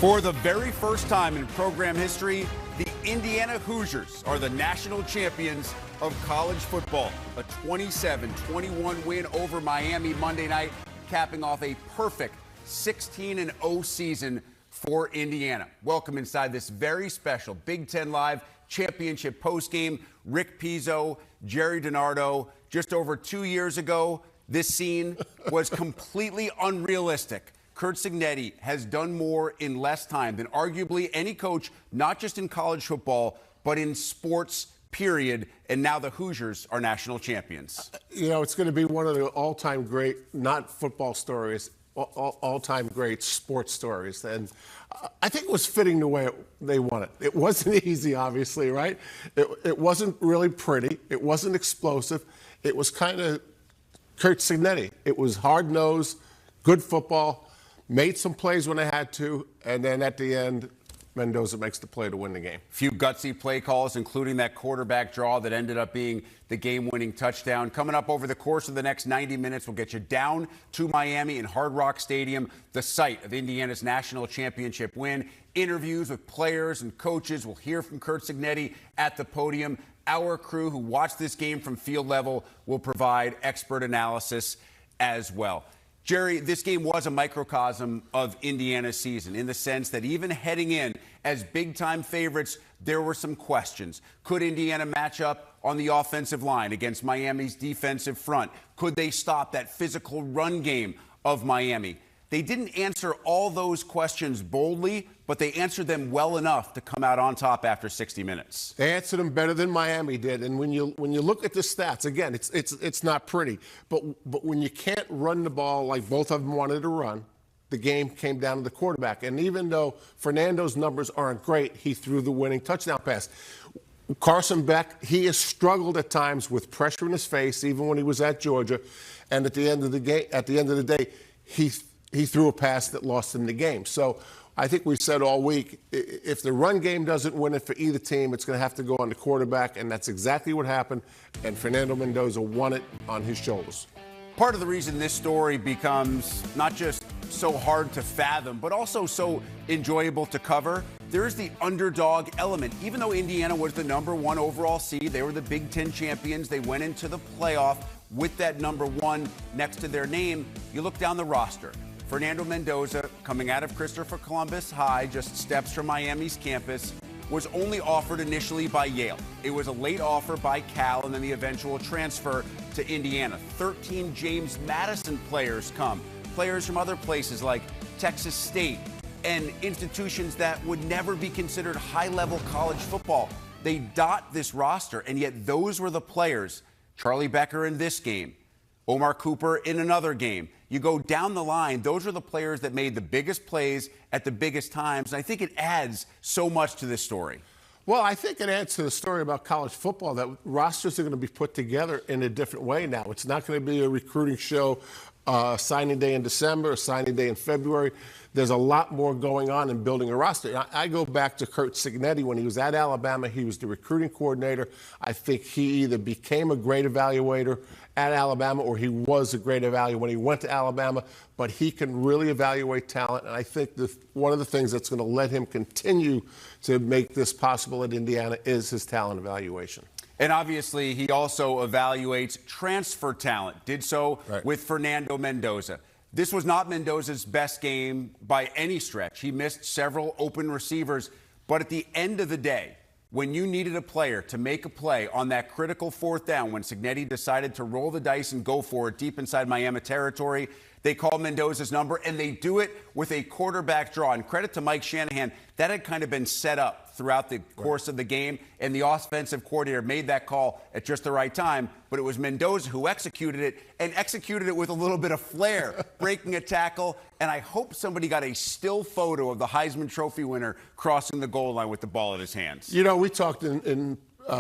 For the very first time in program history, the Indiana Hoosiers are the national champions of college football. A 27-21 win over Miami Monday night, capping off a perfect 16-0 season for Indiana. Welcome inside this very special Big Ten Live championship postgame. Rick Pizzo, Jerry DiNardo. Just over 2 years ago, this scene was completely unrealistic. Curt Cignetti has done more in less time than arguably any coach, not just in college football, but in sports, period. And now the Hoosiers are national champions. You know, it's going to be one of the all-time great, not football stories, all-time great sports stories. And I think it was fitting the way they won it. It wasn't easy, obviously, right? It wasn't really pretty. It wasn't explosive. It was kind of Curt Cignetti. It was hard-nosed, good football. Made some plays when they had to, and then at the end, Mendoza makes the play to win the game. Few gutsy play calls, including that quarterback draw that ended up being the game-winning touchdown. Coming up over the course of the next 90 minutes, we'll get you down to Miami in Hard Rock Stadium, the site of Indiana's national championship win. Interviews with players and coaches. We'll hear from Curt Cignetti at the podium. Our crew who watched this game from field level will provide expert analysis as well. Jerry, this game was a microcosm of Indiana's season in the sense that even heading in as big-time favorites, there were some questions. Could Indiana match up on the offensive line against Miami's defensive front? Could they stop that physical run game of Miami? They didn't answer all those questions boldly, but they answered them well enough to come out on top after 60 minutes. They answered them better than Miami did. And when you look at the stats, again, it's not pretty. But when you can't run the ball like both of them wanted to run, the game came down to the quarterback. And even though Fernando's numbers aren't great, he threw the winning touchdown pass. Carson Beck, he has struggled at times with pressure in his face, even when he was at Georgia. And at the end of the day, he threw a pass that lost him the game. So I think we said all week, if the run game doesn't win it for either team, it's going to have to go on the quarterback, and that's exactly what happened. And Fernando Mendoza won it on his shoulders. Part of the reason this story becomes not just so hard to fathom, but also so enjoyable to cover, there's the underdog element. Even though Indiana was the #1 overall seed, they were the Big Ten champions, they went into the playoff with that #1 next to their name. You look down the roster. Fernando Mendoza, coming out of Christopher Columbus High, just steps from Miami's campus, was only offered initially by Yale. It was a late offer by Cal and then the eventual transfer to Indiana. 13 James Madison players come. Players from other places like Texas State and institutions that would never be considered high-level college football. They dot this roster, and yet those were the players. Charlie Becker in this game. Omar Cooper in another game. You go down the line, those are the players that made the biggest plays at the biggest times. And I think it adds so much to this story. Well, I think it adds to the story about college football that rosters are going to be put together in a different way now. It's not going to be a recruiting show, signing day in December, signing day in February. There's a lot more going on in building a roster. I go back to Curt Cignetti. When he was at Alabama, he was the recruiting coordinator. I think he either became a great evaluator at Alabama or he was a great evaluator when he went to Alabama, but he can really evaluate talent. And I think one of the things that's going to let him continue to make this possible at Indiana is his talent evaluation. And obviously, he also evaluates transfer talent. Did so with Fernando Mendoza. This was not Mendoza's best game by any stretch. He missed several open receivers. But at the end of the day, when you needed a player to make a play on that critical 4th down, when Cignetti decided to roll the dice and go for it deep inside Miami territory, they call Mendoza's number, and they do it with a quarterback draw. And credit to Mike Shanahan, that had kind of been set up throughout the course of the game, and the offensive coordinator made that call at just the right time. But it was Mendoza who executed it, and executed it with a little bit of flair, breaking a tackle. And I hope somebody got a still photo of the Heisman Trophy winner crossing the goal line with the ball in his hands. You know, we talked in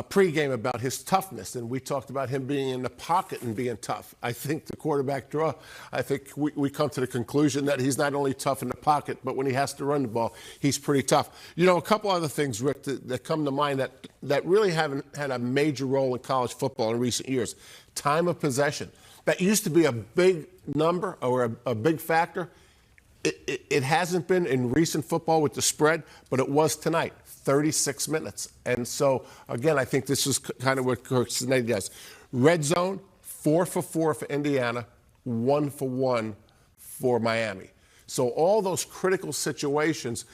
pregame about his toughness, and we talked about him being in the pocket and being tough. I think the quarterback draw, I think we come to the conclusion that he's not only tough in the pocket, but when he has to run the ball, he's pretty tough. You know, a couple other things, Rick, that come to mind that really haven't had a major role in college football in recent years. Time of possession. That used to be a big number or a big factor. It hasn't been in recent football with the spread, but it was tonight, 36 minutes. And so, again, I think this is kind of what Kirk Cincinnati does. Red zone, 4 for 4 for Indiana, 1 for 1 for Miami. So all those critical situations,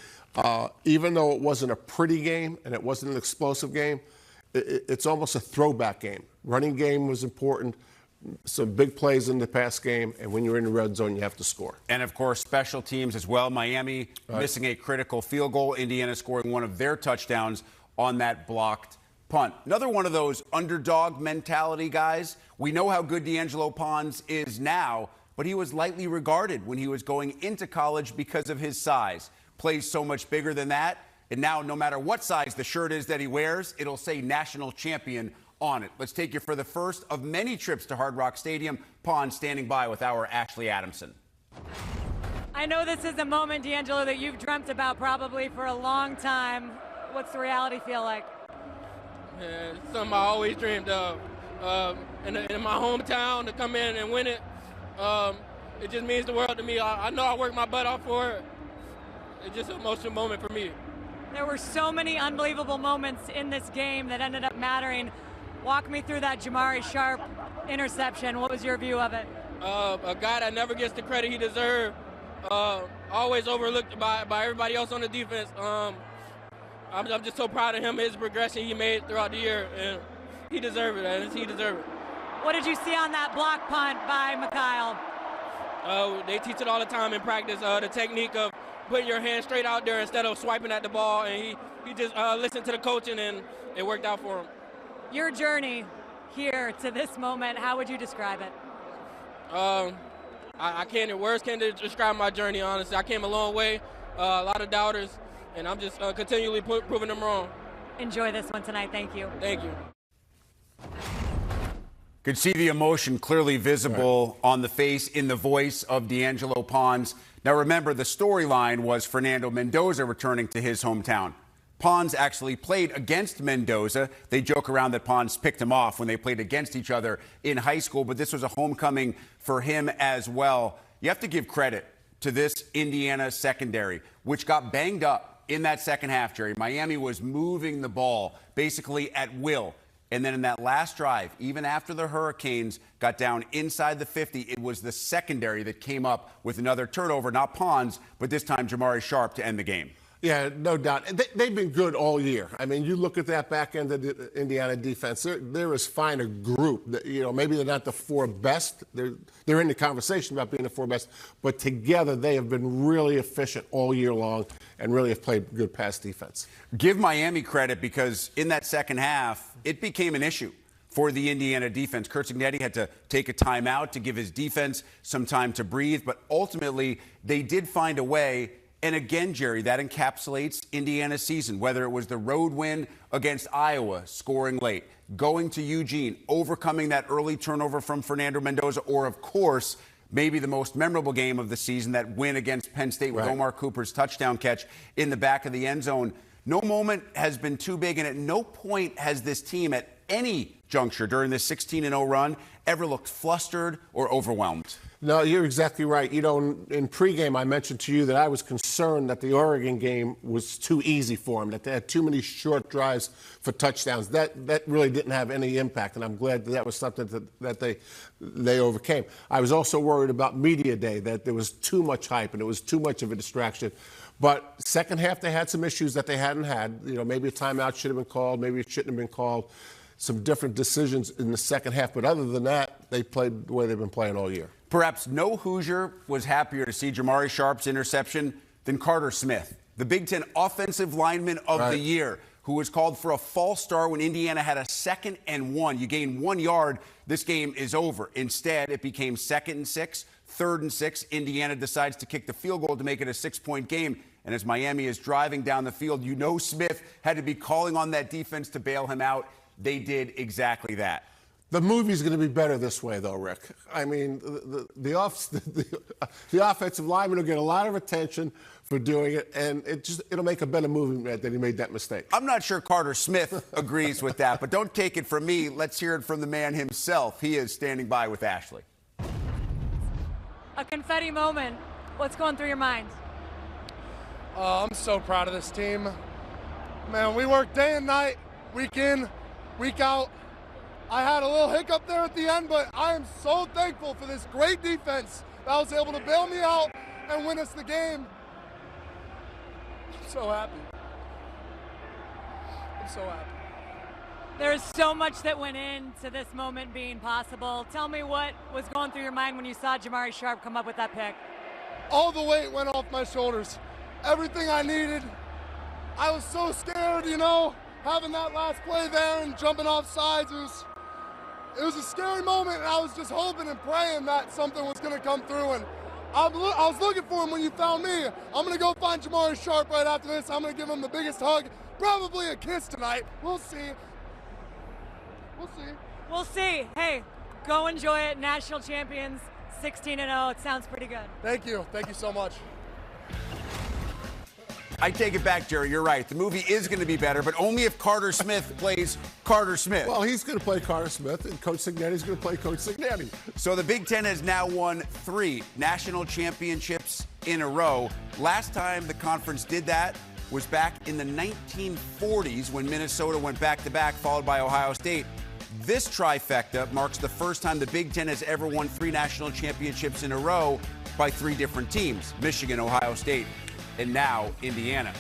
even though it wasn't a pretty game and it wasn't an explosive game, it's almost a throwback game. Running game was important. Some big plays in the pass game, and when you're in the red zone, you have to score. And, of course, special teams as well. Miami missing a critical field goal. Indiana scoring one of their touchdowns on that blocked punt. Another one of those underdog mentality guys. We know how good D'Angelo Pons is now, but he was lightly regarded when he was going into college because of his size. Plays so much bigger than that, and now no matter what size the shirt is that he wears, it'll say national champion on it. Let's take you for the first of many trips to Hard Rock Stadium. Pons standing by with our Ashley Adamson. I know this is a moment, D'Angelo, that you've dreamt about probably for a long time. What's the reality feel like? Yeah, it's something I always dreamed of. In my hometown, to come in and win it, it just means the world to me. I know I worked my butt off for it. It's just an emotional moment for me. There were so many unbelievable moments in this game that ended up mattering. Walk me through that Jamari Sharp interception. What was your view of it? A guy that never gets the credit he deserves, always overlooked by everybody else on the defense. I'm just so proud of him, his progression he made throughout the year, and he deserved it, and he deserved it. What did you see on that block punt by Mikhail? They teach it all the time in practice, the technique of putting your hand straight out there instead of swiping at the ball, and he just listened to the coaching, and it worked out for him. Your journey here to this moment, how would you describe it? Words can't describe my journey, honestly. I came a long way, a lot of doubters, and I'm just continually proving them wrong. Enjoy this one tonight. Thank you. Thank you. Could see the emotion clearly visible on the face, in the voice of D'Angelo Pons. Now remember, the storyline was Fernando Mendoza returning to his hometown. Pons actually played against Mendoza. They joke around that Pons picked him off when they played against each other in high school, but this was a homecoming for him as well. You have to give credit to this Indiana secondary, which got banged up in that second half, Jerry. Miami was moving the ball basically at will. And then in that last drive, even after the Hurricanes got down inside the 50, it was the secondary that came up with another turnover, not Pons, but this time Jamari Sharp to end the game. Yeah, no doubt. They've been good all year. I mean, you look at that back end of the Indiana defense, they're as fine a group. Maybe they're not the four best. They're in the conversation about being the four best, but together they have been really efficient all year long and really have played good pass defense. Give Miami credit because in that second half, it became an issue for the Indiana defense. Kirk Cincinnati had to take a timeout to give his defense some time to breathe, but ultimately they did find a way. And again, Jerry, that encapsulates Indiana's season, whether it was the road win against Iowa, scoring late, going to Eugene, overcoming that early turnover from Fernando Mendoza, or, of course, maybe the most memorable game of the season, that win against Penn State with Omar Cooper's touchdown catch in the back of the end zone. No moment has been too big, and at no point has this team at any juncture during this 16-0 run ever looked flustered or overwhelmed. No, you're exactly right. In pregame, I mentioned to you that I was concerned that the Oregon game was too easy for them, that they had too many short drives for touchdowns. That really didn't have any impact, and I'm glad that was something that they overcame. I was also worried about media day, that there was too much hype and it was too much of a distraction. But second half, they had some issues that they hadn't had. Maybe a timeout should have been called, maybe it shouldn't have been called. Some different decisions in the second half, but other than that, they played the way they've been playing all year. Perhaps no Hoosier was happier to see Jamari Sharp's interception than Carter Smith, the Big Ten Offensive Lineman of the Year, who was called for a false start when Indiana had a 2nd and 1. You gain 1 yard, this game is over. Instead, it became 2nd and 6, 3rd and 6. Indiana decides to kick the field goal to make it a 6-point game. And as Miami is driving down the field, Smith had to be calling on that defense to bail him out. They did exactly that. The movie's going to be better this way, though, Rick. I mean, the offensive lineman will get a lot of attention for doing it, and it'll make a better movie that he made that mistake. I'm not sure Carter Smith agrees with that, but don't take it from me. Let's hear it from the man himself. He is standing by with Ashley. A confetti moment What's going through your mind? I'm so proud of this team. Man, we work day and night, week in, week out. I had a little hiccup there at the end, but I am so thankful for this great defense that was able to bail me out and win us the game. I'm so happy. I'm so happy. There's so much that went into this moment being possible. Tell me what was going through your mind when you saw Jamari Sharp come up with that pick. All the weight went off my shoulders. Everything I needed. I was so scared, you know, having that last play there and jumping off sides. It was a scary moment, and I was just hoping and praying that something was going to come through. And I was looking for him when you found me. I'm going to go find Jamari Sharp right after this. I'm going to give him the biggest hug, probably a kiss tonight. We'll see. We'll see. We'll see. Hey, go enjoy it. National champions, 16-0. It sounds pretty good. Thank you. Thank you so much. I take it back, Jerry. You're right. The movie is going to be better, but only if Carter Smith plays Carter Smith. Well, he's going to play Carter Smith, and Coach Cignetti's going to play Coach Cignetti. So the Big Ten has now won 3 national championships in a row. Last time the conference did that was back in the 1940s when Minnesota went back-to-back, followed by Ohio State. This trifecta marks the first time the Big Ten has ever won 3 national championships in a row by 3 different teams: Michigan, Ohio State, and now Indiana.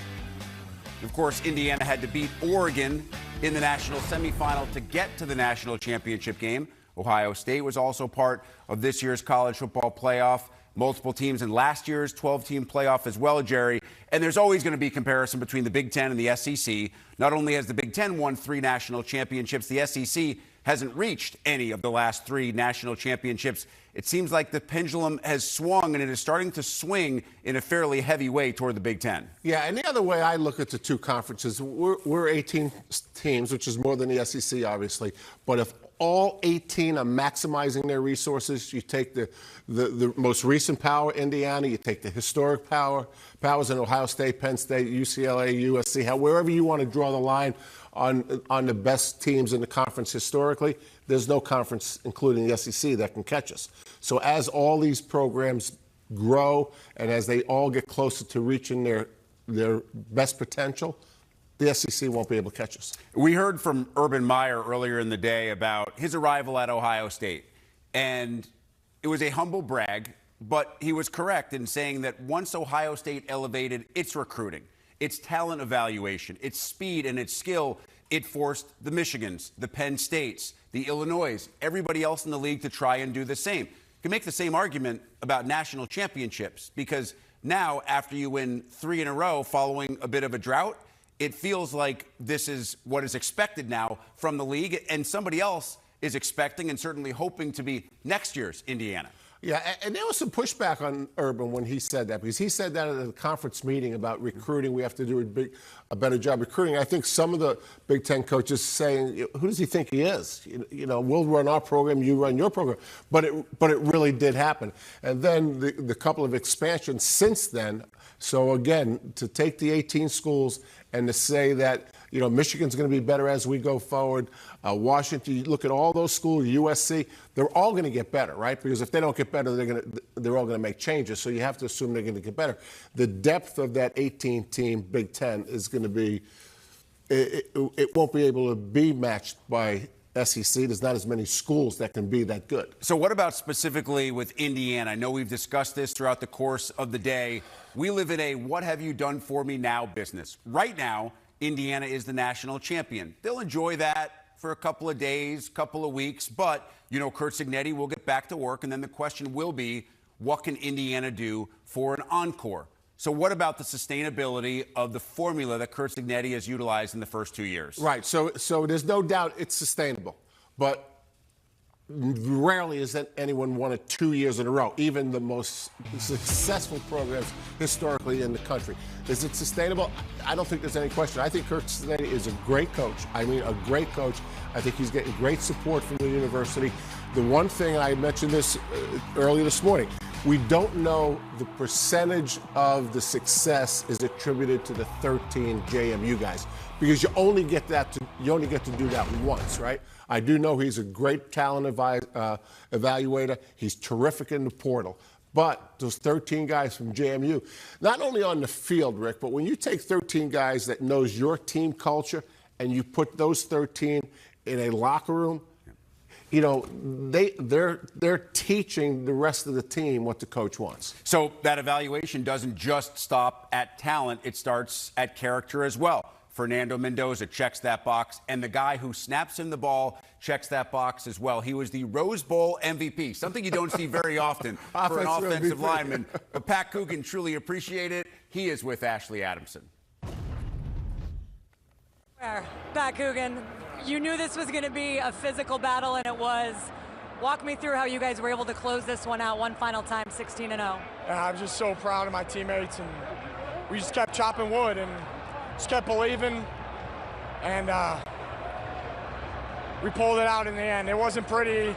Of course, Indiana had to beat Oregon in the national semifinal to get to the national championship game. Ohio State was also part of this year's college football playoff. Multiple teams in last year's 12-team playoff as well, Jerry. And there's always going to be comparison between the Big Ten and the SEC. Not only has the Big Ten won 3 national championships, the SEC hasn't reached any of the last 3 national championships. It seems like the pendulum has swung, and it is starting to swing in a fairly heavy way toward the Big Ten. Yeah, and the other way I look at the 2 conferences, we're 18 teams, which is more than the SEC, obviously. But if all 18 are maximizing their resources, you take the most recent power, Indiana, you take the historic powers in Ohio State, Penn State, UCLA, USC, wherever you want to draw the line on the best teams in the conference historically, there's no conference, including the SEC, that can catch us. So as all these programs grow and as they all get closer to reaching their best potential, the SEC won't be able to catch us. We heard from Urban Meyer earlier in the day about his arrival at Ohio State, and it was a humble brag, but he was correct in saying that once Ohio State elevated its recruiting, its talent evaluation, its speed, and its skill, it forced the Michigans, the Penn States, the Illinois, everybody else in the league to try and do the same. You can make the same argument about national championships, because now, after you win 3 in a row following a bit of a drought, it feels like this is what is expected now from the league, and somebody else is expecting and certainly hoping to be next year's Indiana. Yeah, and there was some pushback on Urban when he said that, because he said that at a conference meeting about recruiting. We have to do a better job recruiting. I think some of the Big Ten coaches saying, who does he think he is? You know, we'll run our program, you run your program. But it really did happen. And then the couple of expansions since then. So, again, to take the 18 schools and to say that, you know, Michigan's going to be better as we go forward. Washington, you look at all those schools, USC, they're all going to get better, right? Because if they don't get better, they're all going to make changes. So you have to assume they're going to get better. The depth of that 18-team Big Ten is going to be, it won't be able to be matched by SEC. There's not as many schools that can be that good. So what about specifically with Indiana? I know we've discussed this throughout the course of the day. We live in a what have you done for me now business. Right now, Indiana is the national champion. They'll enjoy that for a couple of days, couple of weeks, but, you know, Curt Cignetti will get back to work, and then the question will be, what can Indiana do for an encore? So what about the sustainability of the formula that Curt Cignetti has utilized in the first 2 years? Right, so there's no doubt it's sustainable, but rarely has anyone won it 2 years in a row, even the most successful programs historically in the country. Is it sustainable? I don't think there's any question. I think Curt Cignetti is a great coach. I mean, a great coach. I think he's getting great support from the university. The one thing, I mentioned this earlier this morning, we don't know the percentage of the success is attributed to the 13 JMU guys, because you only get to do that once, right? I do know he's a great talent evaluator. He's terrific in the portal. But those 13 guys from JMU, not only on the field, Rick, but when you take 13 guys that knows your team culture and you put those 13 in a locker room, you know, they're teaching the rest of the team what the coach wants. So that evaluation doesn't just stop at talent. It starts at character as well. Fernando Mendoza checks that box, and the guy who snaps him the ball checks that box as well. He was the Rose Bowl MVP, something you don't see very often for an offensive lineman. But Pat Coogan truly appreciate it. He is with Ashley Adamson. Pat Coogan, you knew this was going to be a physical battle, and it was. Walk me through how you guys were able to close this one out one final time, 16-0. Yeah, I'm just so proud of my teammates, and we just kept chopping wood and just kept believing, and we pulled it out in the end. It wasn't pretty. It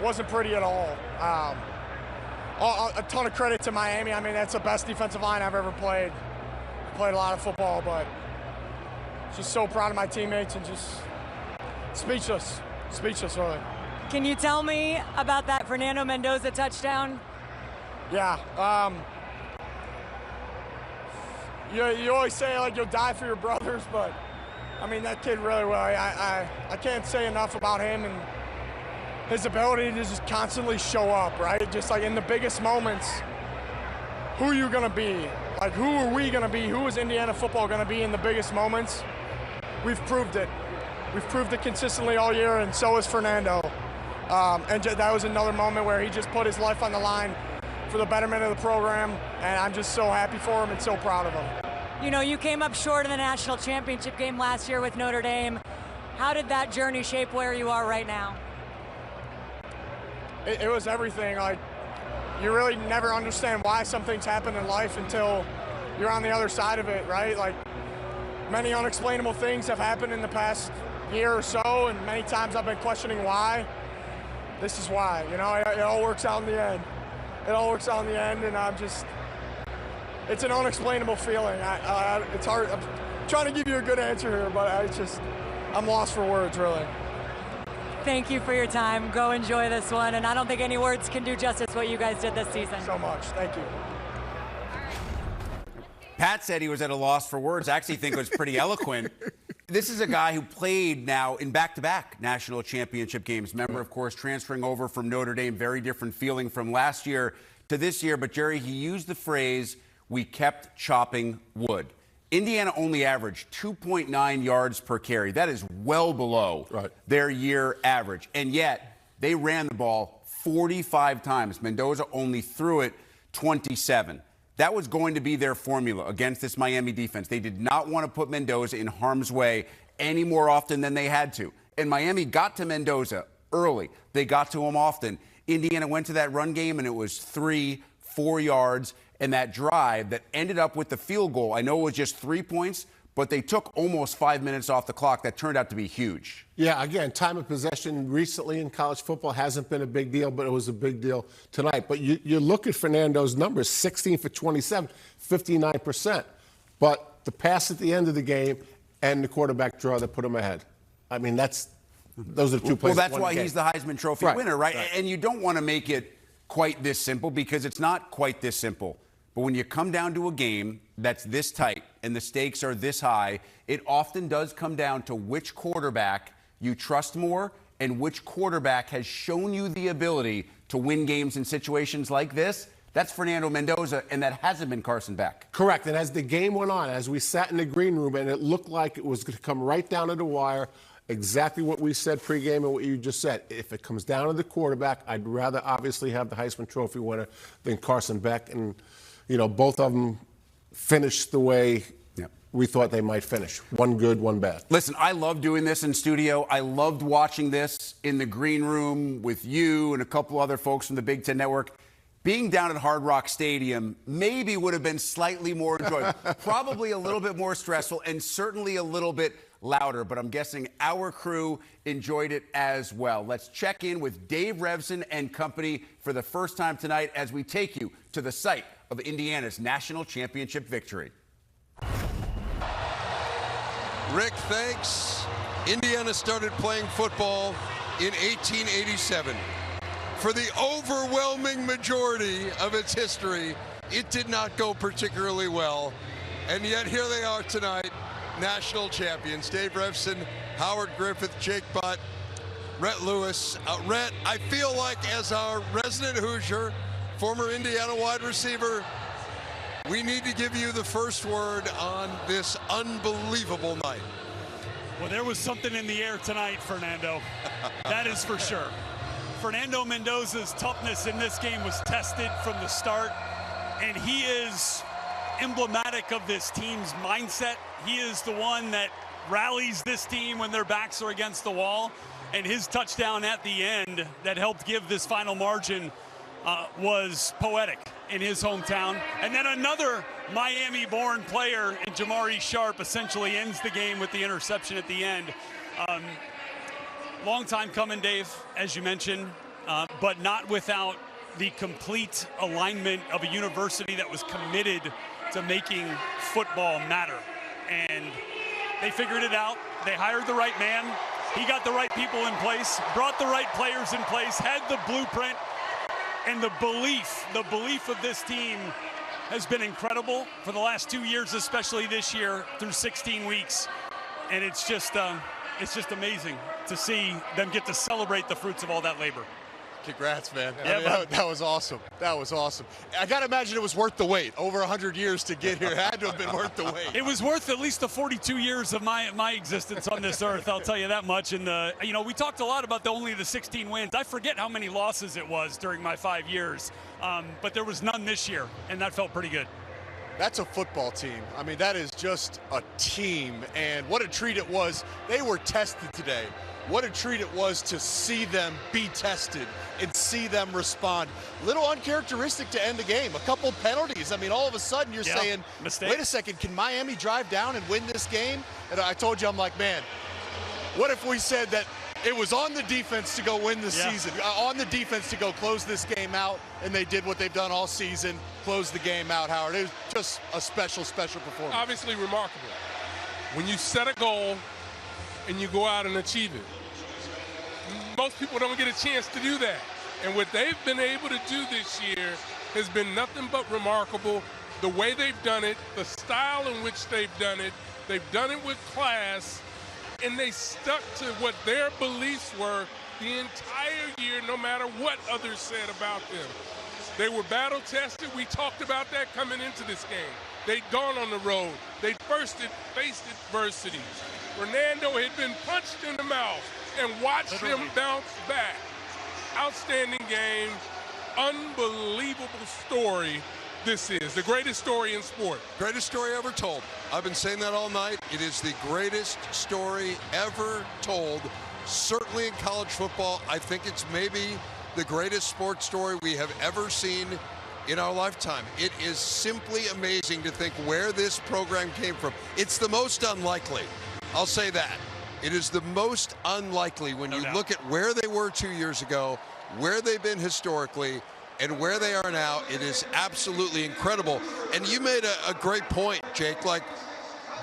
wasn't pretty at all. A ton of credit to Miami. I mean, that's the best defensive line I've ever played. I played a lot of football, but just so proud of my teammates and just speechless really. Can you tell me about that Fernando Mendoza touchdown? Yeah. You always say, like, you'll die for your brothers, but, I mean, that kid really will. I can't say enough about him and his ability to just constantly show up, right? Just, like, in the biggest moments, who are you going to be? Like, who are we going to be? Who is Indiana football going to be in the biggest moments? We've proved it. We've proved it consistently all year, and so is Fernando. And that was another moment where he just put his life on the line for the betterment of the program, and I'm just so happy for him and so proud of him. You know, you came up short in the national championship game last year with Notre Dame. How did that journey shape where you are right now? It was everything. Like, you really never understand why some things happen in life until you're on the other side of it, right? Like, many unexplainable things have happened in the past year or so, and many times I've been questioning why. This is why, you know, it all works out in the end. It all works out in the end, and it's an unexplainable feeling. It's hard. I'm trying to give you a good answer here, but I'm lost for words, really. Thank you for your time. Go enjoy this one, and I don't think any words can do justice what you guys did this season. So much. Thank you. Pat said he was at a loss for words. I actually think it was pretty eloquent. This is a guy who played now in back-to-back national championship games. Member, of course, transferring over from Notre Dame. Very different feeling from last year to this year. But, Jerry, he used the phrase, we kept chopping wood. Indiana only averaged 2.9 yards per carry. That is well below their year average. And yet, they ran the ball 45 times. Mendoza only threw it 27. That was going to be their formula against this Miami defense. They did not want to put Mendoza in harm's way any more often than they had to. And Miami got to Mendoza early. They got to him often. Indiana went to that run game, and it was 3-4 yards. And that drive that ended up with the field goal, I know it was just 3 points, but they took almost 5 minutes off the clock. That turned out to be huge. Yeah, again, time of possession recently in college football hasn't been a big deal, but it was a big deal tonight. But you look at Fernando's numbers, 16 for 27, 59%. But the pass at the end of the game and the quarterback draw that put him ahead. I mean, those are the two plays. Well, that's why he's the Heisman Trophy winner, right? And you don't want to make it quite this simple because it's not quite this simple. But when you come down to a game that's this tight and the stakes are this high, it often does come down to which quarterback you trust more and which quarterback has shown you the ability to win games in situations like this. That's Fernando Mendoza, and that hasn't been Carson Beck. Correct. And as the game went on, as we sat in the green room, and it looked like it was going to come right down to the wire, exactly what we said pregame and what you just said. If it comes down to the quarterback, I'd rather obviously have the Heisman Trophy winner than Carson Beck. And, you know, both of them finished the way we thought they might finish. One good, one bad. Listen, I love doing this in studio. I loved watching this in the green room with you and a couple other folks from the Big Ten Network. Being down at Hard Rock Stadium maybe would have been slightly more enjoyable. Probably a little bit more stressful and certainly a little bit louder, but I'm guessing our crew enjoyed it as well. Let's check in with Dave Revson and company for the first time tonight as we take you to the site of Indiana's national championship victory. Rick, thanks. Indiana started playing football in 1887. for the overwhelming majority of its history, it did not go particularly well. And yet here they are tonight, national champions. Dave Revson, Howard Griffith, Jake Butt, Rhett Lewis. Rhett, I feel like as our resident Hoosier, former Indiana wide receiver, we need to give you the first word on this unbelievable night. Well, there was something in the air tonight, Fernando. That is for sure. Fernando Mendoza's toughness in this game was tested from the start, and he is emblematic of this team's mindset. He is the one that rallies this team when their backs are against the wall, and his touchdown at the end that helped give this final margin was poetic in his hometown. And then another Miami-born player in Jamari Sharp essentially ends the game with the interception at the end. Long time coming, Dave, as you mentioned, but not without the complete alignment of a university that was committed to making football matter. And they figured it out. They hired the right man. He got the right people in place, brought the right players in place, had the blueprint, and the belief of this team has been incredible for the last 2 years, especially this year through 16 weeks. And it's just amazing to see them get to celebrate the fruits of all that labor. Congrats, man. Yeah, I mean, that was awesome. That was awesome. I got to imagine it was worth the wait. Over 100 years to get here. It had to have been worth the wait. It was worth at least the 42 years of my existence on this earth, I'll tell you that much. And, we talked a lot about only the 16 wins. I forget how many losses it was during my 5 years, but there was none this year, and that felt pretty good. That's a football team. I mean, that is just a team, and what a treat it was. They were tested today. What a treat it was to see them be tested and see them respond. Little uncharacteristic to end the game. A couple penalties. I mean, all of a sudden you're saying, mistake. Wait a second, can Miami drive down and win this game? And I told you, I'm like, man, what if we said that it was on the defense to go win the season, on the defense to go close this game out, and they did what they've done all season, close the game out, Howard. It was just a special, special performance. Obviously remarkable. When you set a goal and you go out and achieve it, most people don't get a chance to do that. And what they've been able to do this year has been nothing but remarkable. The way they've done it, the style in which they've done it with class, and they stuck to what their beliefs were the entire year, no matter what others said about them. They were battle tested. We talked about that coming into this game. They'd gone on the road. They'd faced adversity. Fernando had been punched in the mouth and watched him bounce back. Outstanding game. Unbelievable story. This is the greatest story in sport. Greatest story ever told. I've been saying that all night. It is the greatest story ever told. Certainly in college football, I think it's maybe the greatest sports story we have ever seen in our lifetime. It is simply amazing to think where this program came from. It's the most unlikely. I'll say that. It is the most unlikely when you look at where they were 2 years ago, where they've been historically, and where they are now. It is absolutely incredible. And you made a great point, Jake. Like,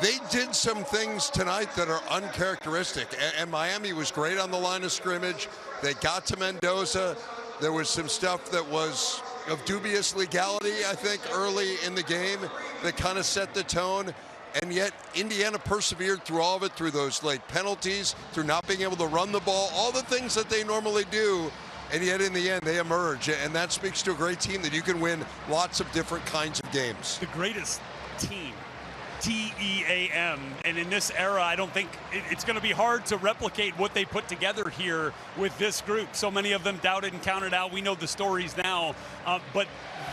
they did some things tonight that are uncharacteristic. And Miami was great on the line of scrimmage. They got to Mendoza. There was some stuff that was of dubious legality, I think, early in the game that kind of set the tone. And yet Indiana persevered through all of it, through those late penalties, through not being able to run the ball, all the things that they normally do. And yet in the end, they emerge. And that speaks to a great team that you can win lots of different kinds of games. The greatest team. T-E-A-M. And in this era, I don't think it's going to be hard to replicate what they put together here with this group. So many of them doubted and counted out. We know the stories now. But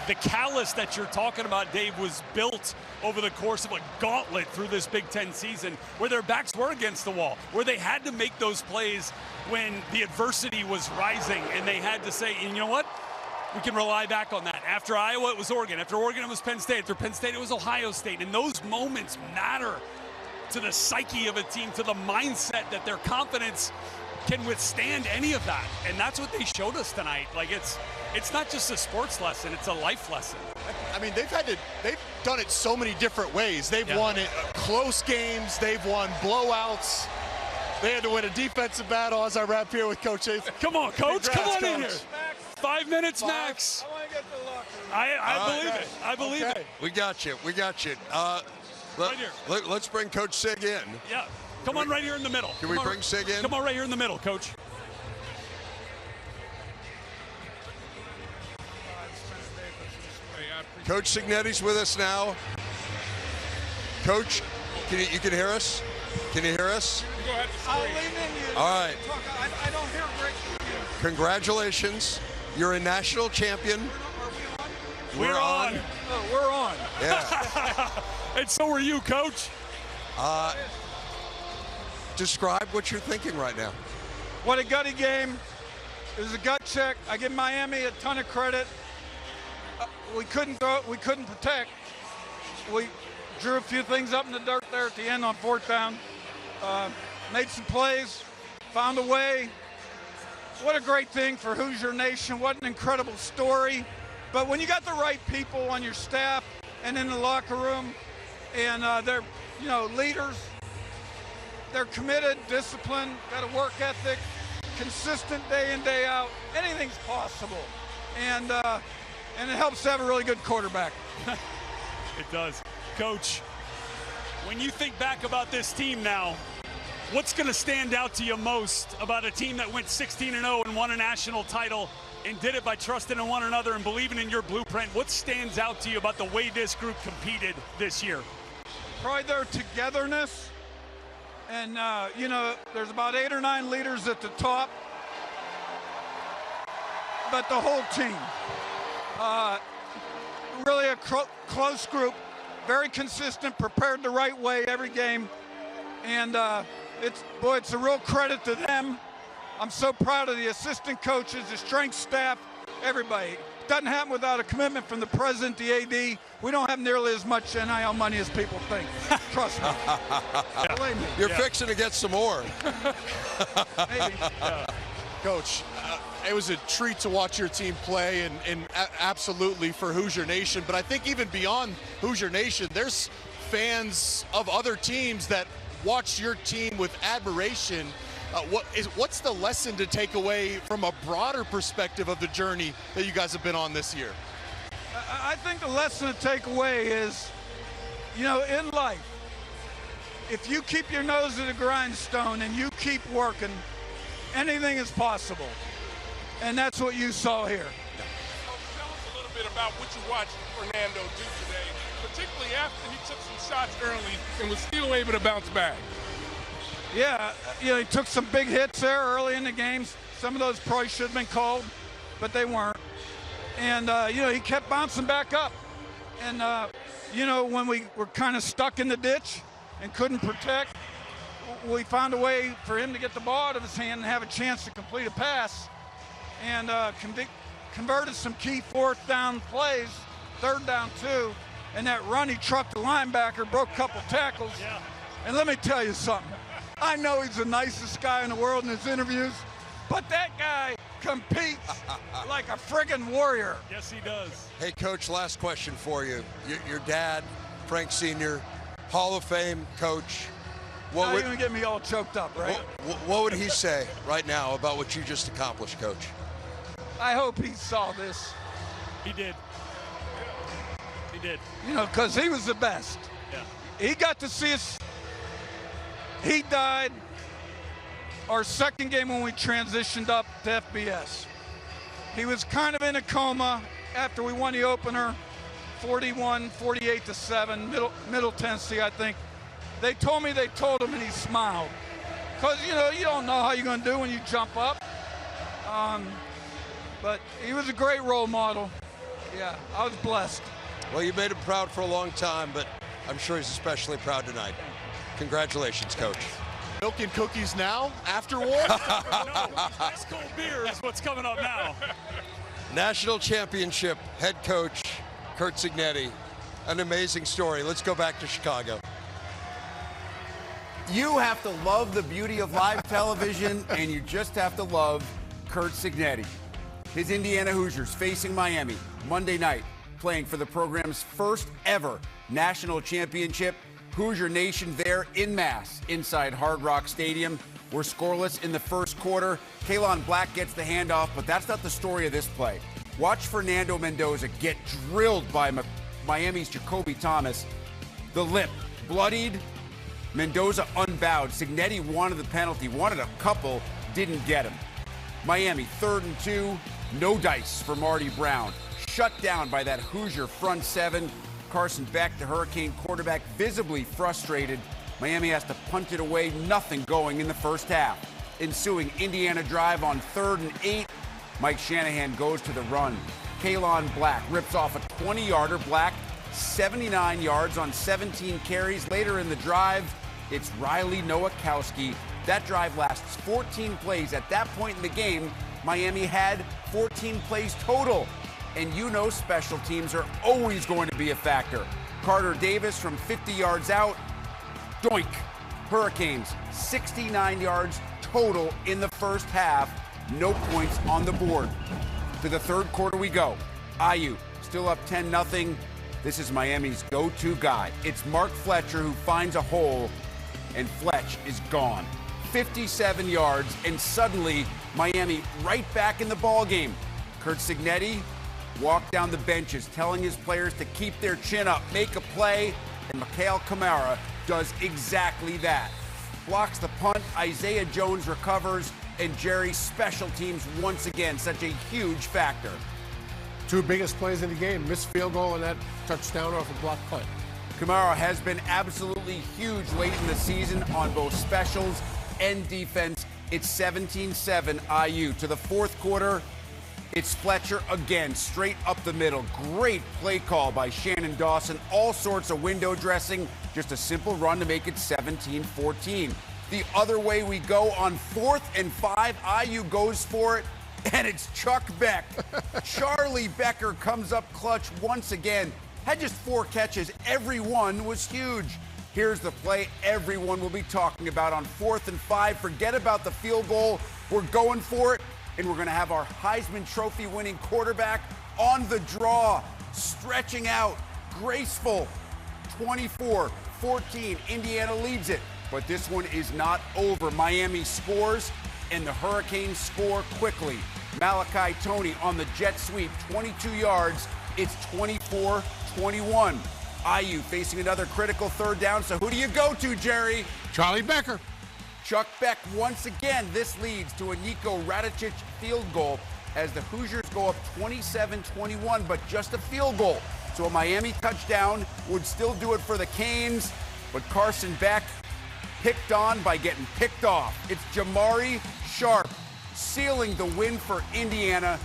the callus that you're talking about, Dave, was built over the course of a gauntlet through this Big Ten season, where their backs were against the wall, where they had to make those plays when the adversity was rising, and they had to say, and you know what? We can rely back on that. After Iowa, it was Oregon. After Oregon, it was Penn State. After Penn State, it was Ohio State. And those moments matter to the psyche of a team, to the mindset that their confidence can withstand any of that. And that's what they showed us tonight. Like, it's not just a sports lesson, it's a life lesson. I mean, they've done it so many different ways. They've won it close games, they've won blowouts. They had to win a defensive battle as I wrap here with Coach Hayes. Come on, Coach. Congrats, come on Coach. in here. 5 minutes max. I want to get to the locker room. I believe it. I believe it. We got you. Right here. Let's bring Coach Sig in. Yeah. Come on right here in the middle. Can we bring Sig in? Come on right here in the middle, Coach. Coach Signetti's with us now. Coach, you can hear us? Can you hear us? I'll lean in you. All right. I don't hear great from you. Congratulations. You're a national champion. We're on. Oh, we're on. Yeah. And so are you, Coach. Describe what you're thinking right now. What a gutty game. It was a gut check. I give Miami a ton of credit. We couldn't throw it. We couldn't protect. We drew a few things up in the dirt there at the end on 4th down. Made some plays, found a way. What a great thing for Hoosier Nation. What an incredible story. But when you got the right people on your staff and in the locker room, and they're, leaders, they're committed, disciplined, got a work ethic, consistent day in, day out, anything's possible. And it helps to have a really good quarterback. It does. Coach, when you think back about this team now, what's going to stand out to you most about a team that went 16-0 and won a national title and did it by trusting in one another and believing in your blueprint? What stands out to you about the way this group competed this year? Probably their togetherness. And, there's about 8 or 9 leaders at the top. But the whole team. Really a close group. Very consistent, prepared the right way every game. And it's a real credit to them. I'm so proud of the assistant coaches, the strength staff, everybody. Doesn't happen without a commitment from the president, the AD. We don't have nearly as much NIL money as people think. Trust me. Believe me. You're fixing to get some more. Maybe. Coach, it was a treat to watch your team play, and absolutely for Hoosier Nation. But I think even beyond Hoosier Nation, there's fans of other teams that watch your team with admiration. What's the lesson to take away from a broader perspective of the journey that you guys have been on this year? I think the lesson to take away is, in life, if you keep your nose to the grindstone and you keep working, anything is possible. And that's what you saw here. Tell us a little bit about what you watched Fernando do today, particularly after he took some shots early and was still able to bounce back. Yeah, he took some big hits there early in the games. Some of those probably should have been called, but they weren't. And, he kept bouncing back up. And, when we were kind of stuck in the ditch and couldn't protect, we found a way for him to get the ball out of his hand and have a chance to complete a pass. And converted some key 4th down plays, 3rd down too. And that run, he trucked the linebacker, broke a couple tackles. Yeah. And let me tell you something. I know he's the nicest guy in the world in his interviews, but that guy competes like a friggin' warrior. Yes, he does. Hey, Coach, last question for you. Your dad, Frank Sr., Hall of Fame coach. Now you're going to get me all choked up, right? What would he say right now about what you just accomplished, Coach? I hope he saw this. He did. He did. Because he was the best. Yeah. He got to see us. He died our second game when we transitioned up to FBS. He was kind of in a coma after we won the opener, 48-7, Middle Tennessee, I think. They told him, and he smiled. Because, you don't know how you're going to do when you jump up. But he was a great role model. Yeah, I was blessed. Well, you made him proud for a long time, but I'm sure he's especially proud tonight. Congratulations, Coach. Milk and cookies now, afterward? No, ice cold beer is what's coming up now. National championship head coach Curt Cignetti. An amazing story. Let's go back to Chicago. You have to love the beauty of live television, and you just have to love Curt Cignetti. His Indiana Hoosiers facing Miami Monday night, playing for the program's first ever national championship. Hoosier Nation there in mass inside Hard Rock Stadium. We're scoreless in the first quarter. Kalon Black gets the handoff, but that's not the story of this play. Watch Fernando Mendoza get drilled by Miami's Jacoby Thomas. The lip, bloodied, Mendoza unbowed. Cignetti wanted the penalty, wanted a couple, didn't get him. Miami, 3rd and 2, no dice for Marty Brown. Shut down by that Hoosier front seven. Carson Beck, the Hurricane quarterback, visibly frustrated. Miami has to punt it away, nothing going in the first half. Ensuing Indiana drive on 3rd and 8. Mike Shanahan goes to the run. Kalon Black rips off a 20-yarder. Black, 79 yards on 17 carries. Later in the drive, it's Riley Nowakowski. That drive lasts 14 plays. At that point in the game, Miami had 14 plays total. And you know special teams are always going to be a factor. Carter Davis from 50 yards out. Doink. Hurricanes, 69 yards total in the first half. No points on the board. To the third quarter we go. IU still up 10-0. This is Miami's go-to guy. It's Mark Fletcher who finds a hole, and Fletch is gone. 57 yards, and suddenly Miami right back in the ball game. Curt Cignetti walked down the benches, telling his players to keep their chin up, make a play, and Mikhail Kamara does exactly that. Blocks the punt, Isaiah Jones recovers, and Jerry's special teams once again, such a huge factor. 2 biggest plays in the game, missed field goal and that touchdown off a blocked punt. Kamara has been absolutely huge late in the season on both specials and defense. It's 17-7 IU. To the fourth quarter, it's Fletcher again, straight up the middle. Great play call by Shannon Dawson. All sorts of window dressing. Just a simple run to make it 17-14. The other way we go on 4th and 5. IU goes for it, and it's Chuck Beck. Charlie Becker comes up clutch once again. Had just 4 catches. Every one was huge. Here's the play everyone will be talking about on 4th and 5. Forget about the field goal. We're going for it. And we're going to have our Heisman Trophy winning quarterback on the draw, stretching out, graceful. 24-14, Indiana leads it. But this one is not over. Miami scores, and the Hurricanes score quickly. Malachi Toney on the jet sweep, 22 yards. It's 24-21. IU facing another critical 3rd down. So who do you go to, Jerry? Charlie Becker. Chuck Beck once again. This leads to a Nico Radicic field goal as the Hoosiers go up 27-21, but just a field goal. So a Miami touchdown would still do it for the Canes, but Carson Beck picked on by getting picked off. It's Jamari Sharp sealing the win for Indiana,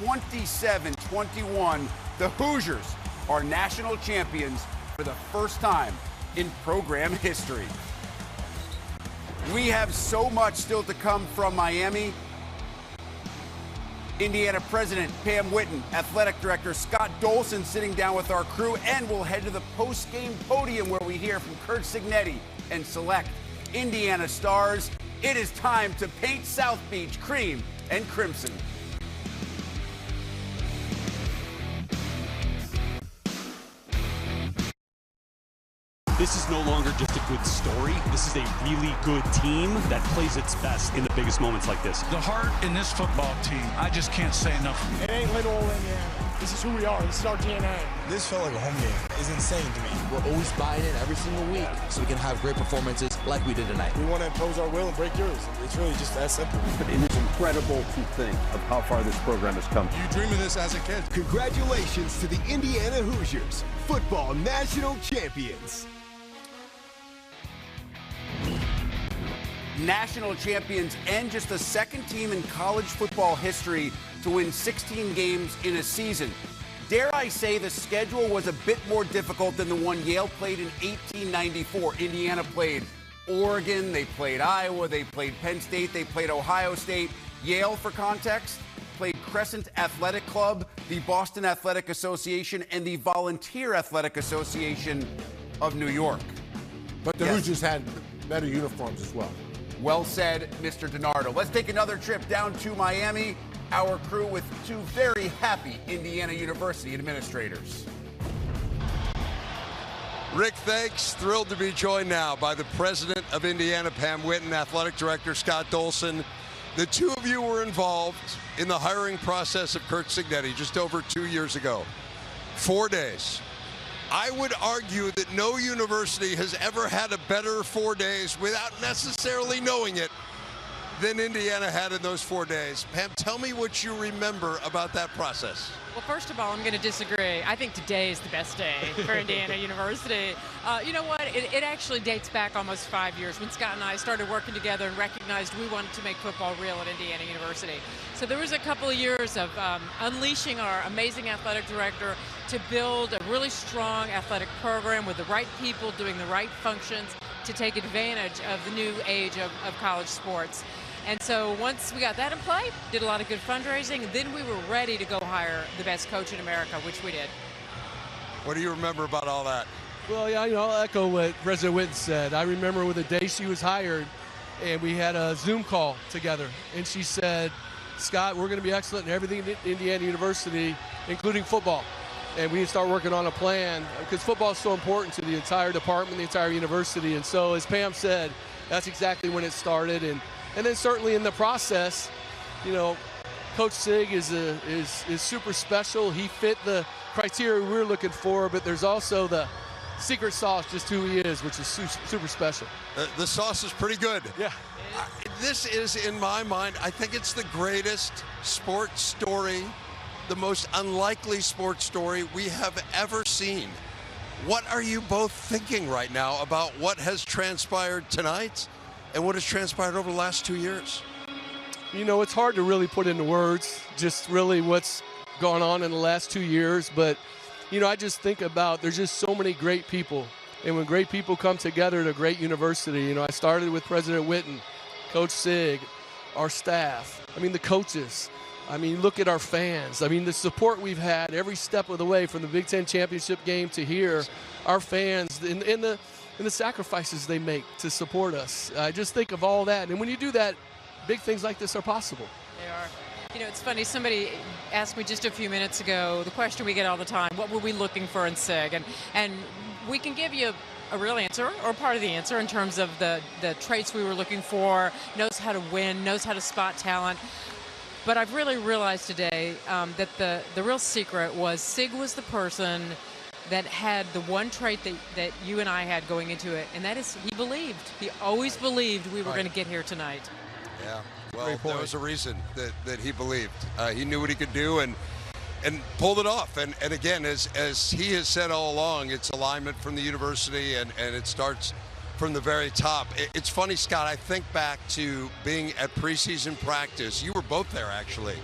27-21. The Hoosiers are national champions for the first time in program history. We have so much still to come from Miami. Indiana President Pam Whitten, Athletic Director Scott Dolson sitting down with our crew, and we'll head to the post-game podium where we hear from Curt Cignetti and select Indiana stars. It is time to paint South Beach cream and crimson. This is no longer just a good story. This is a really good team that plays its best in the biggest moments like this. The heart in this football team, I just can't say enough. It ain't little old Indiana. This is who we are. This is our DNA. This felt like a home game. It's insane to me. We're always buying in every single week so we can have great performances like we did tonight. We want to impose our will and break yours. It's really just that simple. But it is incredible to think of how far this program has come. You dream of this as a kid. Congratulations to the Indiana Hoosiers, football national champions. National champions and just the second team in college football history to win 16 games in a season. Dare I say the schedule was a bit more difficult than the one Yale played in 1894. Indiana played Oregon, they played Iowa, they played Penn State, they played Ohio State. Yale, for context, played Crescent Athletic Club, the Boston Athletic Association, and the Volunteer Athletic Association of New York. But the Hoosiers had better uniforms as well. Well said, Mr. DiNardo. Let's take another trip down to Miami. Our crew with 2 very happy Indiana University administrators. Rick, thanks. Thrilled to be joined now by the president of Indiana, Pam Whitten, athletic director Scott Dolson. The two of you were involved in the hiring process of Curt Cignetti just over 2 years ago. 4 days. I would argue that no university has ever had a better 4 days without necessarily knowing it than Indiana had in those 4 days. Pam, tell me what you remember about that process. Well, first of all, I'm going to disagree. I think today is the best day for Indiana University. You know what? It actually dates back almost 5 years when Scott and I started working together and recognized we wanted to make football real at Indiana University. So there was a couple of years of unleashing our amazing athletic director to build a really strong athletic program with the right people doing the right functions to take advantage of the new age of college sports. And so once we got that in play, did a lot of good fundraising, and then we were ready to go hire the best coach in America, which we did. What do you remember about all that? Well, yeah, I'll echo what President Witten said. I remember with the day she was hired, and we had a Zoom call together, and she said, Scott, we're going to be excellent in everything at Indiana University, including football. And we need to start working on a plan, because football is so important to the entire department, the entire university. And so, as Pam said, that's exactly when it started. And then certainly in the process, you know, Coach Sig is super special. He fit the criteria we were looking for, but there's also the secret sauce, just who he is, which is super special. The sauce is pretty good. Yeah. This is, in my mind, I think it's the greatest sports story, the most unlikely sports story we have ever seen. What are you both thinking right now about what has transpired tonight and what has transpired over the last 2 years? You know, it's hard to really put into words just really what's gone on in the last 2 years. But, you know, I just think about there's just so many great people. And when great people come together at a great university, you know, I started with President Witten, Coach Sig, our staff, I mean, the coaches. I mean, look at our fans. I mean, the support we've had every step of the way from the Big Ten championship game to here, our fans, in the sacrifices they make to support us. I just think of all that. And when you do that, big things like this are possible. They are. You know, it's funny. Somebody asked me just a few minutes ago the question we get all the time, what were we looking for in Sig? And we can give you a real answer or part of the answer in terms of the traits we were looking for, knows how to win, knows how to spot talent. But I've really realized today that the real secret was Sig was the person that had the one trait that you and I had going into it, and that is he believed. He always believed we were going to get here tonight. Yeah, well, there was a reason that he believed. He knew what he could do and pulled it off. And again, as he has said all along, it's alignment from the university, and it starts from the very top. It's funny, Scott, I think back to being at preseason practice. You were both there, actually.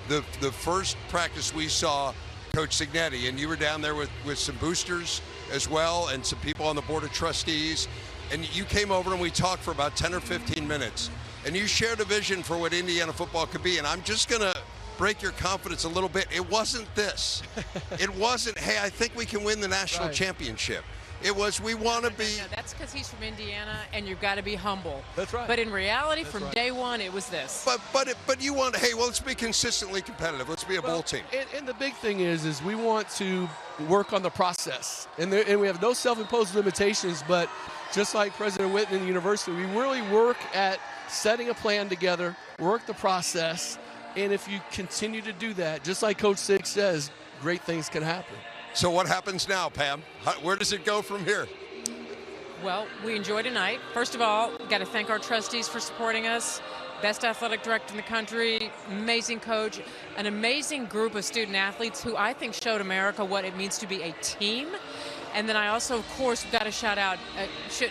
The first practice we saw Coach Cignetti, and you were down there with some boosters as well and some people on the board of trustees. And you came over and we talked for about 10 or 15 minutes. And you shared a vision for what Indiana football could be. And I'm just going to break your confidence a little bit. It wasn't this. It wasn't, hey, I think we can win the national championship. It was, we want to be. No, that's because he's from Indiana, and you've got to be humble. That's right. But in reality, from day one, it was this. But you want, hey, well, let's be consistently competitive. Let's be a bowl team. And the big thing is we want to work on the process. And we have no self-imposed limitations, but just like President Witten in the university, we really work at setting a plan together, work the process, and if you continue to do that, just like Coach Sig says, great things can happen. So what happens now, Pam? Where does it go from here? Well, we enjoy tonight. First of all, got to thank our trustees for supporting us. Best athletic director in the country, amazing coach, an amazing group of student athletes who I think showed America what it means to be a team. And then I also, of course, got to shout out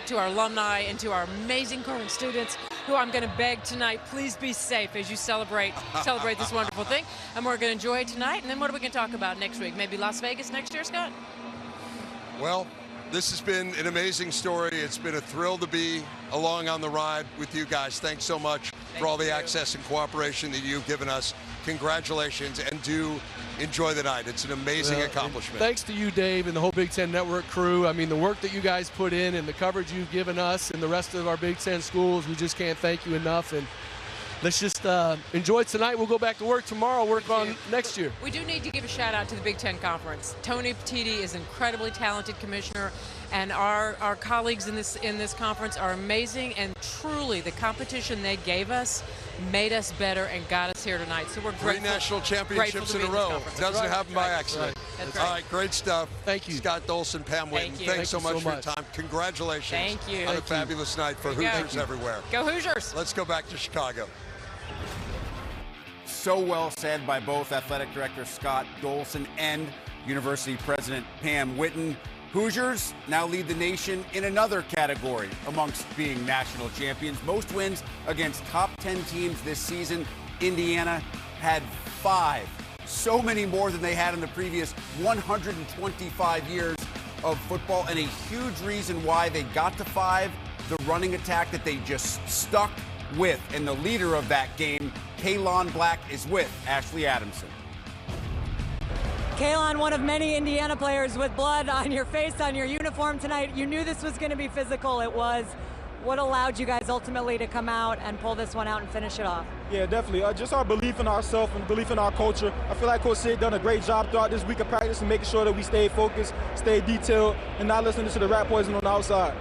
to our alumni and to our amazing current students who I'm going to beg tonight, please be safe as you celebrate this wonderful thing. And we're going to enjoy it tonight. And then what are we going to talk about next week? Maybe Las Vegas next year, Scott? Well, this has been an amazing story. It's been a thrill to be along on the ride with you guys. Thanks so much for all the access and cooperation that you've given us. Congratulations, and do enjoy the night. It's an amazing accomplishment. Thanks to you, Dave, and the whole Big Ten Network crew. I mean, the work that you guys put in and the coverage you've given us and the rest of our Big Ten schools, we just can't thank you enough. And let's just enjoy tonight. We'll go back to work tomorrow, work on next year. We do need to give a shout out to the Big Ten Conference. Tony Petitti is an incredibly talented commissioner, And our colleagues in this conference are amazing, and truly the competition they gave us made us better and got us here tonight. So we're grateful. 3 national championships in a row. Doesn't happen by accident. That's All right, great stuff. Thank you. Scott Dolson, Pam Whitten, thanks so much for your time. Congratulations Thank you. on a fabulous night for Hoosiers everywhere. Go Hoosiers. Let's go back to Chicago. So well said by both Athletic Director Scott Dolson and University President Pam Whitten. Hoosiers now lead the nation in another category amongst being national champions. Most wins against top 10 teams this season. Indiana had 5. So many more than they had in the previous 125 years of football. And a huge reason why they got to 5, the running attack that they just stuck with. And the leader of that game, Kaylon Black, is with Ashley Adamson. Kaylon, one of many Indiana players with blood on your face, on your uniform tonight. You knew this was going to be physical. It was. What allowed you guys ultimately to come out and pull this one out and finish it off? Yeah, definitely. Just our belief in ourselves and belief in our culture. I feel like Coach Sid done a great job throughout this week of practice and making sure that we stay focused, stay detailed, and not listening to the rat poison on the outside.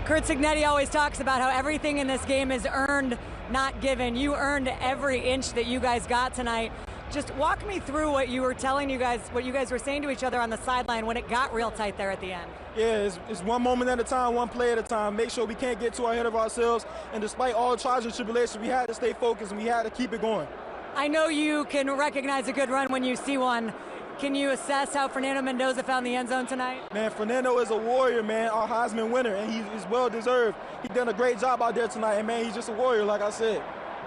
Kurt Cignetti always talks about how everything in this game is earned, not given. You earned every inch that you guys got tonight. Just walk me through what you were telling you guys, what you guys were saying to each other on the sideline when it got real tight there at the end. Yeah, it's one moment at a time, one play at a time. Make sure we can't get too ahead of ourselves. And despite all trials and tribulations, we had to stay focused and we had to keep it going. I know you can recognize a good run when you see one. Can you assess how Fernando Mendoza found the end zone tonight? Man, Fernando is a warrior, man, our Heisman winner, and he's well-deserved. He done a great job out there tonight, and, man, he's just a warrior, like I said.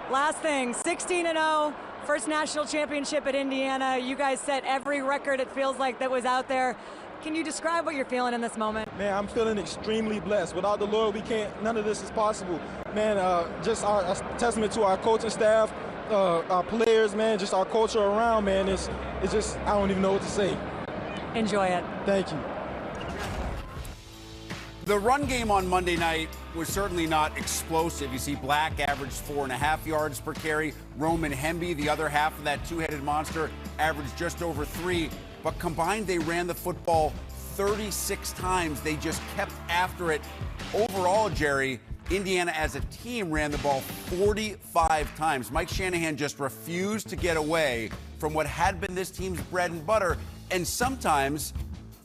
Last thing, 16-0. First national championship at Indiana. You guys set every record, it feels like, that was out there. Can you describe what you're feeling in this moment? Man, I'm feeling extremely blessed. Without the Lord, none of this is possible. Man, just a testament to our coaching staff, our players, man, just our culture around, man. It's just, I don't even know what to say. Enjoy it. Thank you. The run game on Monday night was certainly not explosive. You see Black averaged 4.5 yards per carry. Roman Hemby, the other half of that two-headed monster, averaged just over 3. But combined, they ran the football 36 times. They just kept after it. Overall, Jerry, Indiana as a team ran the ball 45 times. Mike Shanahan just refused to get away from what had been this team's bread and butter. And sometimes,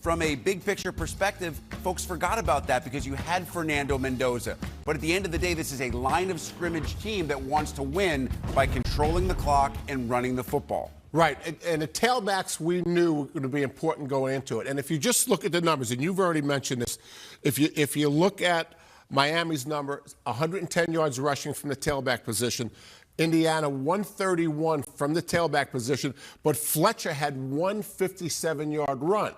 from a big picture perspective, folks forgot about that because you had Fernando Mendoza. But at the end of the day, this is a line of scrimmage team that wants to win by controlling the clock and running the football. Right, and the tailbacks we knew were going to be important going into it. And if you just look at the numbers, and you've already mentioned this, if you look at Miami's number, 110 yards rushing from the tailback position, Indiana 131 from the tailback position, but Fletcher had 157-yard run.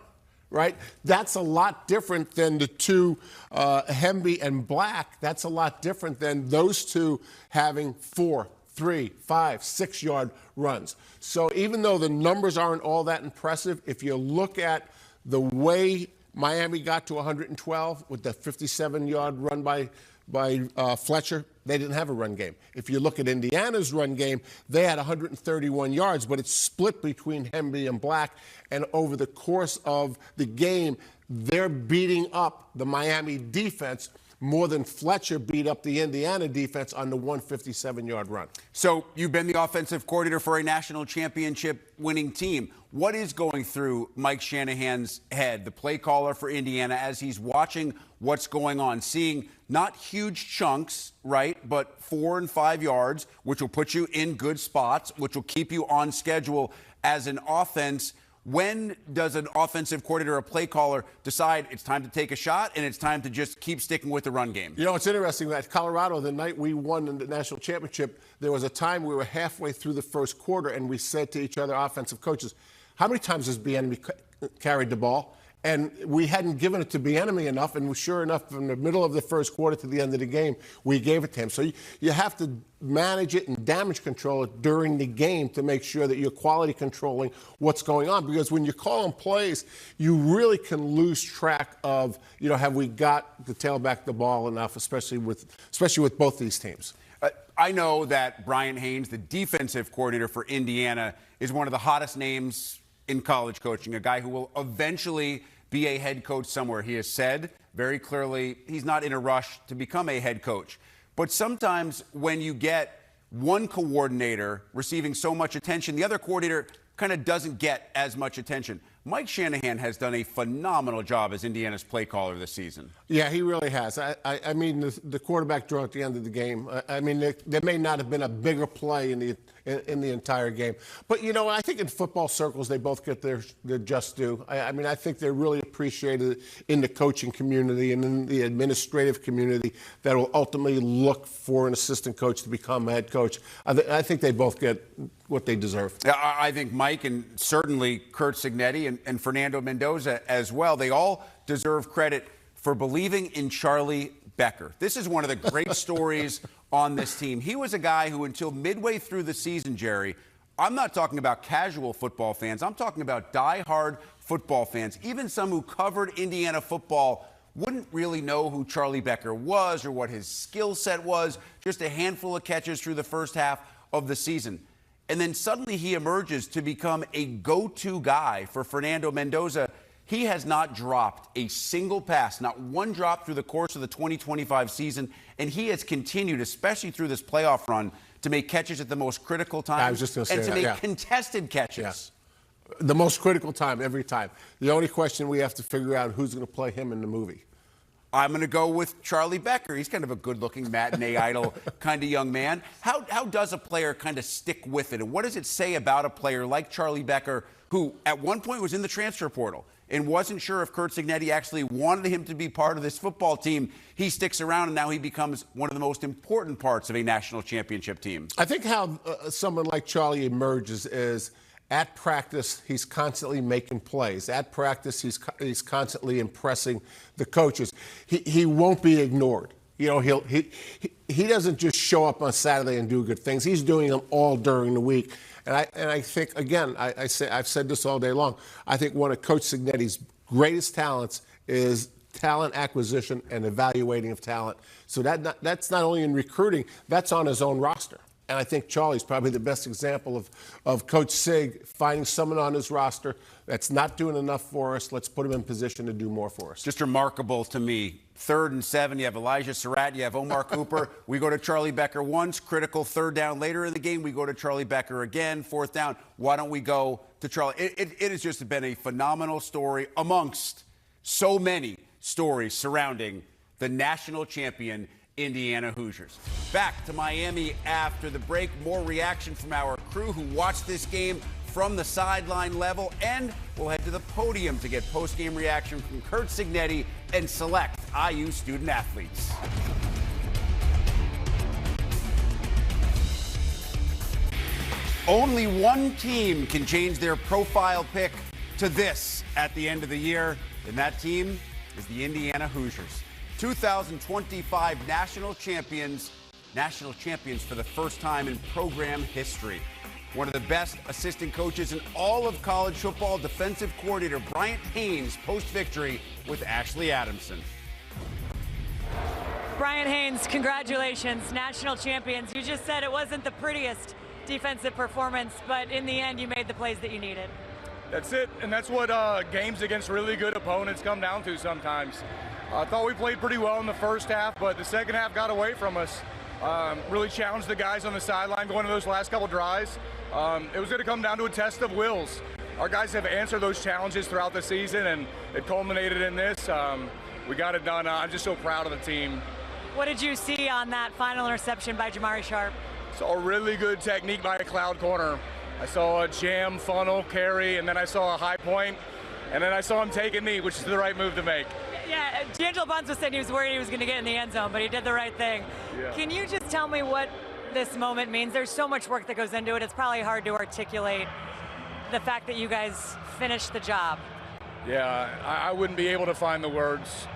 Right? That's a lot different than the two, Hemby and Black. That's a lot different than those two having 4, 3, 5, 6-yard runs. So even though the numbers aren't all that impressive, if you look at the way Miami got to 112 with the 57-yard run by Fletcher, they didn't have a run game. If you look at Indiana's run game, they had 131 yards, but it's split between Hemby and Black. And over the course of the game, they're beating up the Miami defense more than Fletcher beat up the Indiana defense on the 157-yard run. So you've been the offensive coordinator for a national championship winning team. What is going through Mike Shanahan's head, the play caller for Indiana, as he's watching what's going on, seeing not huge chunks, right, but 4 and 5 yards, which will put you in good spots, which will keep you on schedule as an offense? When does an offensive coordinator or a play caller decide it's time to take a shot and it's time to just keep sticking with the run game? You know, it's interesting that Colorado, the night we won the national championship, there was a time we were halfway through the first quarter and we said to each other, offensive coaches, how many times has Bieniemy carried the ball? And we hadn't given it to Bieniemy enough, and sure enough, from the middle of the first quarter to the end of the game, we gave it to him. So you have to manage it and damage control it during the game to make sure that you're quality controlling what's going on. Because when you're calling plays, you really can lose track of, you know, have we got the tailback the ball enough, especially with both these teams. I know that Brian Haynes, the defensive coordinator for Indiana, is one of the hottest names in college coaching, a guy who will eventually be a head coach somewhere. He has said very clearly he's not in a rush to become a head coach. But sometimes when you get one coordinator receiving so much attention, the other coordinator kind of doesn't get as much attention. Mike Shanahan has done a phenomenal job as Indiana's play caller this season. Yeah, he really has. I mean, the quarterback draw at the end of the game, I mean, there may not have been a bigger play in the entire game. But, you know, I think in football circles, they both get their just due. I mean, I think they're really appreciated in the coaching community and in the administrative community that will ultimately look for an assistant coach to become a head coach. I think they both get what they deserve. I think Mike and certainly Curt Cignetti and Fernando Mendoza as well, they all deserve credit for believing in Charlie Becker. This is one of the great stories on this team. He was a guy who until midway through the season, Jerry, I'm not talking about casual football fans. I'm talking about diehard football fans. Even some who covered Indiana football wouldn't really know who Charlie Becker was or what his skill set was. Just a handful of catches through the first half of the season. And then suddenly he emerges to become a go-to guy for Fernando Mendoza. He has not dropped a single pass, not one drop through the course of the 2025 season. And he has continued, especially through this playoff run, to make catches at the most critical times. I was just going to say and to make contested catches. Yeah. The most critical time every time. The only question we have to figure out who's going to play him in the movie. I'm going to go with Charlie Becker. He's kind of a good-looking matinee idol kind of young man. How does a player kind of stick with it? And what does it say about a player like Charlie Becker, who at one point was in the transfer portal and wasn't sure if Curt Cignetti actually wanted him to be part of this football team? He sticks around, and now he becomes one of the most important parts of a national championship team. I think how someone like Charlie emerges is at practice, he's constantly making plays. At practice, he's constantly impressing the coaches. He won't be ignored. You know, he doesn't just show up on Saturday and do good things. He's doing them all during the week. And I think, again, I've said this all day long, I think one of Coach Cignetti's greatest talents is talent acquisition and evaluating of talent. So that's not only in recruiting, that's on his own roster. And I think Charlie's probably the best example of Coach Sig finding someone on his roster that's not doing enough for us. Let's put him in position to do more for us. Just remarkable to me. 3rd and 7, you have Elijah Surratt, you have Omar Cooper. We go to Charlie Becker once, critical 3rd down later in the game. We go to Charlie Becker again, 4th down. Why don't we go to Charlie? It has just been a phenomenal story amongst so many stories surrounding the national champion Indiana Hoosiers. Back to Miami after the break. More reaction from our crew who watched this game from the sideline level, and we'll head to the podium to get post-game reaction from Curt Cignetti and select IU student athletes. Only one team can change their profile pick to this at the end of the year, and that team is the Indiana Hoosiers. 2025 national champions for the first time in program history. One of the best assistant coaches in all of college football, defensive coordinator Bryant Haynes, post-victory with Ashley Adamson. Bryant Haynes, congratulations, national champions. You just said it wasn't the prettiest defensive performance, but in the end, you made the plays that you needed. That's it, and that's what games against really good opponents come down to sometimes. I thought we played pretty well in the first half, but the second half got away from us. Really challenged the guys on the sideline going to those last couple drives. It was going to come down to a test of wills. Our guys have answered those challenges throughout the season, and it culminated in this. We got it done. I'm just so proud of the team. What did you see on that final interception by Jamari Sharp? Saw a really good technique by a cloud corner. I saw a jam, funnel, carry, and then I saw a high point, and then I saw him take a knee, which is the right move to make. Yeah, D'Angelo Bunce was saying he was worried he was going to get in the end zone, but he did the right thing. Yeah. Can you just tell me what this moment means? There's so much work that goes into it. It's probably hard to articulate the fact that you guys finished the job. Yeah, I wouldn't be able to find the words.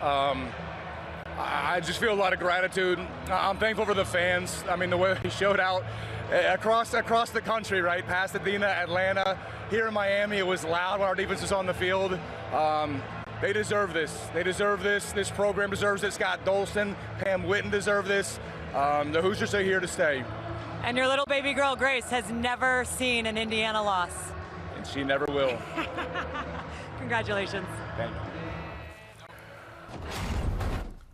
I just feel a lot of gratitude. I'm thankful for the fans. I mean, the way they showed out across the country, right? Pasadena, Atlanta, here in Miami, it was loud when our defense was on the field. They deserve this. They deserve this. This program deserves it. Scott Dolson, Pam Witten deserve this. The Hoosiers are here to stay. And your little baby girl, Grace, has never seen an Indiana loss. And she never will. Congratulations. Thank you.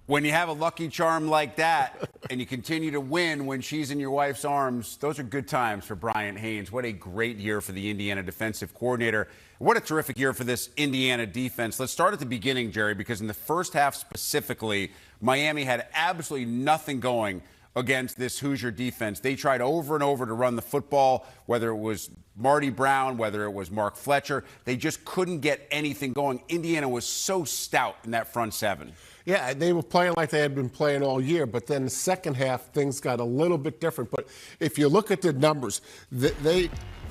When you have a lucky charm like that and you continue to win when she's in your wife's arms, those are good times for Bryant Haynes. What a great year for the Indiana defensive coordinator. What a terrific year for this Indiana defense. Let's start at the beginning, Jerry, because in the first half specifically, Miami had absolutely nothing going against this Hoosier defense. They tried over and over to run the football, whether it was Marty Brown, whether it was Mark Fletcher. They just couldn't get anything going. Indiana was so stout in that front seven. Yeah, they were playing like they had been playing all year, but then the second half, things got a little bit different. But if you look at the numbers,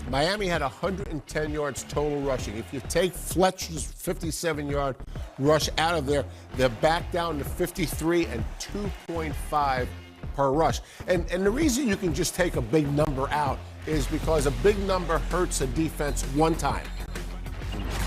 Miami had 110 yards total rushing. If you take Fletcher's 57-yard rush out of there, they're back down to 53 and 2.5 per rush. And the reason you can just take a big number out is because a big number hurts a defense one time.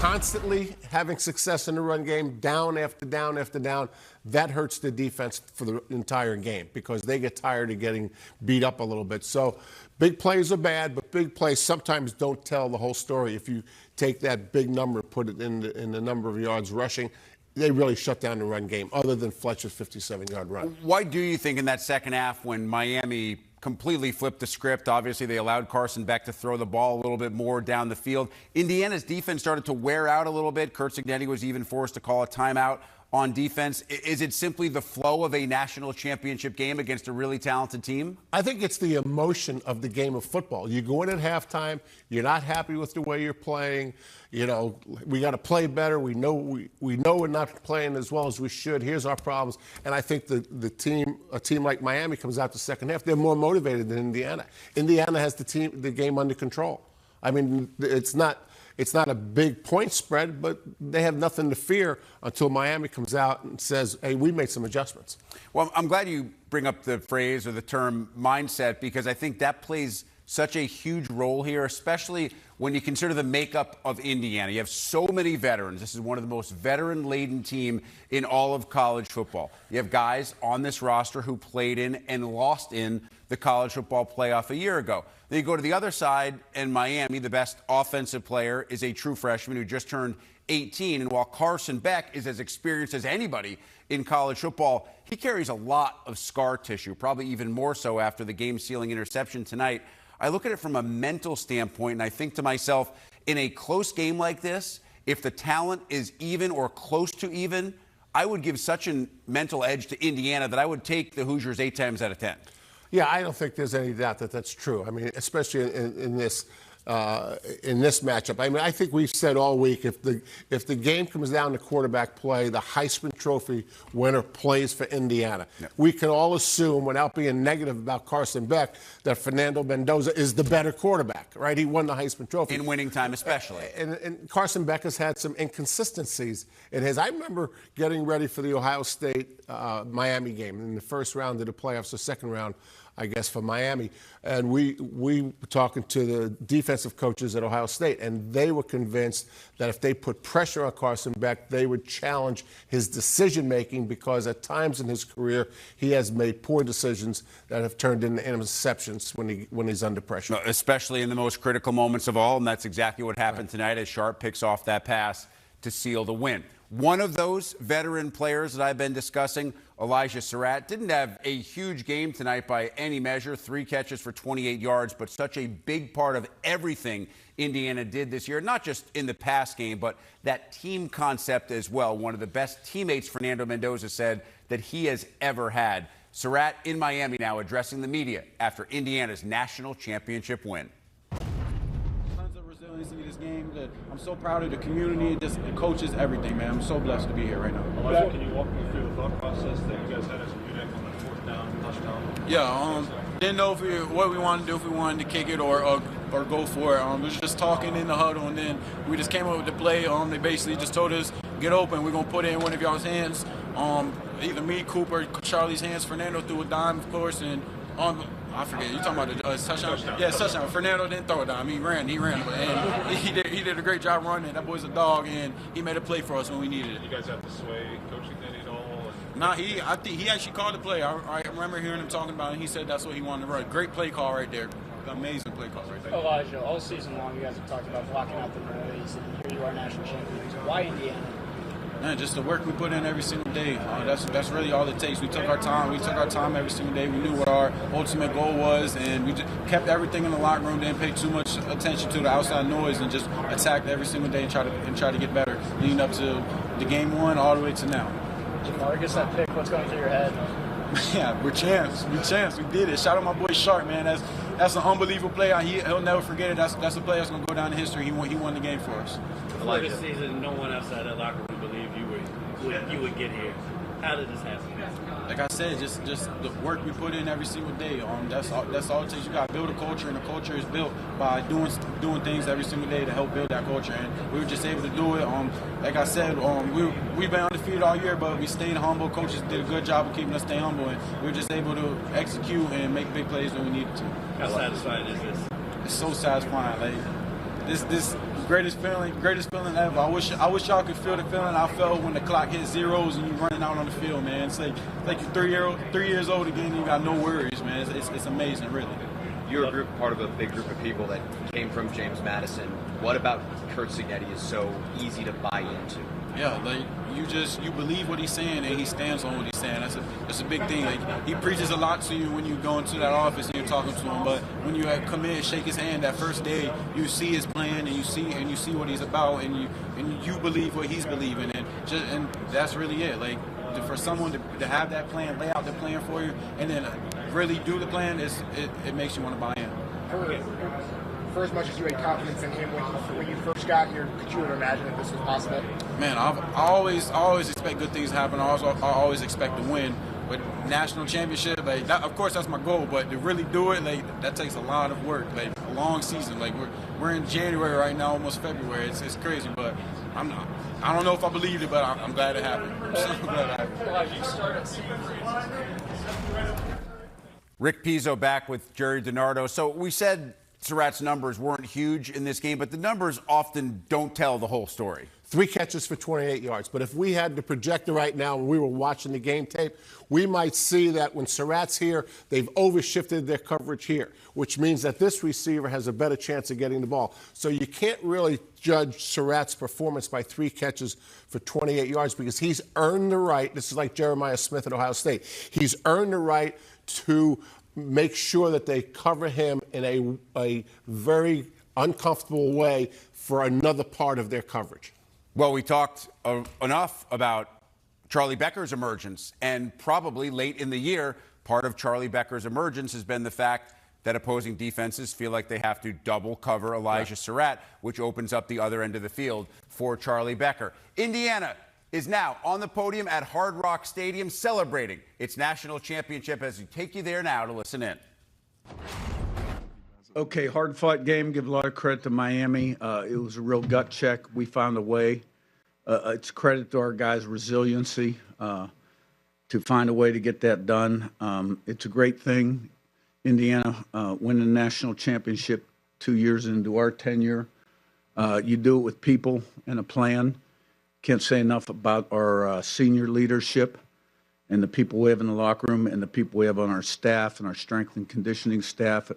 Constantly having success in the run game, down after down after down, that hurts the defense for the entire game because they get tired of getting beat up a little bit. So big plays are bad, but big plays sometimes don't tell the whole story. If you take that big number and put it in the number of yards rushing, they really shut down the run game, other than Fletcher's 57-yard run. Why do you think in that second half when Miami completely flipped the script, obviously they allowed Carson Beck to throw the ball a little bit more down the field, Indiana's defense started to wear out a little bit? Kurt Cignetti was even forced to call a timeout on defense. Is it simply the flow of a national championship game against a really talented team? I think it's the emotion of the game of football. You go in at halftime, you're not happy with the way you're playing. You know, we got to play better. We know we're not playing as well as we should. Here's our problems. And I think a team like Miami comes out the second half, they're more motivated than Indiana. Indiana has the game under control. I mean, it's not a big point spread, but they have nothing to fear until Miami comes out and says, hey, we made some adjustments. Well, I'm glad you bring up the phrase or the term mindset, because I think that plays such a huge role here, especially when you consider the makeup of Indiana. You have so many veterans. This is one of the most veteran-laden team in all of college football. You have guys on this roster who played in and lost in the college football playoff a year ago. Then you go to the other side, and Miami, the best offensive player, is a true freshman who just turned 18. And while Carson Beck is as experienced as anybody in college football, he carries a lot of scar tissue, probably even more so after the game-sealing interception tonight. I look at it from a mental standpoint, and I think to myself, in a close game like this, if the talent is even or close to even, I would give such a mental edge to Indiana that I would take the Hoosiers 8 times out of 10. Yeah, I don't think there's any doubt that that's true. I mean, especially in this matchup. I mean, I think we've said all week, if the game comes down to quarterback play, the Heisman Trophy winner plays for Indiana. Yep. We can all assume, without being negative about Carson Beck, that Fernando Mendoza is the better quarterback, right? He won the Heisman Trophy. In winning time especially. And Carson Beck has had some inconsistencies in his. I remember getting ready for the Ohio State-Miami game in the first round of the playoffs, the second round, I guess, for Miami. And we were talking to the defensive coaches at Ohio State, and they were convinced that if they put pressure on Carson Beck, they would challenge his decision-making, because at times in his career, he has made poor decisions that have turned into interceptions when he's under pressure. Especially in the most critical moments of all, and that's exactly what happened tonight as Sharp picks off that pass to seal the win. One of those veteran players that I've been discussing, Elijah Surratt, didn't have a huge game tonight by any measure, 3 catches for 28 yards, but such a big part of everything Indiana did this year, not just in the pass game, but that team concept as well. One of the best teammates, Fernando Mendoza said, that he has ever had. Surratt in Miami now addressing the media after Indiana's national championship win. In this game, that I'm so proud of the community, just the coaches, everything, man. I'm so blessed to be here right now. Elijah, can you walk me through the thought process that you guys had as a unit on that 4th down touchdown? Yeah, didn't know what we wanted to do, if we wanted to kick it or go for it. We was just talking in the huddle, and then we just came up with the play. They basically just told us, get open, we're going to put it in one of y'all's hands. Either me, Cooper, Charlie's hands. Fernando threw a dime, of course, and I forget. You talking about the touchdown? Yeah, touchdown. Fernando didn't throw a dime. He ran, and he did a great job running. That boy's a dog, and he made a play for us when we needed it. You guys have to sway coaching then at all? Nah, I think he actually called the play. I remember hearing him talking about it. He said that's what he wanted to run. Great play call right there. Amazing play call right there. Elijah, all season long you guys have talked about blocking out the noise, and here you are, national champions. Why Indiana? Man, just the work we put in every single day. That's really all it takes. We took our time. We took our time every single day. We knew what our ultimate goal was, and we just kept everything in the locker room. Didn't pay too much attention to the outside noise, and just attacked every single day and try to get better, leading up to the game one all the way to now. Jamar gets that pick. What's going through your head? Yeah, we're champs. We did it. Shout out my boy Sharp, man. That's an unbelievable play. He'll never forget it. That's a play that's going to go down in history. He won the game for us. Before this season, no one outside that locker room believed you would get here. How did this happen? Like I said, just the work we put in every single day. That's all it takes. You got to build a culture, and the culture is built by doing things every single day to help build that culture. And we were just able to do it. Like I said, we've been undefeated all year, but we stayed humble. Coaches did a good job of keeping us stay humble, and we were just able to execute and make big plays when we needed to. How satisfying is this? It's so satisfying. Like this greatest feeling ever. I wish y'all could feel the feeling I felt when the clock hit zeros and you running out on the field, man. It's like you're 3 years old again and you got no worries, man. It's amazing, really. You're part of a big group of people that came from James Madison. What about Curt Cignetti is so easy to buy into? Yeah, like you believe what he's saying and he stands on what he's saying. That's a big thing. Like he preaches a lot to you when you go into that office and you're talking to him. But when you come in, shake his hand that first day, you see his plan and you see what he's about and you believe what he's believing and that's really it. Like for someone to have that plan, lay out the plan for you, and then really do the plan, it makes you want to buy in. For as much as you had confidence in him when you first got here, could you have imagined that this was possible? Man, I always expect good things to happen. I always expect to win. But national championship, like that, of course, that's my goal. But to really do it, like that takes a lot of work, like a long season. Like we're in January right now, almost February. It's crazy, but I don't know if I believed it, but I'm glad it happened. I'm so glad it happened. Rick Pizzo back with Jerry DiNardo. So we said Surratt's numbers weren't huge in this game, but the numbers often don't tell the whole story. 3 catches for 28 yards. But if we had the projector right now and we were watching the game tape, we might see that when Surratt's here, they've overshifted their coverage here, which means that this receiver has a better chance of getting the ball. So you can't really judge Surratt's performance by 3 catches for 28 yards because he's earned the right. This is like Jeremiah Smith at Ohio State. He's earned the right to make sure that they cover him in a very uncomfortable way for another part of their coverage. Well, we talked enough about Charlie Becker's emergence, and probably late in the year, part of Charlie Becker's emergence has been the fact that opposing defenses feel like they have to double cover Elijah Surratt, which opens up the other end of the field for Charlie Becker. Indiana is now on the podium at Hard Rock Stadium celebrating its national championship as we take you there now to listen in. Okay, hard-fought game. Give a lot of credit to Miami. It was a real gut check. We found a way. It's credit to our guys' resiliency to find a way to get that done. It's a great thing. Indiana winning the national championship 2 years into our tenure. You do it with people and a plan. Can't say enough about our senior leadership and the people we have in the locker room and the people we have on our staff and our strength and conditioning staff,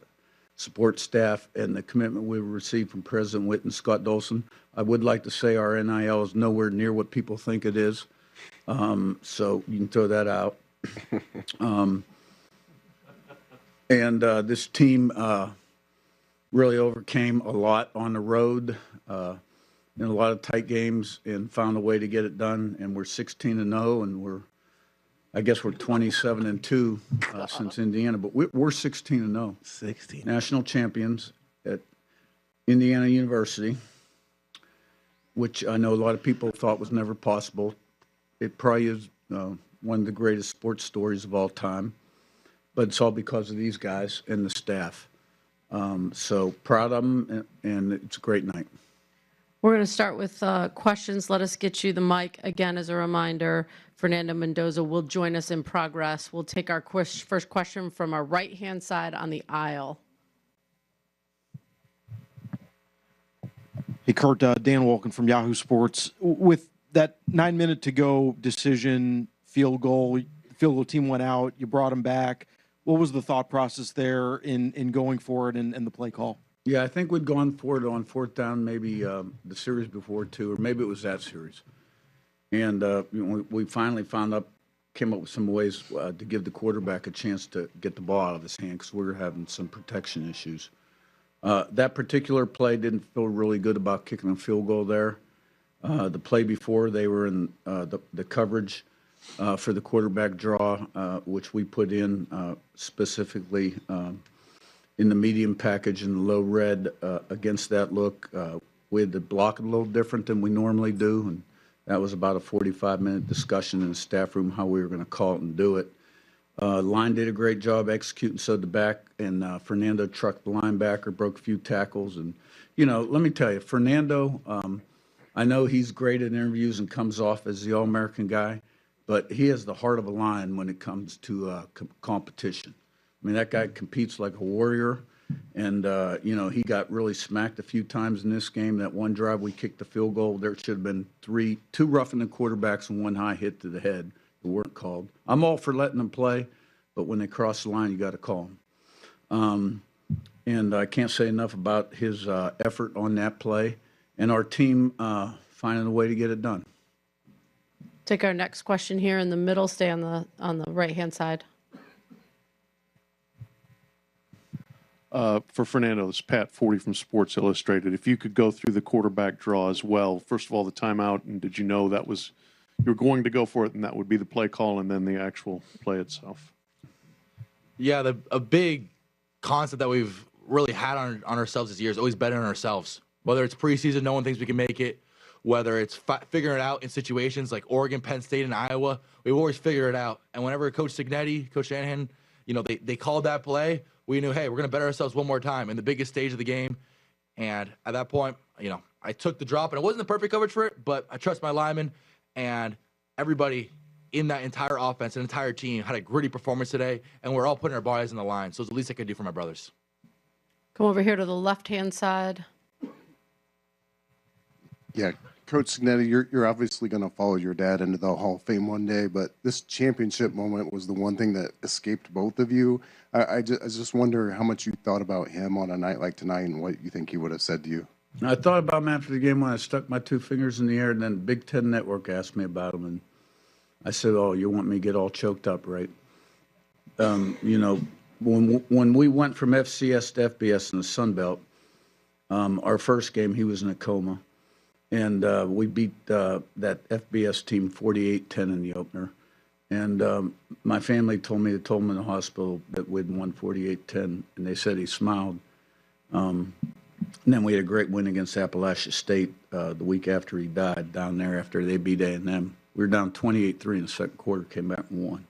support staff, and the commitment we received from President Witt and Scott Dolson. I would like to say our NIL is nowhere near what people think it is, so you can throw that out. This team really overcame a lot on the road in a lot of tight games and found a way to get it done. And we're 16-0, and I guess we're 27-2 since Indiana, but we're 16-0. 16 national champions at Indiana University, which I know a lot of people thought was never possible. It probably is one of the greatest sports stories of all time, but it's all because of these guys and the staff. So proud of them, and it's a great night. We're going to start with questions. Let us get you the mic. Again, as a reminder, Fernando Mendoza will join us in progress. We'll take our first question from our right-hand side on the aisle. Hey, Kurt, Dan Wolken from Yahoo Sports. With that 9-minute to go decision, field goal team went out, you brought them back. What was the thought process there in going for it and the play call? Yeah, I think we'd gone for it on 4th down, maybe the series before too, or maybe it was that series. And we finally came up with some ways to give the quarterback a chance to get the ball out of his hand because we were having some protection issues. That particular play didn't feel really good about kicking a field goal there. The play before, they were in the coverage for the quarterback draw, which we put in specifically in the medium package in the low red against that look. We had to block it a little different than we normally do, and that was about a 45-minute discussion in the staff room how we were going to call it and do it. Line did a great job executing, so the back, and Fernando trucked the linebacker, broke a few tackles. And, let me tell you, Fernando, I know he's great at interviews and comes off as the All-American guy, but he has the heart of a lion when it comes to competition. I mean, that guy competes like a warrior. And, he got really smacked a few times in this game. That one drive we kicked the field goal, there should have been two roughing the quarterbacks and one high hit to the head that weren't called. I'm all for letting them play, but when they cross the line, you got to call them. And I can't say enough about his effort on that play and our team finding a way to get it done. Take our next question here in the middle. Stay on the right-hand side. For Fernando, this is Pat Forty from Sports Illustrated. If you could go through the quarterback draw as well, first of all, the timeout, and did you know that was you were going to go for it, and that would be the play call, and then the actual play itself? Yeah, a big concept that we've really had on ourselves this year is always betting on ourselves. Whether it's preseason, no one thinks we can make it. Whether it's figuring it out in situations like Oregon, Penn State, and Iowa, we've always figured it out. And whenever Coach Signetti, Coach Shanahan, they called that play, we knew, hey, we're going to bet ourselves one more time in the biggest stage of the game. And at that point, I took the drop, and it wasn't the perfect coverage for it, but I trust my linemen, and everybody in that entire offense and entire team had a gritty performance today, and we're all putting our bodies on the line. So it's the least I could do for my brothers. Come over here to the left-hand side. Yeah, Coach Signetti, you're obviously going to follow your dad into the Hall of Fame one day, but this championship moment was the one thing that escaped both of you. I just wonder how much you thought about him on a night like tonight and what you think he would have said to you. I thought about him after the game when I stuck my two fingers in the air, and then Big Ten Network asked me about him, and I said, "Oh, you want me to get all choked up, right?" When we went from FCS to FBS in the Sun Belt, our first game he was in a coma, and we beat that FBS team 48-10 in the opener. And my family told me, they told him in the hospital that we'd won 48-10, and they said he smiled. And then we had a great win against Appalachia State the week after he died down there after they beat A&M. We were down 28-3 in the second quarter, came back and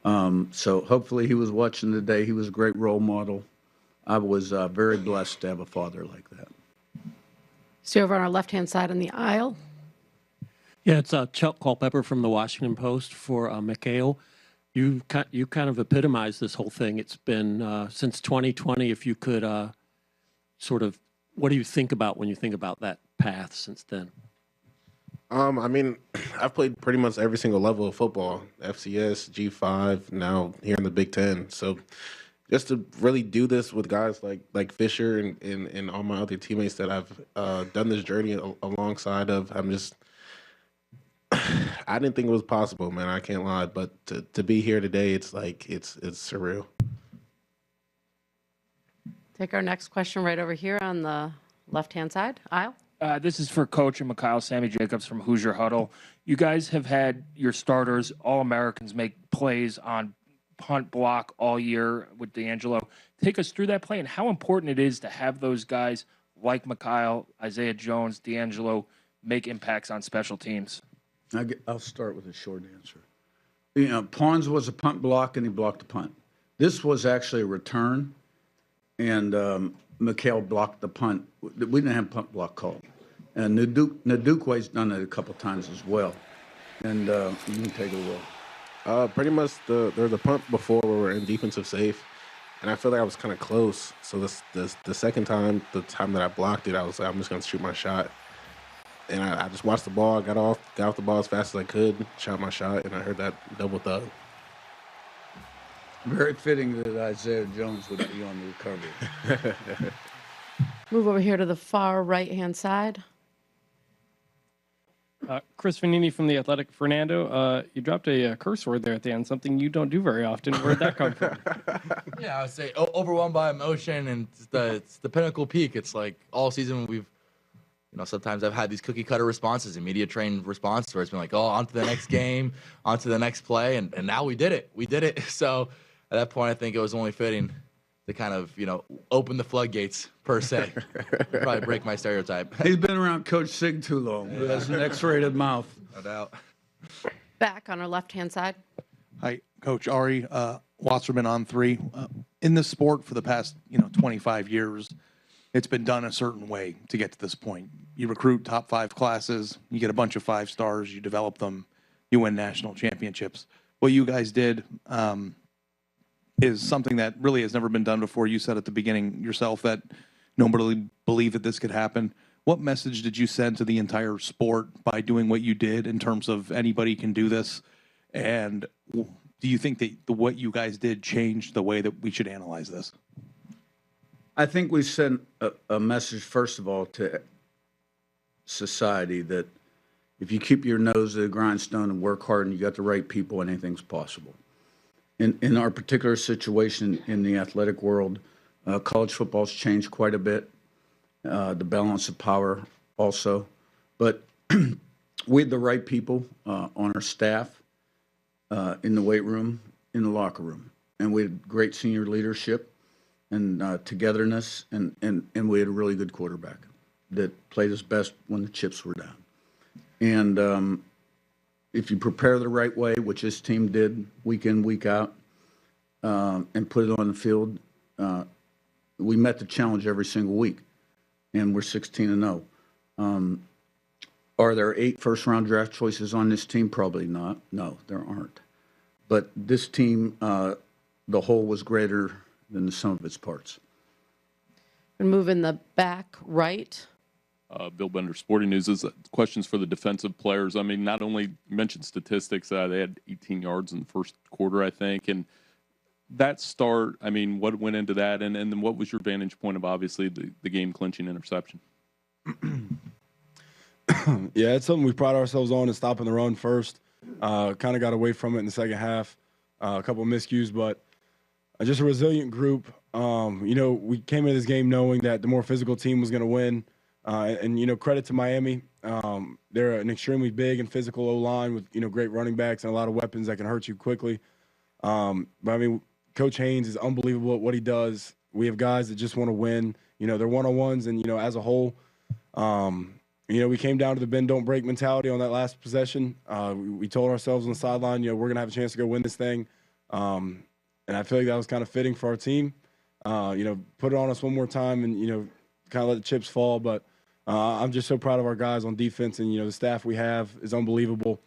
won. So hopefully he was watching today. He was a great role model. I was very blessed to have a father like that. See over on our left-hand side in the aisle. Yeah, it's Chuck Culpepper from the Washington Post for Mikhail. You kind of epitomized this whole thing. It's been since 2020. If you could sort of, what do you think about when you think about that path since then? I mean, I've played pretty much every single level of football, FCS, G5, now here in the Big Ten. So just to really do this with guys like Fisher and all my other teammates that I've done this journey alongside of, I didn't think it was possible, man. I can't lie. But to be here today, it's surreal. Take our next question right over here on the left-hand side aisle. This is for Coach and Mikhail. Sammy Jacobs from Hoosier Huddle. You guys have had your starters, All-Americans, make plays on punt block all year with D'Angelo. Take us through that play and how important it is to have those guys like Mikhail, Isaiah Jones, D'Angelo make impacts on special teams. I'll start with a short answer. Pons was a punt block, and he blocked the punt. This was actually a return, and Mikhail blocked the punt. We didn't have punt block called. And Nadukwe's done it a couple times as well. And you can take it away. Pretty much there was a punt before where we were in defensive safe, and I feel like I was kind of close. So the second time, the time that I blocked it, I was like, I'm just going to shoot my shot. And I just watched the ball, got off the ball as fast as I could, shot my shot, and I heard that double thug. Very fitting that Isaiah Jones would be on the recovery. Move over here to the far right-hand side. Chris Vanini from The Athletic. Fernando, you dropped a curse word there at the end, something you don't do very often. Where'd that come from? Yeah, I would say overwhelmed by emotion, and it's the pinnacle peak. It's like all season sometimes I've had these cookie cutter responses and media trained responses where it's been like, oh, on to the next game, on to the next play, and now we did it. We did it. So at that point, I think it was only fitting to kind of, open the floodgates, per se. Probably break my stereotype. He's been around Coach Sig too long. He has an X-rated mouth. No doubt. Back on our left-hand side. Hi, Coach Ari Wasserman on 3. In this sport for the past 25 years, it's been done a certain way to get to this point. You recruit top 5 classes, you get a bunch of 5 stars, you develop them, you win national championships. What you guys did is something that really has never been done before. You said at the beginning yourself that nobody believed that this could happen. What message did you send to the entire sport by doing what you did in terms of anybody can do this? And do you think that what you guys did changed the way that we should analyze this? I think we sent a message, first of all, to society that if you keep your nose to the grindstone and work hard and you got the right people, anything's possible. In our particular situation in the athletic world, college football's changed quite a bit, the balance of power also. But we had the right people on our staff, in the weight room, in the locker room. And we had great senior leadership and togetherness, and we had a really good quarterback that played his best when the chips were down. And if you prepare the right way, which this team did week in, week out, and put it on the field, we met the challenge every single week, and we're 16-0. Are there 8 first-round draft choices on this team? Probably not. No, there aren't. But this team, the whole was greater than the sum of its parts. And move in the back right. Bill Bender, Sporting News. Is questions for the defensive players. I mean, not only you mentioned statistics, they had 18 yards in the first quarter, I think, and that start. I mean, what went into that, and then what was your vantage point of obviously the game clinching interception? Yeah, it's something we pride ourselves on, is stopping the run first. Kind of got away from it in the second half, a couple of miscues, but just a resilient group. We came into this game knowing that the more physical team was going to win. And credit to Miami. They're an extremely big and physical O-line with, great running backs and a lot of weapons that can hurt you quickly. But, I mean, Coach Haynes is unbelievable at what he does. We have guys that just want to win. They're one-on-ones, and, as a whole, we came down to the bend, don't break mentality on that last possession. We told ourselves on the sideline, we're going to have a chance to go win this thing. And I feel like that was kind of fitting for our team. Put it on us one more time and, kind of let the chips fall. But I'm just so proud of our guys on defense, and, the staff we have is unbelievable.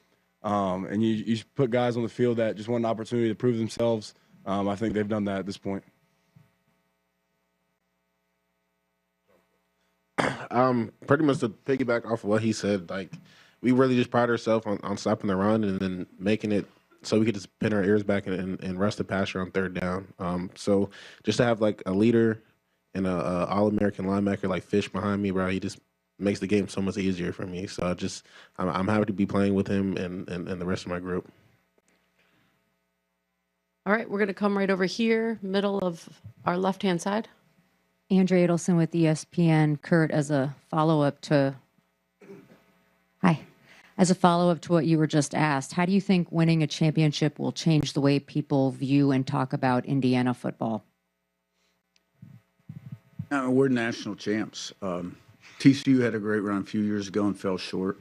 And you put guys on the field that just want an opportunity to prove themselves. I think they've done that at this point. Pretty much to piggyback off of what he said, like, we really just pride ourselves on stopping the run and then making it so we could just pin our ears back and rush the passer on third down. So just to have, like, a leader and a All-American linebacker like Fish behind me, bro, he just makes the game so much easier for me. So I'm happy to be playing with him and the rest of my group. All right, we're going to come right over here, middle of our left-hand side. Andrea Adelson with ESPN. Kurt, as a follow-up to what you were just asked, how do you think winning a championship will change the way people view and talk about Indiana football? We're national champs. TCU had a great run a few years ago and fell short.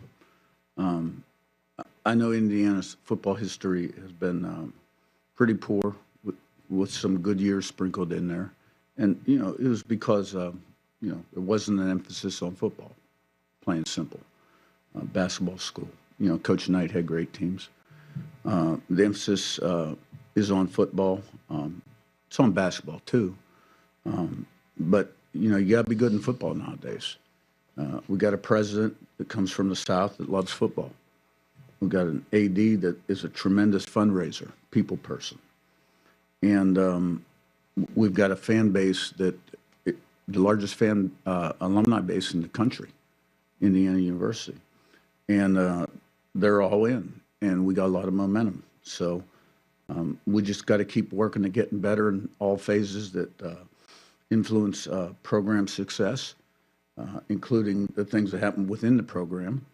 I know Indiana's football history has been pretty poor with some good years sprinkled in there. And, it was because, there wasn't an emphasis on football, plain and simple. Basketball school. Coach Knight had great teams. The emphasis is on football. It's on basketball, too. But, you got to be good in football nowadays. We got a president that comes from the South that loves football. We've got an AD that is a tremendous fundraiser, people person. And we've got a fan base the largest alumni base in the country, Indiana University. and they're all in, and we got a lot of momentum. So we just got to keep working at getting better in all phases that influence program success, including the things that happen within the program.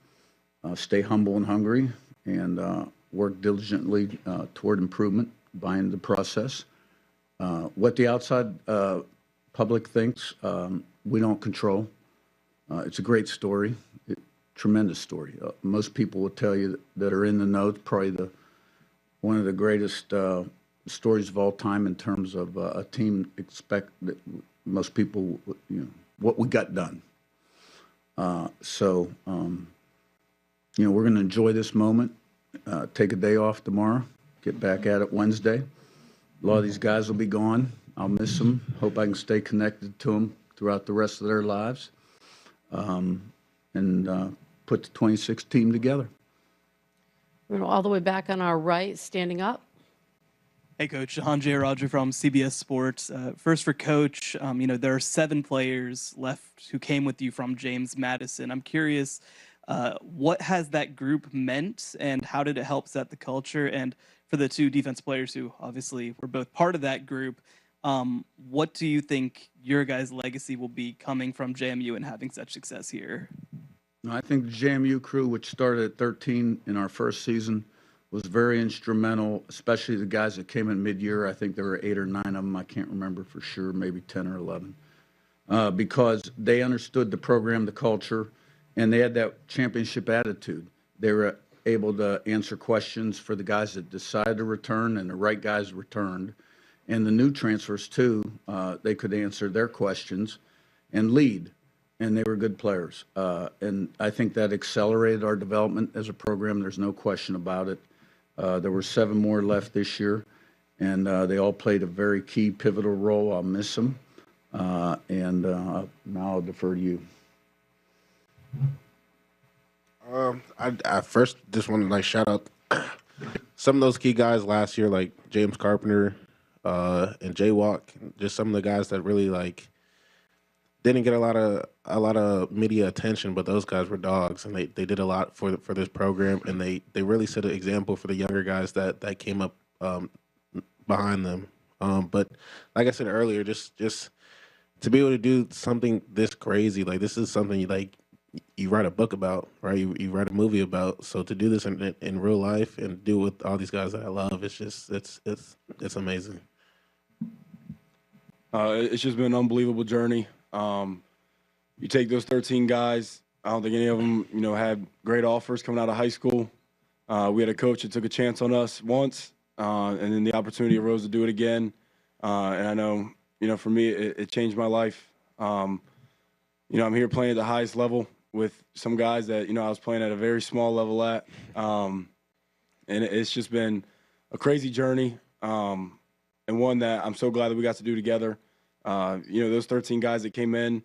Stay humble and hungry, and work diligently toward improvement, buy into the process. What the outside public thinks, we don't control. It's a great story, tremendous story. Most people will tell you that are in the know, it's probably one of the greatest stories of all time in terms of a team expect that most people, what we got done. So, we're going to enjoy this moment, take a day off tomorrow, get back at it Wednesday. A lot of these guys will be gone. I'll miss them. Hope I can stay connected to them throughout the rest of their lives, and put the 26 team together. We're all the way back on our right, standing up. Hey, Coach. Hanjay Roger from CBS Sports. First for Coach, there are 7 players left who came with you from James Madison. I'm curious, what has that group meant, and how did it help set the culture? And for the 2 defense players who obviously were both part of that group, what do you think your guys' legacy will be coming from JMU and having such success here? I think the JMU crew, which started at 13 in our first season, was very instrumental, especially the guys that came in mid-year. I think there were 8 or 9 of them. I can't remember for sure, maybe 10 or 11, because they understood the program, the culture, and they had that championship attitude. They were able to answer questions for the guys that decided to return, and the right guys returned. And the new transfers, too, they could answer their questions and lead. And they were good players. And I think that accelerated our development as a program. There's no question about it. There were 7 more left this year, and they all played a very key, pivotal role. I'll miss them. And now I'll defer to you. I first just want to shout out some of those key guys last year, like James Carpenter and Jaywalk, just some of the guys that really didn't get a lot of media attention, but those guys were dogs, and they did a lot for this program, and they really set an example for the younger guys that came up behind them. But like I said earlier, just to be able to do something this crazy, this is something you write a book about, right? You write a movie about. So to do this in real life and do it with all these guys that I love, it's amazing. It's just been an unbelievable journey. You take those 13 guys, I don't think any of them, had great offers coming out of high school. We had a coach that took a chance on us once, and then the opportunity arose to do it again. And I know, for me, it changed my life. I'm here playing at the highest level with some guys that, I was playing at a very small level at. And it's just been a crazy journey, and one that I'm so glad that we got to do together. Those 13 guys that came in,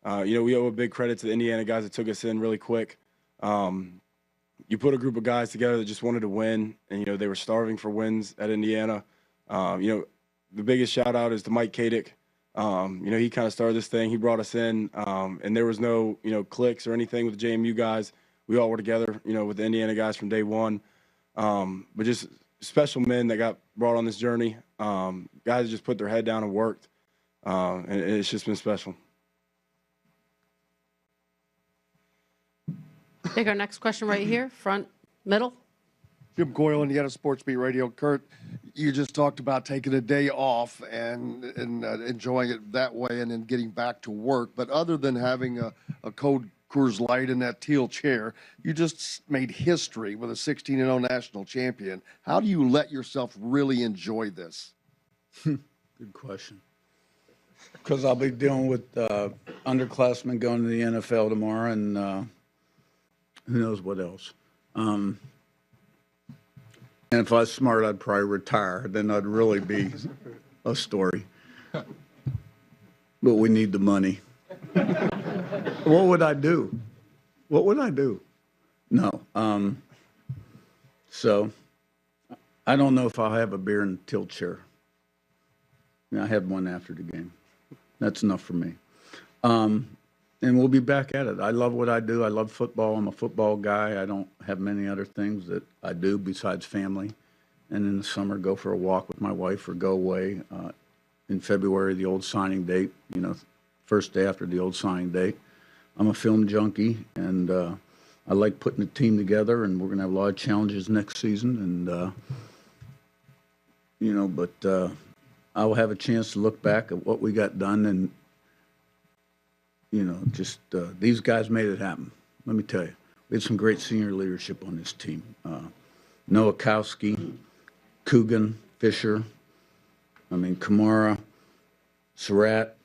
we owe a big credit to the Indiana guys that took us in really quick. You put a group of guys together that just wanted to win, and, they were starving for wins at Indiana. The biggest shout out is to Mike Kadick. He kind of started this thing. He brought us in, and there was no, cliques or anything with the JMU guys. We all were together, with the Indiana guys from day one. But just special men that got brought on this journey. Guys that just put their head down and worked. And it's just been special. Take our next question right here, front, middle. Jim Coyle, Indiana Sports Beat Radio. Kurt, you just talked about taking a day off and enjoying it that way and then getting back to work. But other than having a cold Coors Light in that teal chair, you just made history with a 16-0 national champion. How do you let yourself really enjoy this? Good question. Because I'll be dealing with underclassmen going to the NFL tomorrow, and who knows what else. And if I was smart, I'd probably retire. Then I'd really be a story. But we need the money. What would I do? What would I do? No. So I don't know if I'll have a beer in the tilt chair. I had one after the game. That's enough for me. and we'll be back at it. I love what I do. I love football. I'm a football guy. I don't have many other things that I do besides family. And in the summer, go for a walk with my wife or go away. In February, the old signing date, first day after the old signing date. I'm a film junkie, and I like putting a team together, and we're going to have a lot of challenges next season. And, but I will have a chance to look back at what we got done, and, these guys made it happen. Let me tell you, we had some great senior leadership on this team. Nowakowski, Coogan, Fisher, Kamara, Surratt.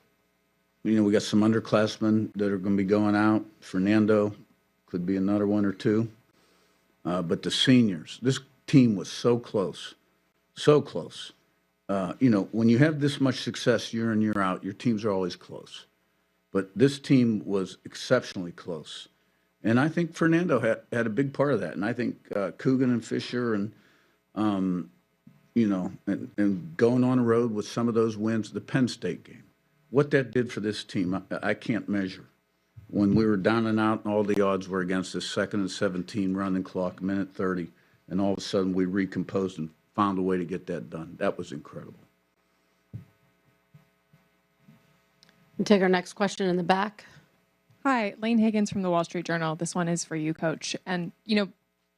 We got some underclassmen that are going to be going out. Fernando could be another one or two. But the seniors, this team was so close, so close. When you have this much success year in, year out, your teams are always close. But this team was exceptionally close. And I think Fernando had a big part of that. And I think Coogan and Fisher and going on the road with some of those wins, the Penn State game, what that did for this team, I can't measure. When we were down and out and all the odds were against us, 2nd and 17 running clock, minute 30, and all of a sudden we recomposed and found a way to get that done. That was incredible. We'll take our next question in the back. Hi, Lane Higgins from the Wall Street Journal. This one is for you, Coach. And,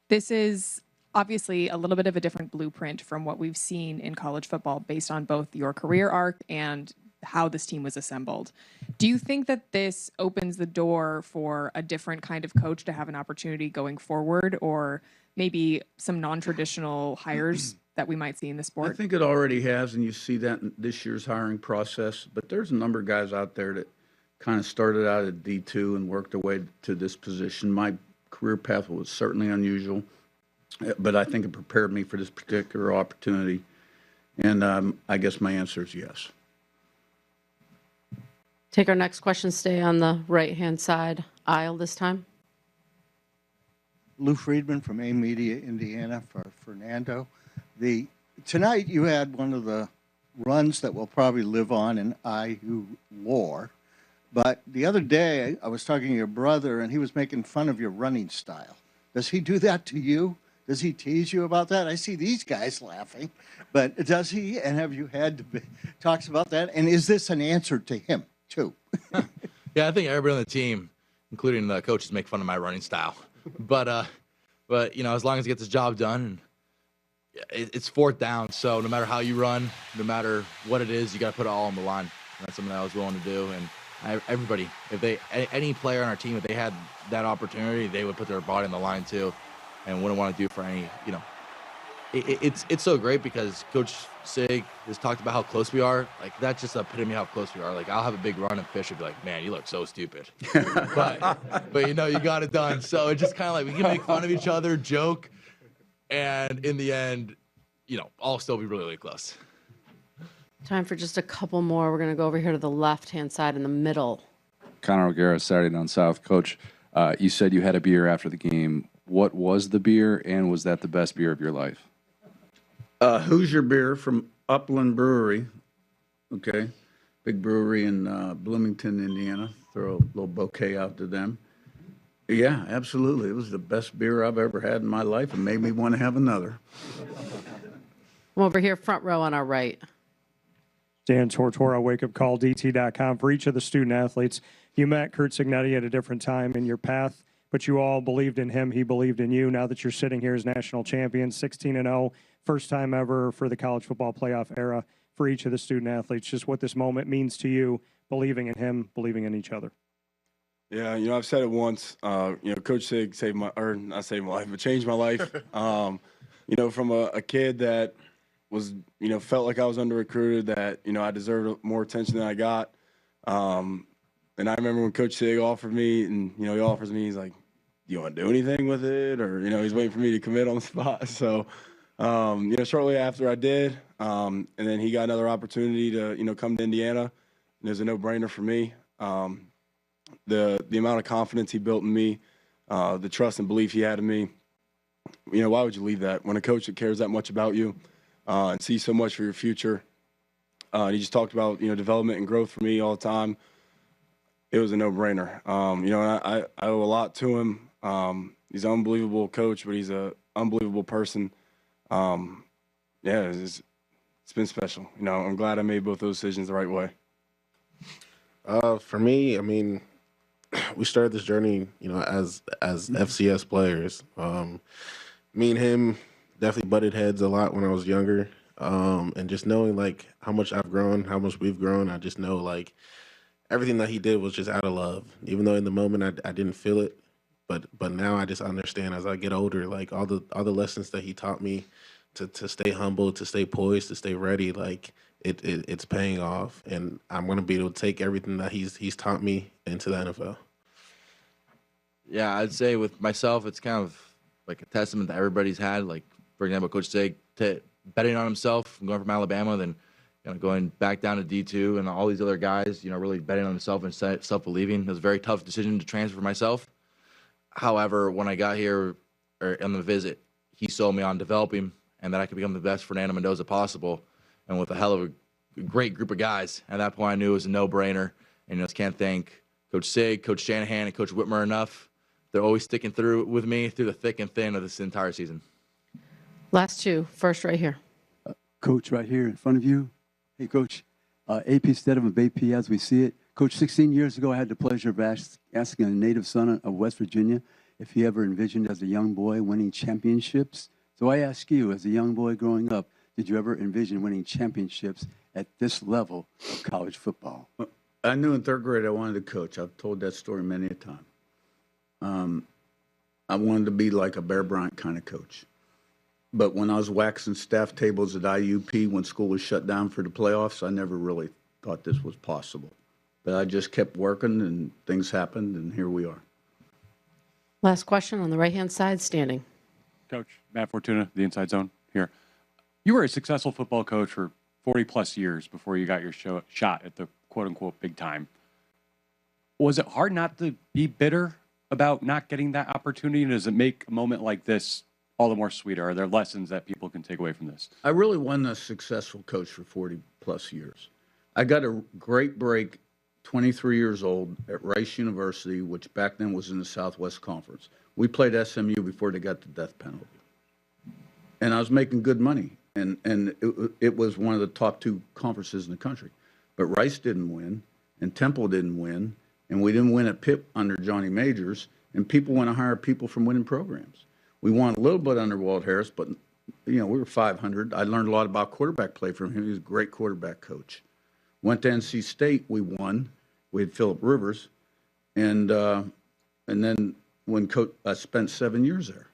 this is obviously a little bit of a different blueprint from what we've seen in college football based on both your career arc and how this team was assembled. Do you think that this opens the door for a different kind of coach to have an opportunity going forward, or maybe some non-traditional hires that we might see in the sport? I think it already has, and you see that in this year's hiring process. But there's a number of guys out there that kind of started out at D2 and worked their way to this position. My career path was certainly unusual, but I think it prepared me for this particular opportunity. And I guess my answer is yes. Take our next question. Stay on the right-hand side aisle this time. Lou Friedman from A Media, Indiana, for Fernando. Tonight you had one of the runs that will probably live on in IU lore. But the other day I was talking to your brother, and he was making fun of your running style. Does he do that to you? Does he tease you about that? I see these guys laughing, but does he? And have you had talks about that? And is this an answer to him too? Yeah, I think everybody on the team, including the coaches, make fun of my running style. But as long as he gets his job done, it's fourth down. So no matter how you run, no matter what it is, you got to put it all on the line. And that's something I was willing to do. And everybody, any player on our team, if they had that opportunity, they would put their body on the line too, and wouldn't want to do it for any. It's so great because Coach Sig has talked about how close we are. Like, that's just epitome of how close we are. Like, I'll have a big run and Fish would be like, "Man, you look so stupid," but you got it done. So it's just kind of like we can make fun of each other, joke, and in the end, I'll still be really, really close. Time for just a couple more. We're going to go over here to the left-hand side in the middle. Connor O'Gara, Saturday Down South. Coach, you said you had a beer after the game. What was the beer, and was that the best beer of your life? Hoosier beer from Upland Brewery. Okay. Big brewery in Bloomington, Indiana. Throw a little bouquet out to them. Yeah, absolutely. It was the best beer I've ever had in my life and made me want to have another. I'm over here, front row on our right. Dan Tortora, wakeupcalldt.com. For each of the student athletes, you met Curt Cignetti at a different time in your path, but you all believed in him. He believed in you. Now that you're sitting here as national champions, 16-0, first time ever for the college football playoff era. For each of the student athletes, just what this moment means to you, believing in him, believing in each other. Yeah, I've said it once. Coach Sig saved my, or not saved my life, but changed my life. From a kid that was, felt like I was under-recruited, that, I deserved more attention than I got. And I remember when Coach Sig offered me, and, he offers me, he's like, do you want to do anything with it? Or, he's waiting for me to commit on the spot. So, shortly after I did, and then he got another opportunity to, come to Indiana. And it was a no-brainer for me. The amount of confidence he built in me, the trust and belief he had in me, why would you leave that when a coach that cares that much about you and sees so much for your future? And he just talked about, development and growth for me all the time. it was a no-brainer. You know, I owe a lot to him. He's an unbelievable coach, but he's an unbelievable person. Yeah, it's been special. You know, I'm glad I made both those decisions the right way. For me, I mean, we started this journey, you know, as FCS players. Me and him definitely butted heads a lot when I was younger. And just knowing like how much I've grown, how much we've grown, I just know like everything that he did was just out of love. Even though in the moment I didn't feel it, but now I just understand as I get older, like all the lessons that he taught me to stay humble, to stay poised, to stay ready, like it's paying off, and I'm gonna be able to take everything that he's taught me into the NFL. Yeah, I'd say with myself, it's kind of like a testament that everybody's had. Like, for example, Coach Sig betting on himself, going from Alabama, then going back down to D2, and all these other guys, really betting on himself and self-believing. It was a very tough decision to transfer for myself. However, when I got here or on the visit, he sold me on developing and that I could become the best Fernando Mendoza possible, and with a hell of a great group of guys. At that point, I knew it was a no-brainer, and just can't thank Coach Sig, Coach Shanahan, and Coach Whitmer enough. They're always sticking through with me through the thick and thin of this entire season. Last two. First right here. Coach, right here in front of you. Hey, Coach. AP Stedham of AP as we see it. Coach, 16 years ago, I had the pleasure of asking a native son of West Virginia if he ever envisioned as a young boy winning championships. So I ask you, as a young boy growing up, did you ever envision winning championships at this level of college football? I knew in third grade I wanted to coach. I've told that story many a time. I wanted to be like a Bear Bryant kind of coach. But when I was waxing staff tables at IUP when school was shut down for the playoffs, I never really thought this was possible. But I just kept working and things happened, and here we are. Last question on the right-hand side, standing. Coach, Matt Fortuna, the Inside Zone here. You were a successful football coach for 40-plus years before you got your shot at the quote-unquote big time. Was it hard not to be bitter about not getting that opportunity? And does it make a moment like this all the more sweeter? Are there lessons that people can take away from this? I really wasn't a successful coach for 40-plus years. I got a great break 23 years old at Rice University, which back then was in the Southwest Conference. We played SMU before they got the death penalty. And I was making good money, and it was one of the top two conferences in the country. But Rice didn't win, and Temple didn't win, and we didn't win at Pitt under Johnny Majors, and people want to hire people from winning programs. We won a little bit under Walt Harris, but, we were 500. I learned a lot about quarterback play from him. He was a great quarterback coach. Went to NC State, we won. We had Phillip Rivers. And then when I spent 7 years there.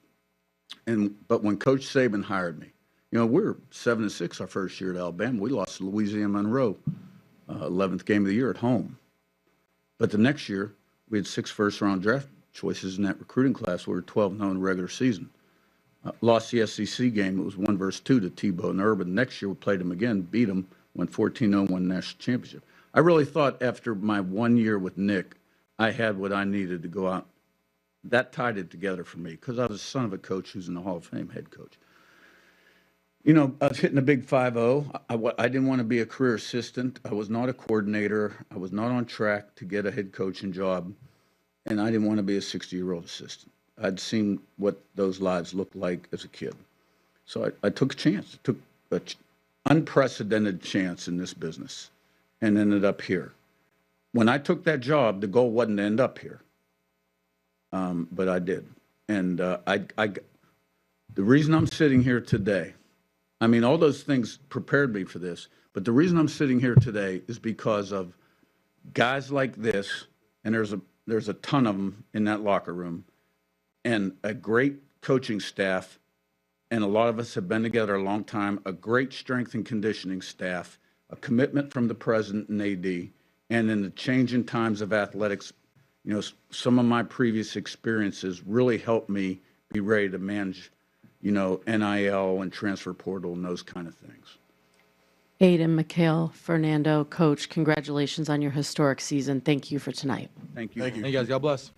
But when Coach Saban hired me, we were 7-6 our first year at Alabama. We lost to Louisiana Monroe, 11th game of the year at home. But the next year, we had 6 first-round draft choices in that recruiting class. We were 12-0 in the regular season. Lost the SEC game. It was 1-2 to Tebow and Urban. Next year, we played them again, beat them, went 14-0, won the national championship. I really thought after my 1 year with Nick, I had what I needed to go out. That tied it together for me because I was a son of a coach who's in the Hall of Fame, head coach. I was hitting a big 5-0. I didn't want to be a career assistant. I was not a coordinator. I was not on track to get a head coaching job. And I didn't want to be a 60-year-old assistant. I'd seen what those lives looked like as a kid. So I took a chance. I took an unprecedented chance in this business and ended up here. When I took that job, the goal wasn't to end up here. But I did. And the reason I'm sitting here today, all those things prepared me for this, but the reason I'm sitting here today is because of guys like this, and there's a ton of them in that locker room, and a great coaching staff, and a lot of us have been together a long time, a great strength and conditioning staff, a commitment from the president and AD, and in the changing times of athletics, some of my previous experiences really helped me be ready to manage, NIL and transfer portal and those kind of things. Aiden, Mikhail, Fernando, Coach, congratulations on your historic season. Thank you for tonight. Thank you. Thank you guys. God bless.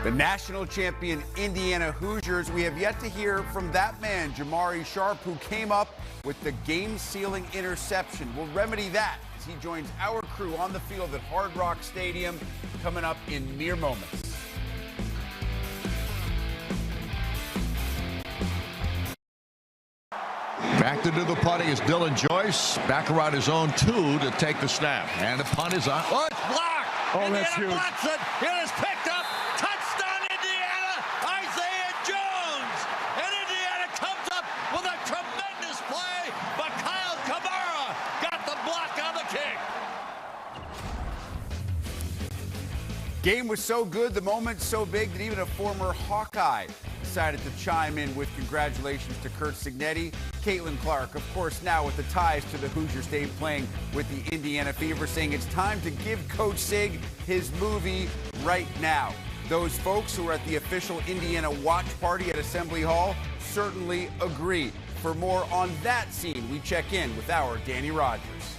The national champion Indiana Hoosiers. We have yet to hear from that man, Jamari Sharp, who came up with the game-sealing interception. We'll remedy that as he joins our crew on the field at Hard Rock Stadium coming up in mere moments. Back to do the punting is Dylan Joyce. Back around his own 2 to take the snap. And the punt is on. Oh, it's blocked. Oh, that's huge. Blocks it. It is picked up. Touchdown, Indiana. Isaiah Jones. And Indiana comes up with a tremendous play. But Kyle Kamara got the block on the kick. Game was so good, the moment so big that even a former Hawkeye decided to chime in with congratulations to Curt Cignetti. Caitlin Clark, of course, now with the ties to the Hoosier State, playing with the Indiana Fever, saying it's time to give Coach Sig his movie right now. Those folks who were at the official Indiana watch party at Assembly Hall certainly agree. For more on that scene, we check in with our Danny Rogers.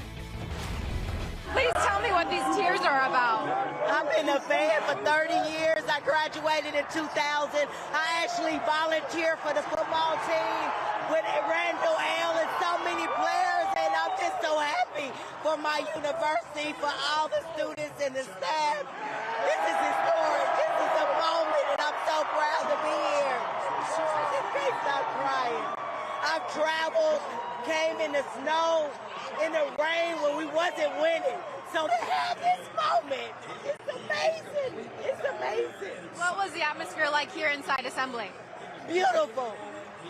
Please tell me what these tears are about. I've been a fan for 30 years. I graduated in 2000. I actually volunteered for the football team with Randall L. and so many players, and I'm just so happy for my university, for all the students and the staff. This is historic. This is a moment, and I'm so proud to be here. Just can't stop crying. I've traveled, came in the snow, in the rain when we wasn't winning. So to have this moment, it's amazing. It's amazing. What was the atmosphere like here inside Assembly? Beautiful.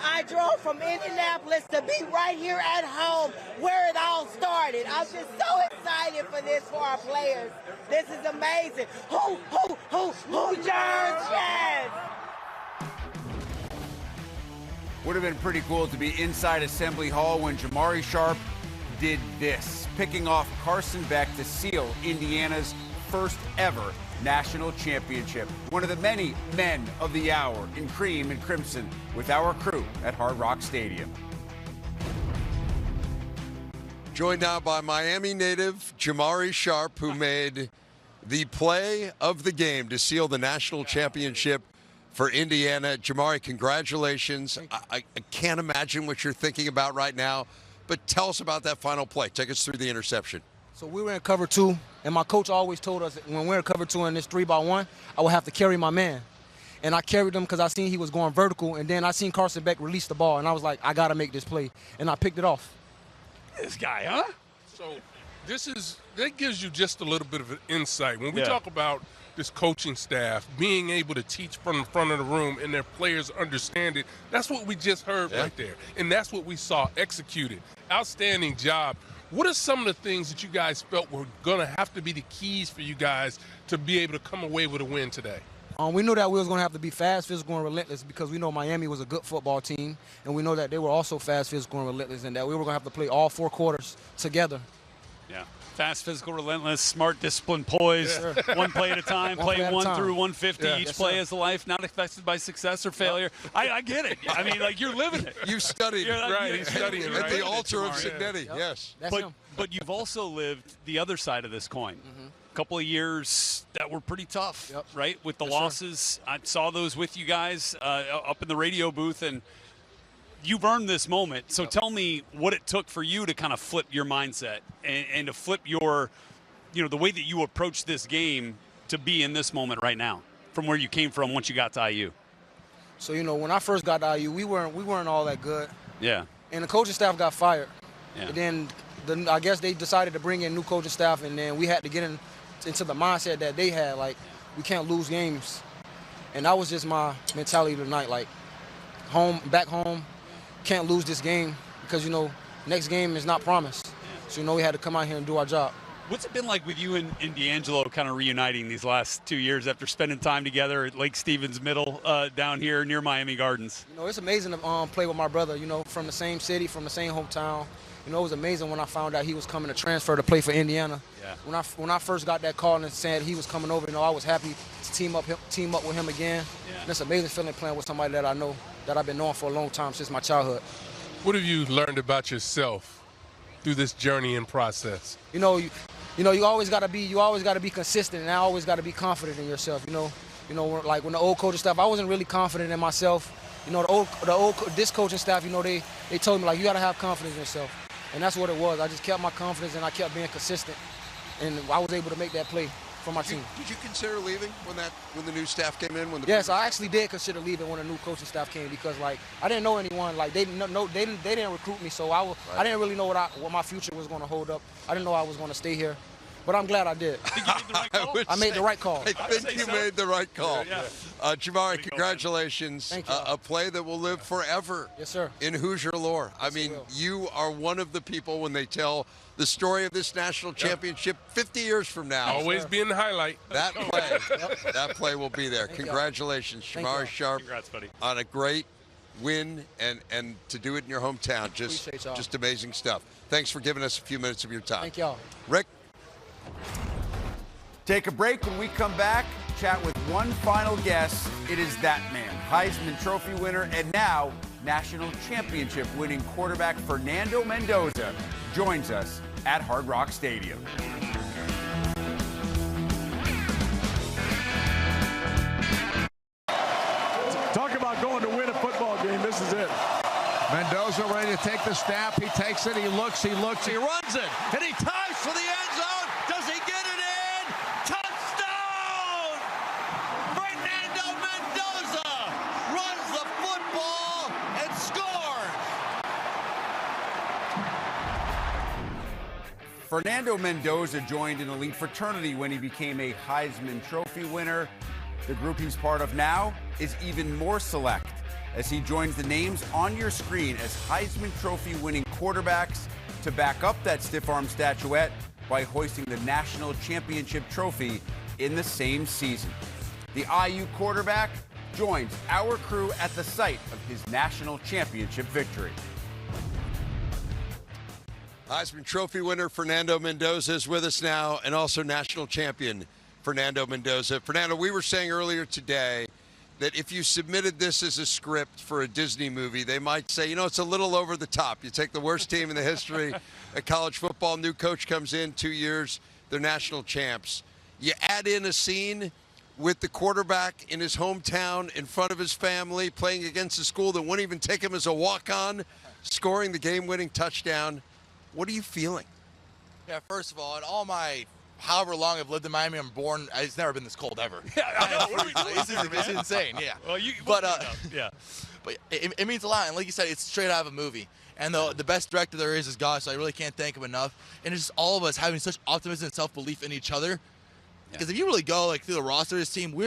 I drove from Indianapolis to be right here at home where it all started. I'm just so excited for this for our players. This is amazing. Hoosiers, yes! Would have been pretty cool to be inside Assembly Hall when Jamari Sharp did this, picking off Carson Beck to seal Indiana's first ever national championship. One of the many men of the hour in cream and crimson with our crew at Hard Rock Stadium. Joined now by Miami native Jamari Sharp, who made the play of the game to seal the national championship for Indiana. Jamari, congratulations. I can't imagine what you're thinking about right now, but tell us about that final play. Take us through the interception. So we were in cover 2, and my coach always told us that when we're in cover 2 in this 3-by-1, I would have to carry my man. And I carried him because I seen he was going vertical, and then I seen Carson Beck release the ball, and I was like, I got to make this play. And I picked it off. This guy, huh? So that gives you just a little bit of an insight. When we talk about this coaching staff being able to teach from the front of the room and their players understand it, that's what we just heard right there. And that's what we saw executed. Outstanding job. What are some of the things that you guys felt were going to have to be the keys for you guys to be able to come away with a win today? We knew that we was going to have to be fast, physical, and relentless because we know Miami was a good football team, and we know that they were also fast, physical, and relentless, and that we were going to have to play all 4 quarters together. Yeah. Fast, physical, relentless, smart, disciplined, poised, one play at a time, play 1 through 150. Each play is a life, not affected by success or failure. I get it. I mean, like, you're living it. You studied. He's studying at the altar of Cignetti, yes. But you've also lived the other side of this coin. A couple of years that were pretty tough, right? With the losses. I saw those with you guys up in the radio booth, and you've earned this moment. So tell me what it took for you to kind of flip your mindset and to flip your, the way that you approach this game to be in this moment right now from where you came from once you got to IU. So, when I first got to IU, we weren't all that good. Yeah. And the coaching staff got fired. Yeah. And then I guess they decided to bring in new coaching staff, and then we had to get into the mindset that they had, like, we can't lose games. And that was just my mentality tonight, like, back home, can't lose this game because, next game is not promised. So, we had to come out here and do our job. What's it been like with you and D'Angelo kind of reuniting these last 2 years after spending time together at Lake Stevens Middle down here near Miami Gardens? It's amazing to play with my brother, from the same city, from the same hometown. It was amazing when I found out he was coming to transfer to play for Indiana. Yeah. When I first got that call and said he was coming over, I was happy to team up with him again. Yeah. And it's an amazing feeling playing with somebody that I know, that I've been knowing for a long time since my childhood. What have you learned about yourself through this journey and process? You always got to be consistent, and I always got to be confident in yourself. Like when the old coaching staff, I wasn't really confident in myself. This coaching staff, they told me, like, you got to have confidence in yourself. And that's what it was. I just kept my confidence, and I kept being consistent. and I was able to make that play for my team. Did you consider leaving when the new staff came in? Yes, I actually did consider leaving when the new coaching staff came because like I didn't know anyone. Like they didn't recruit me, so I didn't really know what my future was going to hold up. I didn't know I was going to stay here. But I'm glad I did. I made the right call. I think you made the right call. Yeah. Jamari, congratulations. Thank you. A play that will live forever in Hoosier lore. I mean, you are one of the people when they tell the story of this national championship 50 years from now. Always being the highlight. That play, that play will be there. Congratulations, Jamari Sharp. Congrats, buddy. On a great win and to do it in your hometown. Just amazing stuff. Thanks for giving us a few minutes of your time. Thank y'all. Rick? Take a break. When we come back, chat with one final guest. It is that man, Heisman Trophy winner and now national championship winning quarterback Fernando Mendoza joins us at Hard Rock Stadium. Talk about going to win a football game. This is it. Mendoza ready to take the snap. He takes it. He looks. He runs it. And he ties for the end zone. Does he get it in? Touchdown! Fernando Mendoza runs the football and scores. Fernando Mendoza joined an elite fraternity when he became a Heisman Trophy winner. The group he's part of now is even more select as he joins the names on your screen as Heisman Trophy winning quarterbacks to back up that stiff arm statuette by hoisting the national championship trophy in the same season. The IU quarterback joins our crew at the site of his national championship victory. Heisman Trophy winner Fernando Mendoza is with us now, and also national champion Fernando Mendoza. Fernando, we were saying earlier today that if you submitted this as a script for a Disney movie, they might say, you know, it's a little over the top. You take the worst team in the history of college football, new coach comes in, 2 years, they're national champs. You add in a scene with the quarterback in his hometown, in front of his family, playing against a school that wouldn't even take him as a walk-on, scoring the game-winning touchdown. What are you feeling? Yeah, first of all, in all my however long I've lived in Miami, I'm born. It's never been this cold ever. Yeah, I know. It's insane. Yeah. Well, but it means a lot. And like you said, it's straight out of a movie. And the best director there is God, so I really can't thank him enough. And it's just all of us having such optimism and self-belief in each other. Because if you really go like through the roster of this team, we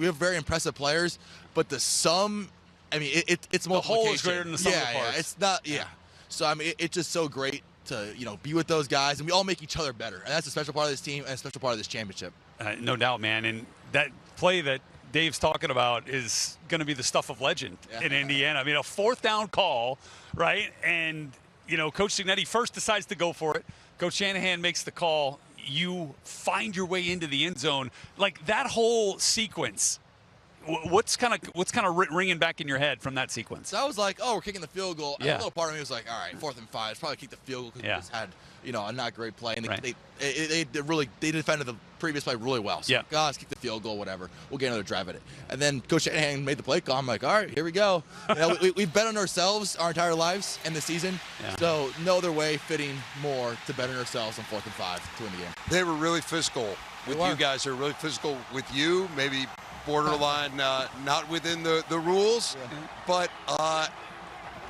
have very impressive players, but the sum, I mean, it's multiplication. The whole is greater than the sum of the parts. Yeah, it's not. Yeah. So I mean, it's just so great to be with those guys, and we all make each other better, and that's a special part of this team and a special part of this championship. No doubt, man. And that play that Dave's talking about is going to be the stuff of legend in Indiana. I mean, a 4th down call, right? And Coach Signetti first decides to go for it. Coach Shanahan makes the call. You find your way into the end zone, like that whole sequence. What's kind of ringing back in your head from that sequence? So I was like, oh, we're kicking the field goal. Yeah. And a little part of me was like, all right, 4th and 5. It's probably kick the field goal because we just had, a not great play. And they defended the previous play really well. So let's kick the field goal, whatever. We'll get another drive at it. And then Coach Shanahan made the play call. I'm like, all right, here we go. We've bet on ourselves our entire lives in the season. Yeah. So no other way fitting more to bet on ourselves on 4th and 5 to win the game. They were really physical with you guys. They were really physical with you, maybe borderline not within the rules, but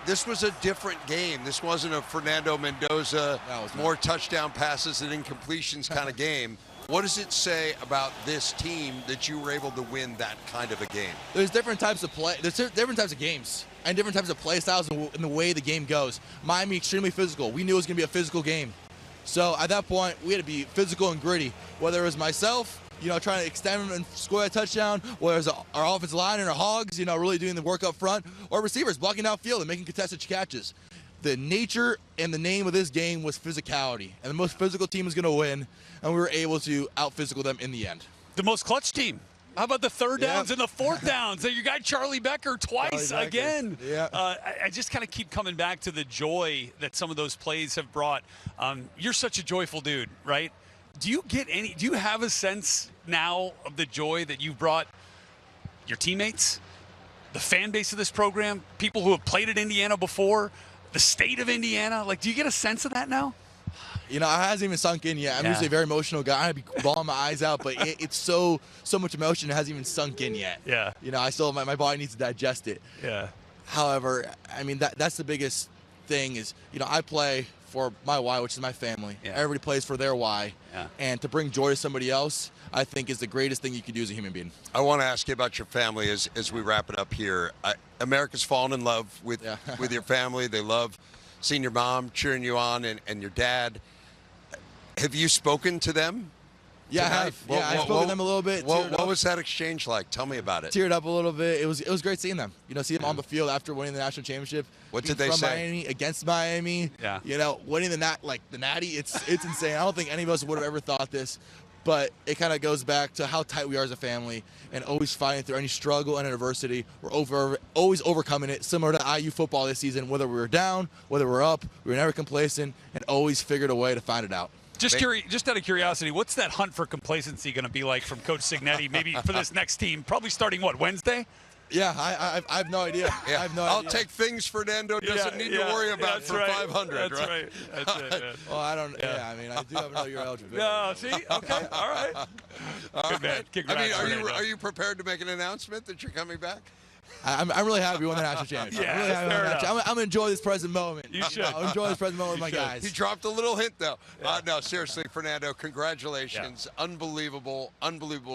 this was a different game. This wasn't a Fernando Mendoza, more touchdown passes and incompletions kind of game. What does it say about this team that you were able to win that kind of a game? There's different types of play. There's different types of games and different types of play styles in the way the game goes. Miami, extremely physical. We knew it was going to be a physical game. So at that point, we had to be physical and gritty, whether it was myself, trying to extend and score a touchdown, whether it's our offensive line and our hogs, really doing the work up front, or receivers blocking outfield and making contested catches. The nature and the name of this game was physicality, and the most physical team is going to win, and we were able to out-physical them in the end. The most clutch team. How about the 3rd downs and the 4th downs? You got Charlie Becker twice again. Yeah. I just kind of keep coming back to the joy that some of those plays have brought. You're such a joyful dude, right? Do you have a sense now of the joy that you've brought your teammates, the fan base of this program, people who have played at Indiana before, the state of Indiana? Like, do you get a sense of that now? You know, it hasn't even sunk in yet. I'm usually a very emotional guy. I'd be bawling my eyes out, but it's so much emotion. It hasn't even sunk in yet. Yeah. You know, I still my body needs to digest it. Yeah. However, I mean that's the biggest thing is, you know, I play for my why, which is my family. Yeah. Everybody plays for their why. Yeah. And to bring joy to somebody else, I think is the greatest thing you can do as a human being. I want to ask you about your family as we wrap it up here. America's fallen in love with with your family. They love seeing your mom cheering you on and your dad. Have you spoken to them? Yeah, tonight? I have. Yeah, I spoke to them a little bit. What was that exchange like? Tell me about it. Teared up a little bit. It was great seeing them. You know, see them on the field after winning the national championship. What did Being they from say? Miami against Miami. Yeah. You know, winning the Natty. It's insane. I don't think any of us would have ever thought this, but it kind of goes back to how tight we are as a family and always fighting through any struggle and adversity. We're always overcoming it. Similar to IU football this season, whether we were down, whether we're up, we were never complacent and always figured a way to find it out. Just out of curiosity, what's that hunt for complacency going to be like from Coach Signetti, maybe for this next team? Probably starting, Wednesday? Yeah, I have no idea. Yeah. I have no I'll idea. take things Fernando doesn't need to worry about for 500. That's right. That's it, man. Well, I don't. Yeah, I mean, I do have to know your eligibility. No, see? Okay, all right. Good man. Congrats, I mean, Fernando. are you prepared to make an announcement that you're coming back? I'm really happy we won the national championship. Yeah, I'm really happy we won the fair national- enough. I'm gonna enjoy this present moment. You should. I'll enjoy this present moment with my should. guys. He dropped a little hint, though. No, seriously, Fernando, congratulations. Unbelievable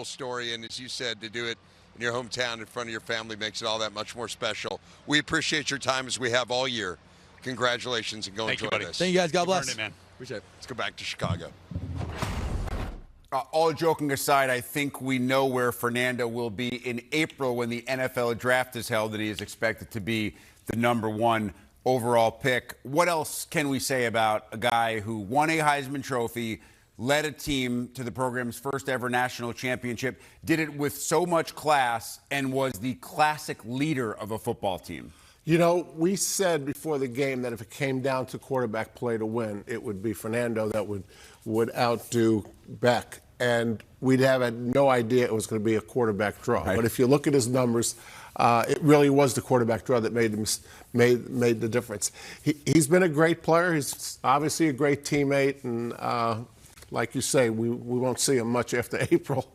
story. And as you said, to do it in your hometown in front of your family makes it all that much more special. We appreciate your time as we have all year. Congratulations and go Thank you, enjoy buddy. this. Thank you guys. God You bless. earned it, man. Appreciate it. Let's go back to Chicago. All joking aside, I think we know where Fernando will be in April when the NFL draft is held, and he is expected to be the #1 overall pick. What else can we say about a guy who won a Heisman Trophy, led a team to the program's first ever national championship, did it with so much class, and was the classic leader of a football team? You know, we said before the game that if it came down to quarterback play to win, it would be Fernando that would outdo Beck. And we'd have had no idea it was going to be a quarterback draw. Right. But if you look at his numbers, it really was the quarterback draw that made the difference. He's been a great player. He's obviously a great teammate. And like you say, we won't see him much after April.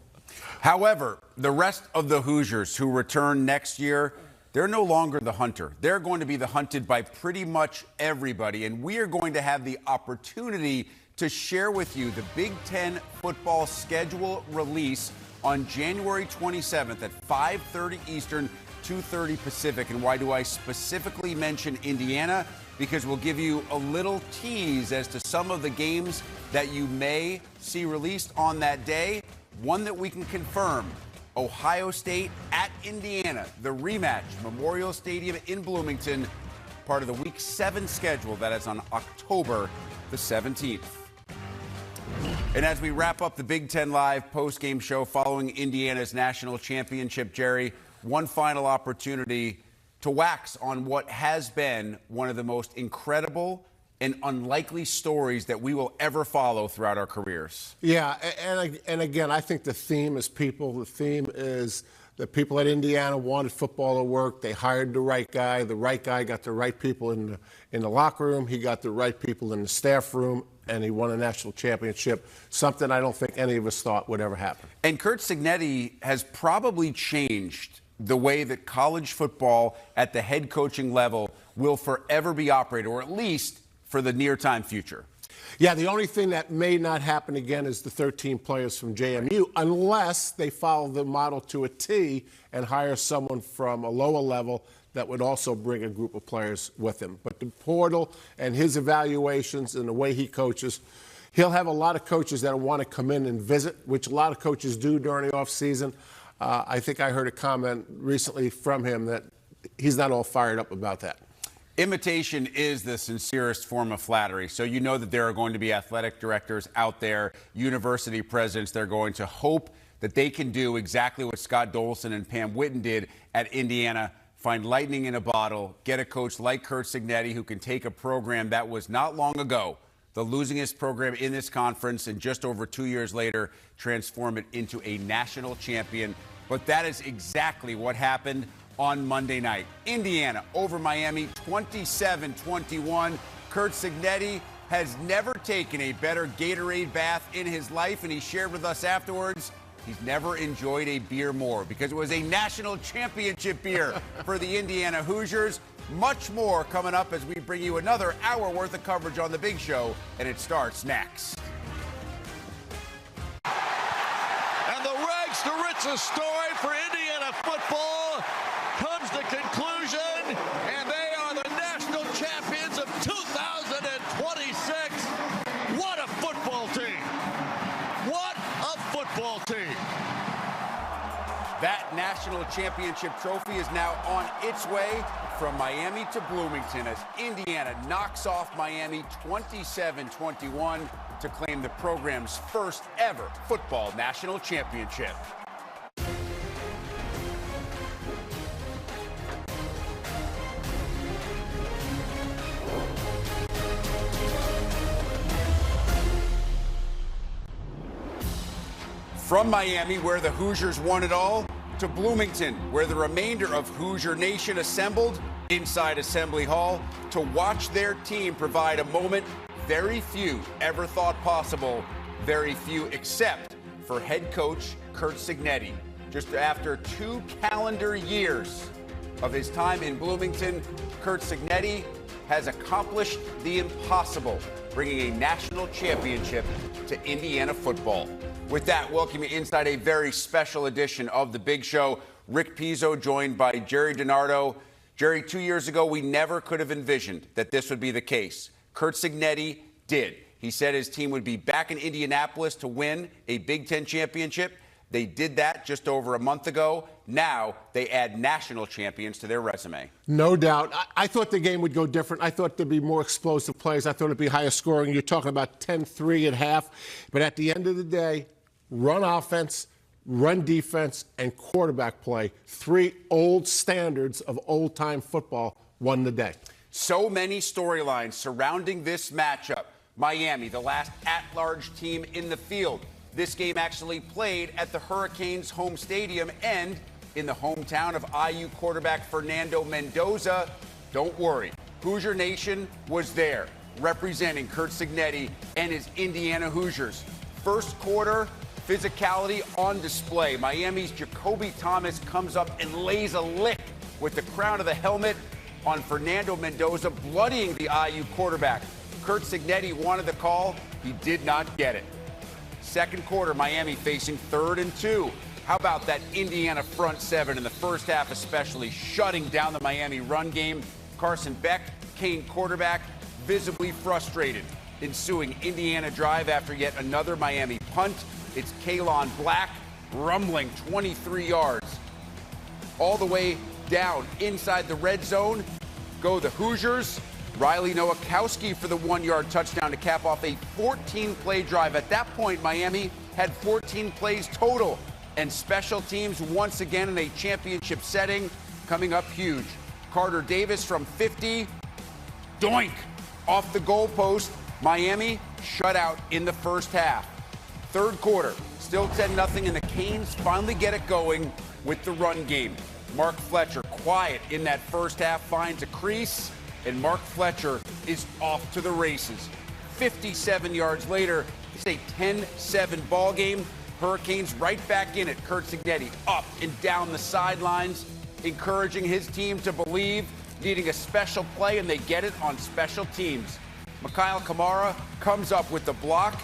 However, the rest of the Hoosiers who return next year, they're no longer the hunter. They're going to be the hunted by pretty much everybody. And we are going to have the opportunity to share with you the Big Ten football schedule release on January 27th at 5:30 Eastern, 2:30 Pacific. And why do I specifically mention Indiana? Because we'll give you a little tease as to some of the games that you may see released on that day. One that we can confirm: Ohio State at Indiana, the rematch, Memorial Stadium in Bloomington, part of the Week 7 schedule. That is on October the 17th. And as we wrap up the Big Ten Live post-game show following Indiana's national championship, Jerry, one final opportunity to wax on what has been one of the most incredible and unlikely stories that we will ever follow throughout our careers. Yeah, and again, I think the theme is people. The theme is the people at Indiana wanted football to work. They hired the right guy. The right guy got the right people in the locker room. He got the right people in the staff room, and he won a national championship, something I don't think any of us thought would ever happen. And Curt Cignetti has probably changed the way that college football at the head coaching level will forever be operated, or at least for the near-time future. Yeah, the only thing that may not happen again is the 13 players from JMU, unless they follow the model to a T and hire someone from a lower level that would also bring a group of players with him. But the portal and his evaluations and the way he coaches, he'll have a lot of coaches that want to come in and visit, which a lot of coaches do during the offseason. I think I heard a comment recently from him that he's not all fired up about that. Imitation is the sincerest form of flattery. So you know that there are going to be athletic directors out there, university presidents. They're going to hope that they can do exactly what Scott Dolson and Pam Whitten did at Indiana, find lightning in a bottle, get a coach like Curt Cignetti who can take a program that was not long ago the losingest program in this conference, and just over 2 years later, transform it into a national champion. But that is exactly what happened on Monday night. Indiana over Miami, 27-21. Curt Cignetti has never taken a better Gatorade bath in his life, and he shared with us afterwards he's never enjoyed a beer more because it was a national championship beer for the Indiana Hoosiers. Much more coming up as we bring you another hour worth of coverage on The Big Show, and it starts next. And the rags to riches story for Indiana football comes to conclusion, and they are the national champions of 2026. What a football team! What a football team! That national championship trophy is now on its way from Miami to Bloomington as Indiana knocks off Miami 27-21 to claim the program's first ever football national championship. From Miami, where the Hoosiers won it all, to Bloomington, where the remainder of Hoosier Nation assembled inside Assembly Hall to watch their team provide a moment very few ever thought possible, very few except for head coach Curt Cignetti. Just after 2 calendar years of his time in Bloomington, Curt Cignetti has accomplished the impossible, bringing a national championship to Indiana football. With that, welcome you inside a very special edition of The Big Show. Rick Pizzo joined by Jerry DiNardo. Jerry, 2 years ago, we never could have envisioned that this would be the case. Curt Cignetti did. He said his team would be back in Indianapolis to win a Big Ten championship. They did that just over a month ago. Now they add national champions to their resume. No doubt. I thought the game would go different. I thought there'd be more explosive plays. I thought it'd be higher scoring. You're talking about 10-3 at half. But at the end of the day, run offense, run defense, and quarterback play, 3 old standards of old-time football, won the day. So many storylines surrounding this matchup. Miami, the last at-large team in the field. This game actually played at the Hurricanes' home stadium and in the hometown of IU quarterback Fernando Mendoza. Don't worry, Hoosier Nation was there, representing Curt Cignetti and his Indiana Hoosiers. First quarter, physicality on display. Miami's Jacoby Thomas comes up and lays a lick with the crown of the helmet on Fernando Mendoza, bloodying the IU quarterback. Curt Cignetti wanted the call. He did not get it. Second quarter, Miami facing 3rd and 2. How about that Indiana front seven in the first half, especially shutting down the Miami run game? Carson Beck, Kane quarterback, visibly frustrated. Ensuing Indiana drive after yet another Miami punt. It's Kalon Black, rumbling 23 yards. All the way down inside the red zone go the Hoosiers. Riley Nowakowski for the 1-yard touchdown to cap off a 14-play drive. At that point, Miami had 14 plays total. And special teams once again in a championship setting coming up huge. Carter Davis from 50. Doink! Off the goalpost. Miami shut out in the first half. Third quarter, still 10-0, and the Canes finally get it going with the run game. Mark Fletcher, quiet in that first half, finds a crease, and Mark Fletcher is off to the races. 57 yards later, it's a 10-7 ball game. Hurricanes right back in it. Curt Cignetti up and down the sidelines, encouraging his team to believe, needing a special play, and they get it on special teams. Mikhail Kamara comes up with the block.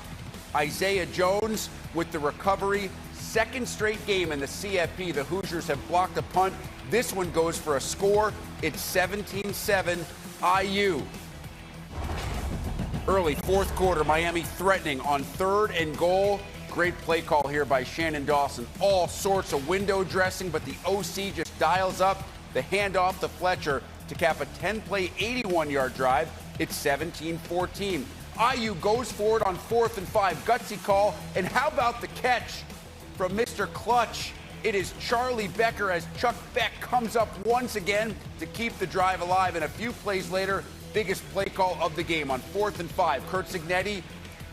Isaiah Jones with the recovery. Second straight game in the CFP, the Hoosiers have blocked a punt. This one goes for a score. It's 17-7 IU. Early fourth quarter, Miami threatening on 3rd and goal. Great play call here by Shannon Dawson. All sorts of window dressing, but the OC just dials up the handoff to Fletcher to cap a 10-play, 81-yard drive. It's 17-14. IU goes for it on 4th and 5. Gutsy call. And how about the catch from Mr. Clutch? It is Charlie Becker as Chuck Beck comes up once again to keep the drive alive. And a few plays later, biggest play call of the game on 4th and 5. Curt Cignetti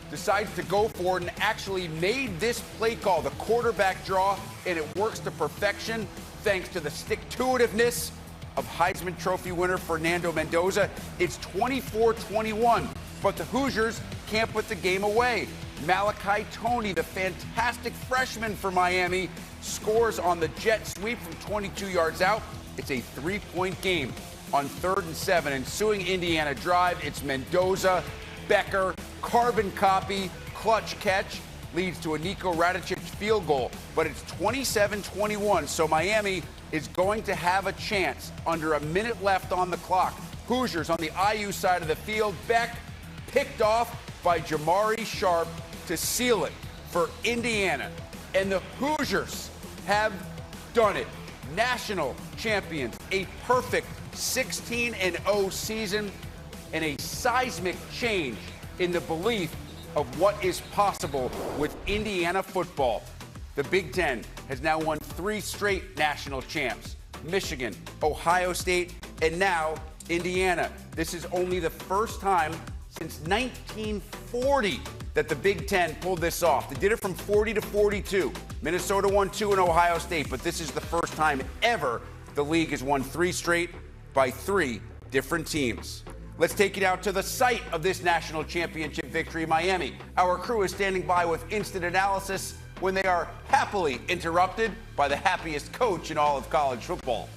decides to go for it and actually made this play call the quarterback draw, and it works to perfection thanks to the stick-to-itiveness of Heisman Trophy winner Fernando Mendoza. It's 24-21. but the Hoosiers can't put the game away. Malachi Toney, the fantastic freshman for Miami, scores on the jet sweep from 22 yards out. It's a 3-point game on 3rd and 7. Ensuing Indiana drive, it's Mendoza, Becker, carbon copy, clutch catch, leads to a Nico Radicic field goal. But it's 27-21, so Miami is going to have a chance under a minute left on the clock. Hoosiers on the IU side of the field. Beck picked off by Jamari Sharp to seal it for Indiana. And the Hoosiers have done it. National champions, a perfect 16-0 season, and a seismic change in the belief of what is possible with Indiana football. The Big Ten has now won 3 straight national champs: Michigan, Ohio State, and now Indiana. This is only the first time since 1940 that the Big Ten pulled this off. They did it from 40 to 42. Minnesota won 2 in Ohio State, but this is the first time ever the league has won 3 straight by 3 different teams. Let's take it out to the site of this national championship victory, Miami. Our crew is standing by with instant analysis when they are happily interrupted by the happiest coach in all of college football.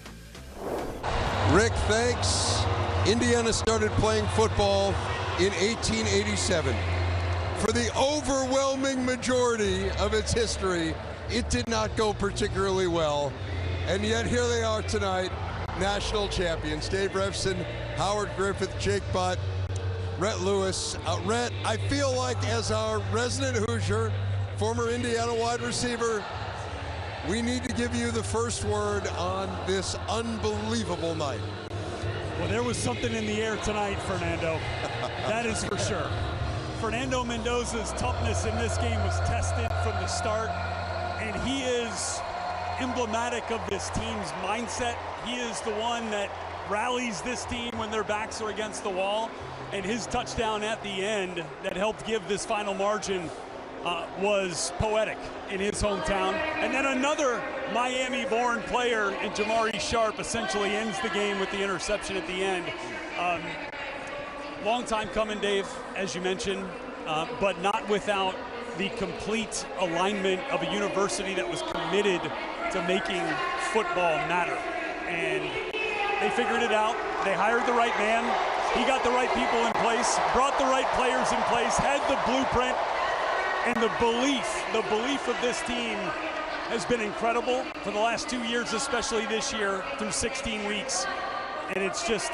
Rick, thanks. Indiana started playing football in 1887. For the overwhelming majority of its history, it did not go particularly well. And yet here they are tonight, national champions. Dave Revson, Howard Griffith, Jake Butt, Rhett Lewis. Rhett, I feel like as our resident Hoosier, former Indiana wide receiver, we need to give you the first word on this unbelievable night. Well, there was something in the air tonight, Fernando. That is for sure. Fernando Mendoza's toughness in this game was tested from the start, and he is emblematic of this team's mindset. He is the one that rallies this team when their backs are against the wall, and his touchdown at the end that helped give this final margin was poetic in his hometown. And then another Miami-born player in Jamari Sharp essentially ends the game with the interception at the end. Long time coming, Dave, as you mentioned, but not without the complete alignment of a university that was committed to making football matter. And they figured it out. They hired the right man. He got the right people in place, brought the right players in place, had the blueprint, and the belief of this team has been incredible for the last 2 years, especially this year through 16 weeks. And it's just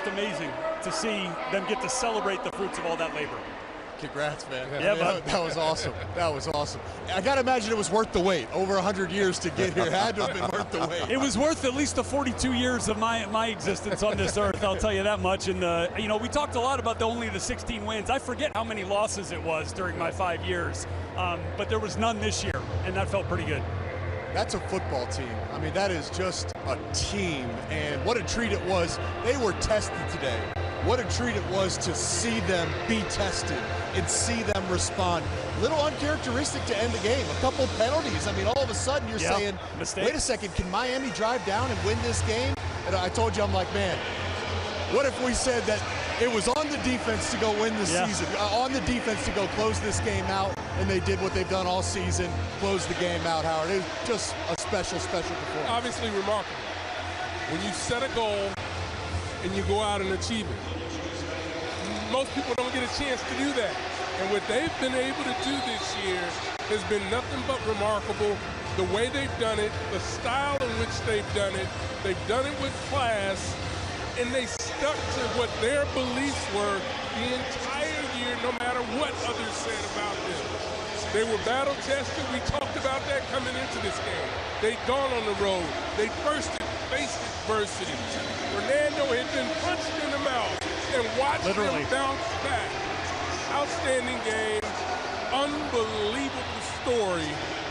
amazing to see them get to celebrate the fruits of all that labor. Congrats, man. Yeah, that was awesome. That was awesome. I got to imagine it was worth the wait. Over 100 years to get here. It had to have been worth the wait. It was worth at least the 42 years of my existence on this earth, I'll tell you that much. And, you know, we talked a lot about only the 16 wins. I forget how many losses it was during my 5 years, but there was none this year, and that felt pretty good. That's a football team. I mean, that is just a team, and what a treat it was. They were tested today. What a treat it was to see them be tested and see them respond. Little uncharacteristic to end the game. A couple penalties. I mean, all of a sudden you're saying, wait a second, can Miami drive down and win this game? And I told you, I'm like, man, what if we said that it was on the defense to go win the season, on the defense to go close this game out, and they did what they've done all season, close the game out, Howard. It was just a special performance. Obviously remarkable. When you set a goal and you go out and achieve it, most people don't get a chance to do that. And what they've been able to do this year has been nothing but remarkable. The way they've done it, the style in which they've done it with class, and they stuck to what their beliefs were the entire year, no matter what others said about them. They were battle tested. We talked about that coming into this game. They'd gone on the road. They faced adversity. Fernando had been punched in the mouth and watched them bounce back. Outstanding game. Unbelievable story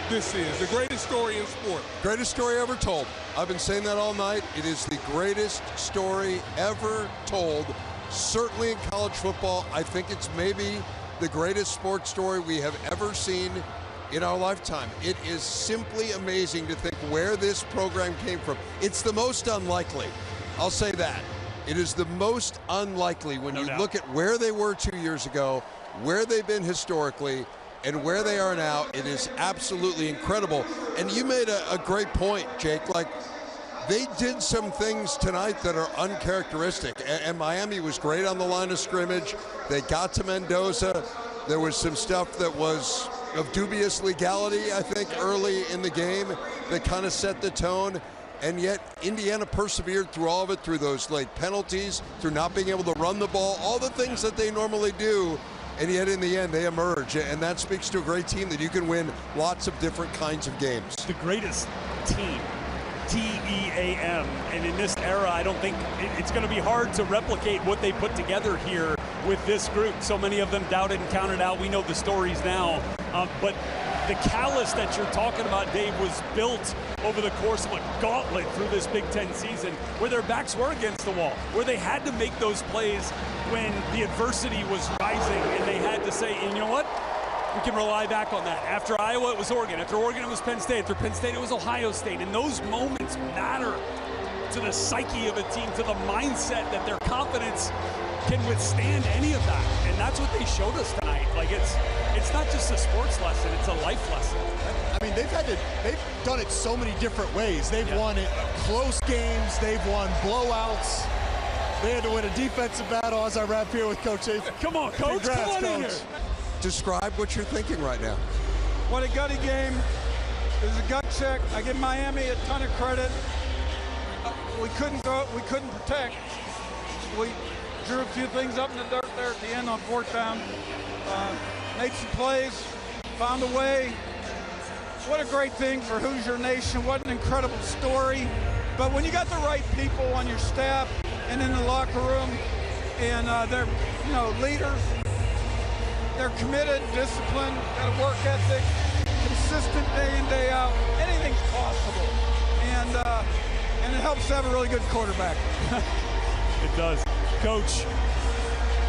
this is. The greatest story in sport. Greatest story ever told. I've been saying that all night. It is the greatest story ever told. Certainly in college football. I think it's maybe the greatest sports story we have ever seen in our lifetime. It is simply amazing to think where this program came from. It's the most unlikely, I'll say that. It is the most unlikely when you look at where they were 2 years ago, where they've been historically, and where they are now. It is absolutely incredible. And you made a great point, Jake. Like, they did some things tonight that are uncharacteristic. And Miami was great on the line of scrimmage. They got to Mendoza. There was some stuff that was of dubious legality, I think, early in the game that kind of set the tone. And yet Indiana persevered through all of it, through those late penalties, through not being able to run the ball, all the things that they normally do. And yet in the end, they emerge. And that speaks to a great team that you can win lots of different kinds of games. The greatest team. T-E-A-M. And in this era, I don't think it's going to be hard to replicate what they put together here with this group. So many of them doubted and counted out. We know the stories now. But the callus that you're talking about, Dave, was built over the course of a gauntlet through this Big Ten season, where their backs were against the wall, where they had to make those plays when the adversity was rising, and they had to say, you know what? We can rely back on that. After Iowa, it was Oregon. After Oregon, it was Penn State. After Penn State, it was Ohio State. And those moments matter to the psyche of a team, to the mindset that their confidence can withstand any of that. And that's what they showed us tonight. Like, it's not just a sports lesson, it's a life lesson. I mean, they've done it so many different ways. They've won it close games, they've won blowouts. They had to win a defensive battle as I wrap here with Coach A. Come on, Coach. Congrats, come on Coach. in here. Describe what you're thinking right now. What a gutty game. It was a gut check. I give Miami a ton of credit. We couldn't protect. We drew a few things up in the dirt there at the end on fourth down. Made some plays, found a way. What a great thing for Hoosier Nation. What an incredible story. But when you got the right people on your staff and in the locker room, and they're, leaders, they're committed, disciplined, got a work ethic, consistent day in, day out. Anything's possible. And it helps to have a really good quarterback. It does. Coach,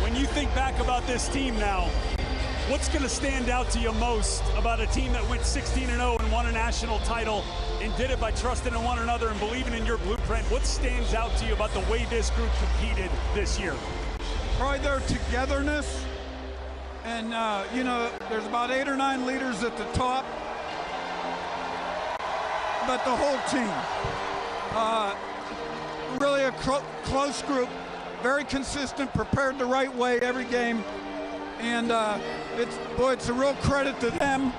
when you think back about this team now, what's going to stand out to you most about a team that went 16-0 and won a national title and did it by trusting in one another and believing in your blueprint? What stands out to you about the way this group competed this year? Probably their togetherness. And, there's about 8 or 9 leaders at the top. But the whole team, really a close group, very consistent, prepared the right way every game. And it's a real credit to them.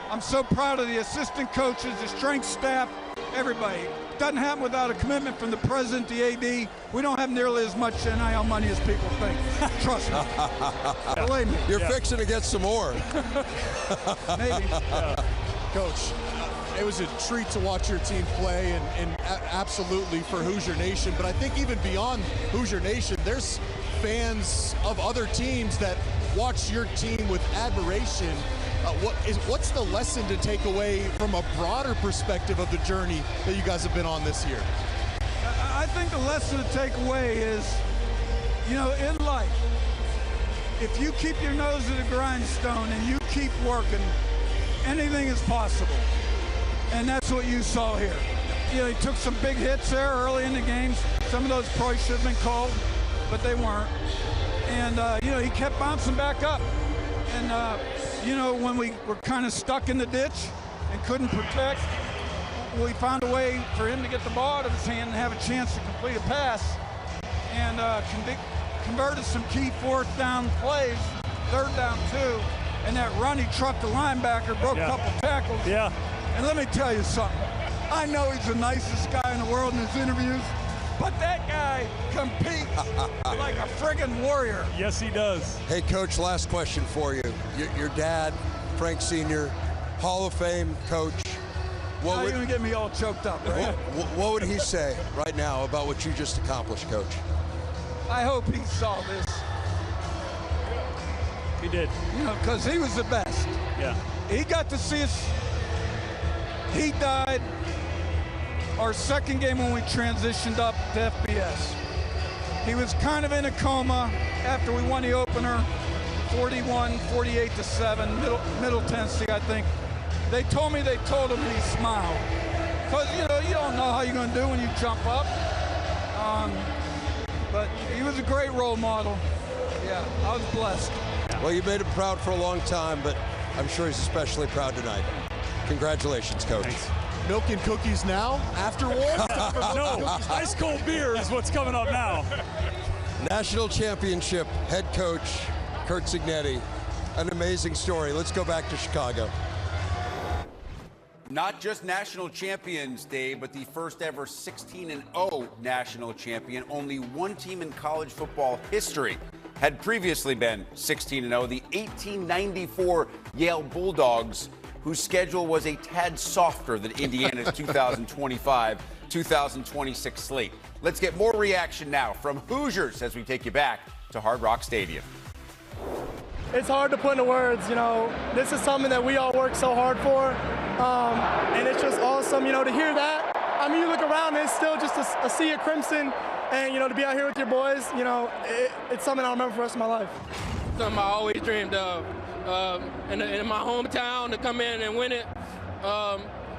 I'm so proud of the assistant coaches, the strength staff, everybody. It doesn't happen without a commitment from the president, the AD. We don't have nearly as much NIL money as people think. Trust me. Believe me. You're fixing to get some more. Maybe. Coach, it was a treat to watch your team play, and absolutely for Hoosier Nation. But I think even beyond Hoosier Nation, there's fans of other teams that watch your team with admiration. What's the lesson to take away from a broader perspective of the journey that you guys have been on this year? I think the lesson to take away is, in life, if you keep your nose to the grindstone and you keep working, anything is possible. And that's what you saw here. He took some big hits there early in the games. Some of those probably should have been called, but they weren't. And, he kept bouncing back up. And, when we were kind of stuck in the ditch and couldn't protect, we found a way for him to get the ball out of his hand and have a chance to complete a pass. And converted some key fourth down plays, third down too. And that run, he trucked the linebacker, broke a couple tackles. Yeah. And let me tell you something. I know he's the nicest guy in the world in his interviews, but that guy competes like a friggin' warrior. Yes, he does. Hey, Coach, last question for you. Your dad, Frank Sr., Hall of Fame coach. Now you're going to get me all choked up, right? What would he say right now about what you just accomplished, Coach? I hope he saw this. He did. Because he was the best. Yeah. He got to see us. He died our second game when we transitioned up to FBS. He was kind of in a coma after we won the opener, 48-7, Middle Tennessee, I think. They told him he smiled. Because, you don't know how you're going to do when you jump up. but he was a great role model. Yeah, I was blessed. Well, you made him proud for a long time, but I'm sure he's especially proud tonight. Congratulations, Coach. Thanks. Milk and cookies now, afterward? No, ice cold beer is what's coming up now. National championship head coach Curt Cignetti. An amazing story. Let's go back to Chicago. Not just national champions, Dave, but the first ever 16-0 national champion. Only one team in college football history had previously been 16-0, the 1894 Yale Bulldogs, whose schedule was a tad softer than Indiana's 2025-2026 slate. Let's get more reaction now from Hoosiers as we take you back to Hard Rock Stadium. It's hard to put into words, you know. This is something that we all work so hard for, and it's just awesome, you know, to hear that. I mean, you look around, it's still just a sea of crimson, and, you know, to be out here with your boys, you know, it's something I'll remember for the rest of my life. Something I always dreamed of. In my hometown, to come in and win it,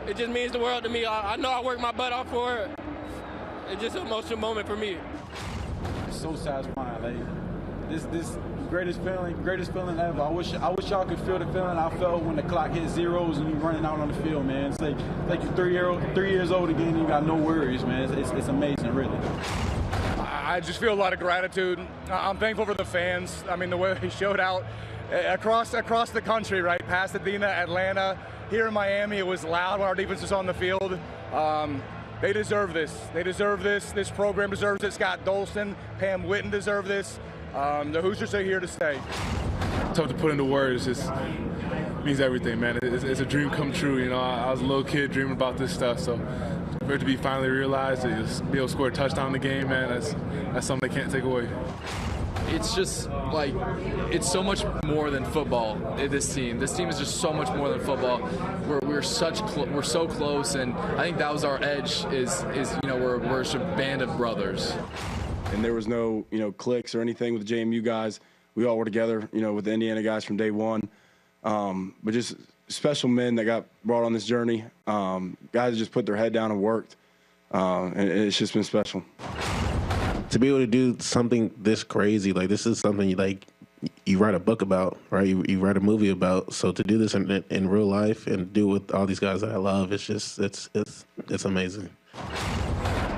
it just means the world to me. I know I worked my butt off for it. It's just an emotional moment for me. It's so satisfying. Like, this greatest feeling ever. I wish y'all could feel the feeling I felt when the clock hit zeros and you running out on the field, man. It's like you're 3 years old again and you got no worries, man. It's amazing, really. I just feel a lot of gratitude. I'm thankful for the fans. I mean, the way they showed out across the country, right? Pasadena, Atlanta, here in Miami, it was loud when our defense was on the field. They deserve this. They deserve this. This program deserves it. Scott Dolson, Pam Whitten deserve this. The Hoosiers are here to stay. Tough to put into words. It means everything, man. It's a dream come true. You know, I was a little kid dreaming about this stuff, so for it to be finally realized, to be able to score a touchdown in the game, man, that's something they can't take away. It's just like, it's so much more than football. This team is just so much more than football. We're so close, and I think that was our edge. Is you know, we're a band of brothers. And there was no, you know, cliques or anything with the JMU guys. We all were together, you know, with the Indiana guys from day one. But just special men that got brought on this journey. Guys that just put their head down and worked. And it's just been special. To be able to do something this crazy, like this is something you write a book about, right? You write a movie about. So to do this in real life and do with all these guys that I love, it's just it's amazing.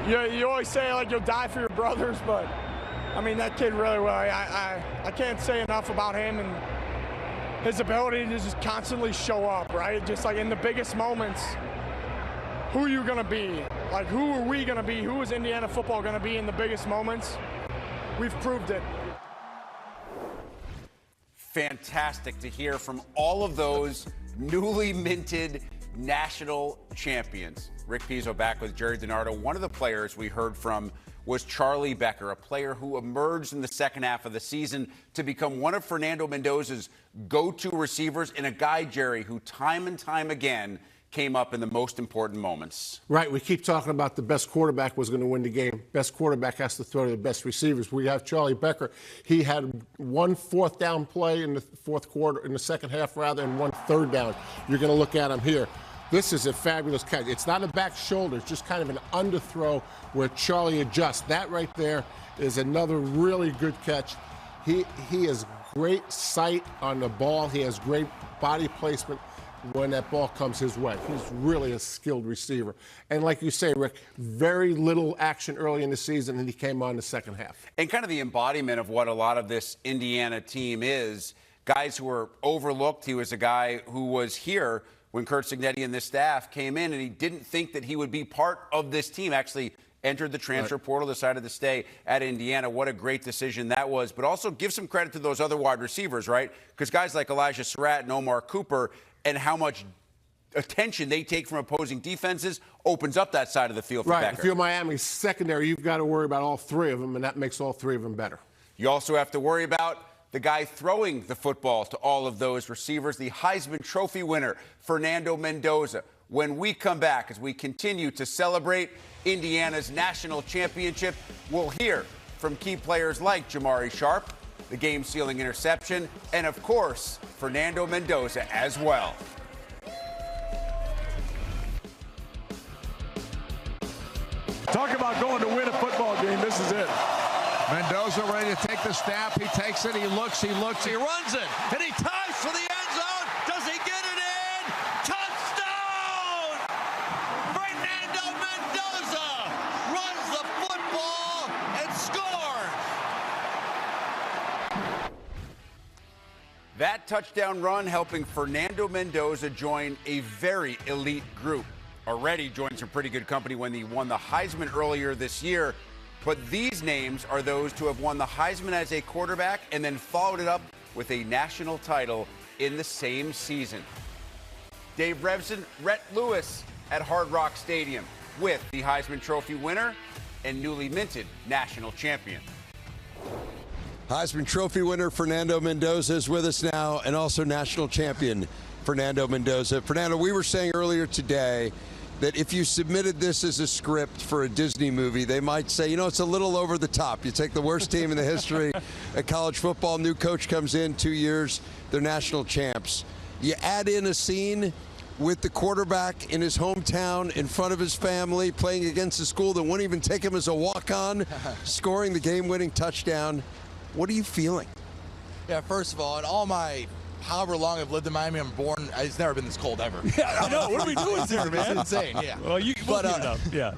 You always say, like, you'll die for your brothers, but, I mean, that kid really will. I can't say enough about him and his ability to just constantly show up, right? Just, like, in the biggest moments, who are you going to be? Like, who are we going to be? Who is Indiana football going to be in the biggest moments? We've proved it. Fantastic to hear from all of those newly minted national champions. Rick Pizzo back with Jerry DiNardo. One of the players we heard from was Charlie Becker, a player who emerged in the second half of the season to become one of Fernando Mendoza's go-to receivers, and a guy, Jerry, who time and time again came up in the most important moments. Right. We keep talking about the best quarterback was going to win the game. Best quarterback has to throw to the best receivers. We have Charlie Becker. He had one fourth down play in the fourth quarter, in the second half rather, and one third down. You're going to look at him here. This is a fabulous catch. It's not a back shoulder. It's just kind of an underthrow where Charlie adjusts. That right there is another really good catch. He has great sight on the ball. He has great body placement when that ball comes his way. He's really a skilled receiver. And like you say, Rick, very little action early in the season, and he came on the second half. And kind of the embodiment of what a lot of this Indiana team is. Guys who were overlooked. He was a guy who was here when Curt Cignetti and this staff came in, and he didn't think that he would be part of this team. Actually entered the transfer portal, decided to stay at Indiana. What a great decision that was. But also give some credit to those other wide receivers, right? Because guys like Elijah Surratt and Omar Cooper, and how much attention they take from opposing defenses, opens up that side of the field for Becker. If you're Miami's secondary, you've got to worry about all three of them, and that makes all three of them better. You also have to worry about the guy throwing the football to all of those receivers, the Heisman Trophy winner, Fernando Mendoza. When we come back, as we continue to celebrate Indiana's national championship, we'll hear from key players like Jamari Sharp, the game-sealing interception, and, of course, Fernando Mendoza as well. Talk about going to win a football game. This is it. Mendoza ready to take the snap. He takes it. He looks. He runs it. And he ties for the end zone. Does he get it in? Touchdown! Fernando Mendoza runs the football and scores. That touchdown run helping Fernando Mendoza join a very elite group. Already joined some pretty good company when he won the Heisman earlier this year. But these names are those to have won the Heisman as a quarterback and then followed it up with a national title in the same season. Dave Revson, Rhett Lewis at Hard Rock Stadium with the Heisman Trophy winner and newly minted national champion. Heisman Trophy winner Fernando Mendoza is with us now, and also national champion Fernando Mendoza. Fernando, we were saying earlier today that if you submitted this as a script for a Disney movie, they might say, you know, it's a little over the top. You take the worst team in the history of college football, new coach comes in, 2 years, they're national champs. You add in a scene with the quarterback in his hometown, in front of his family, playing against a school that wouldn't even take him as a walk-on, scoring the game-winning touchdown. What are you feeling? Yeah, first of all, in all my however long I've lived in Miami, I'm born, it's never been this cold ever. Yeah, I know. What are we doing here, man? It's insane, yeah. Well, you can keep it up. Yeah.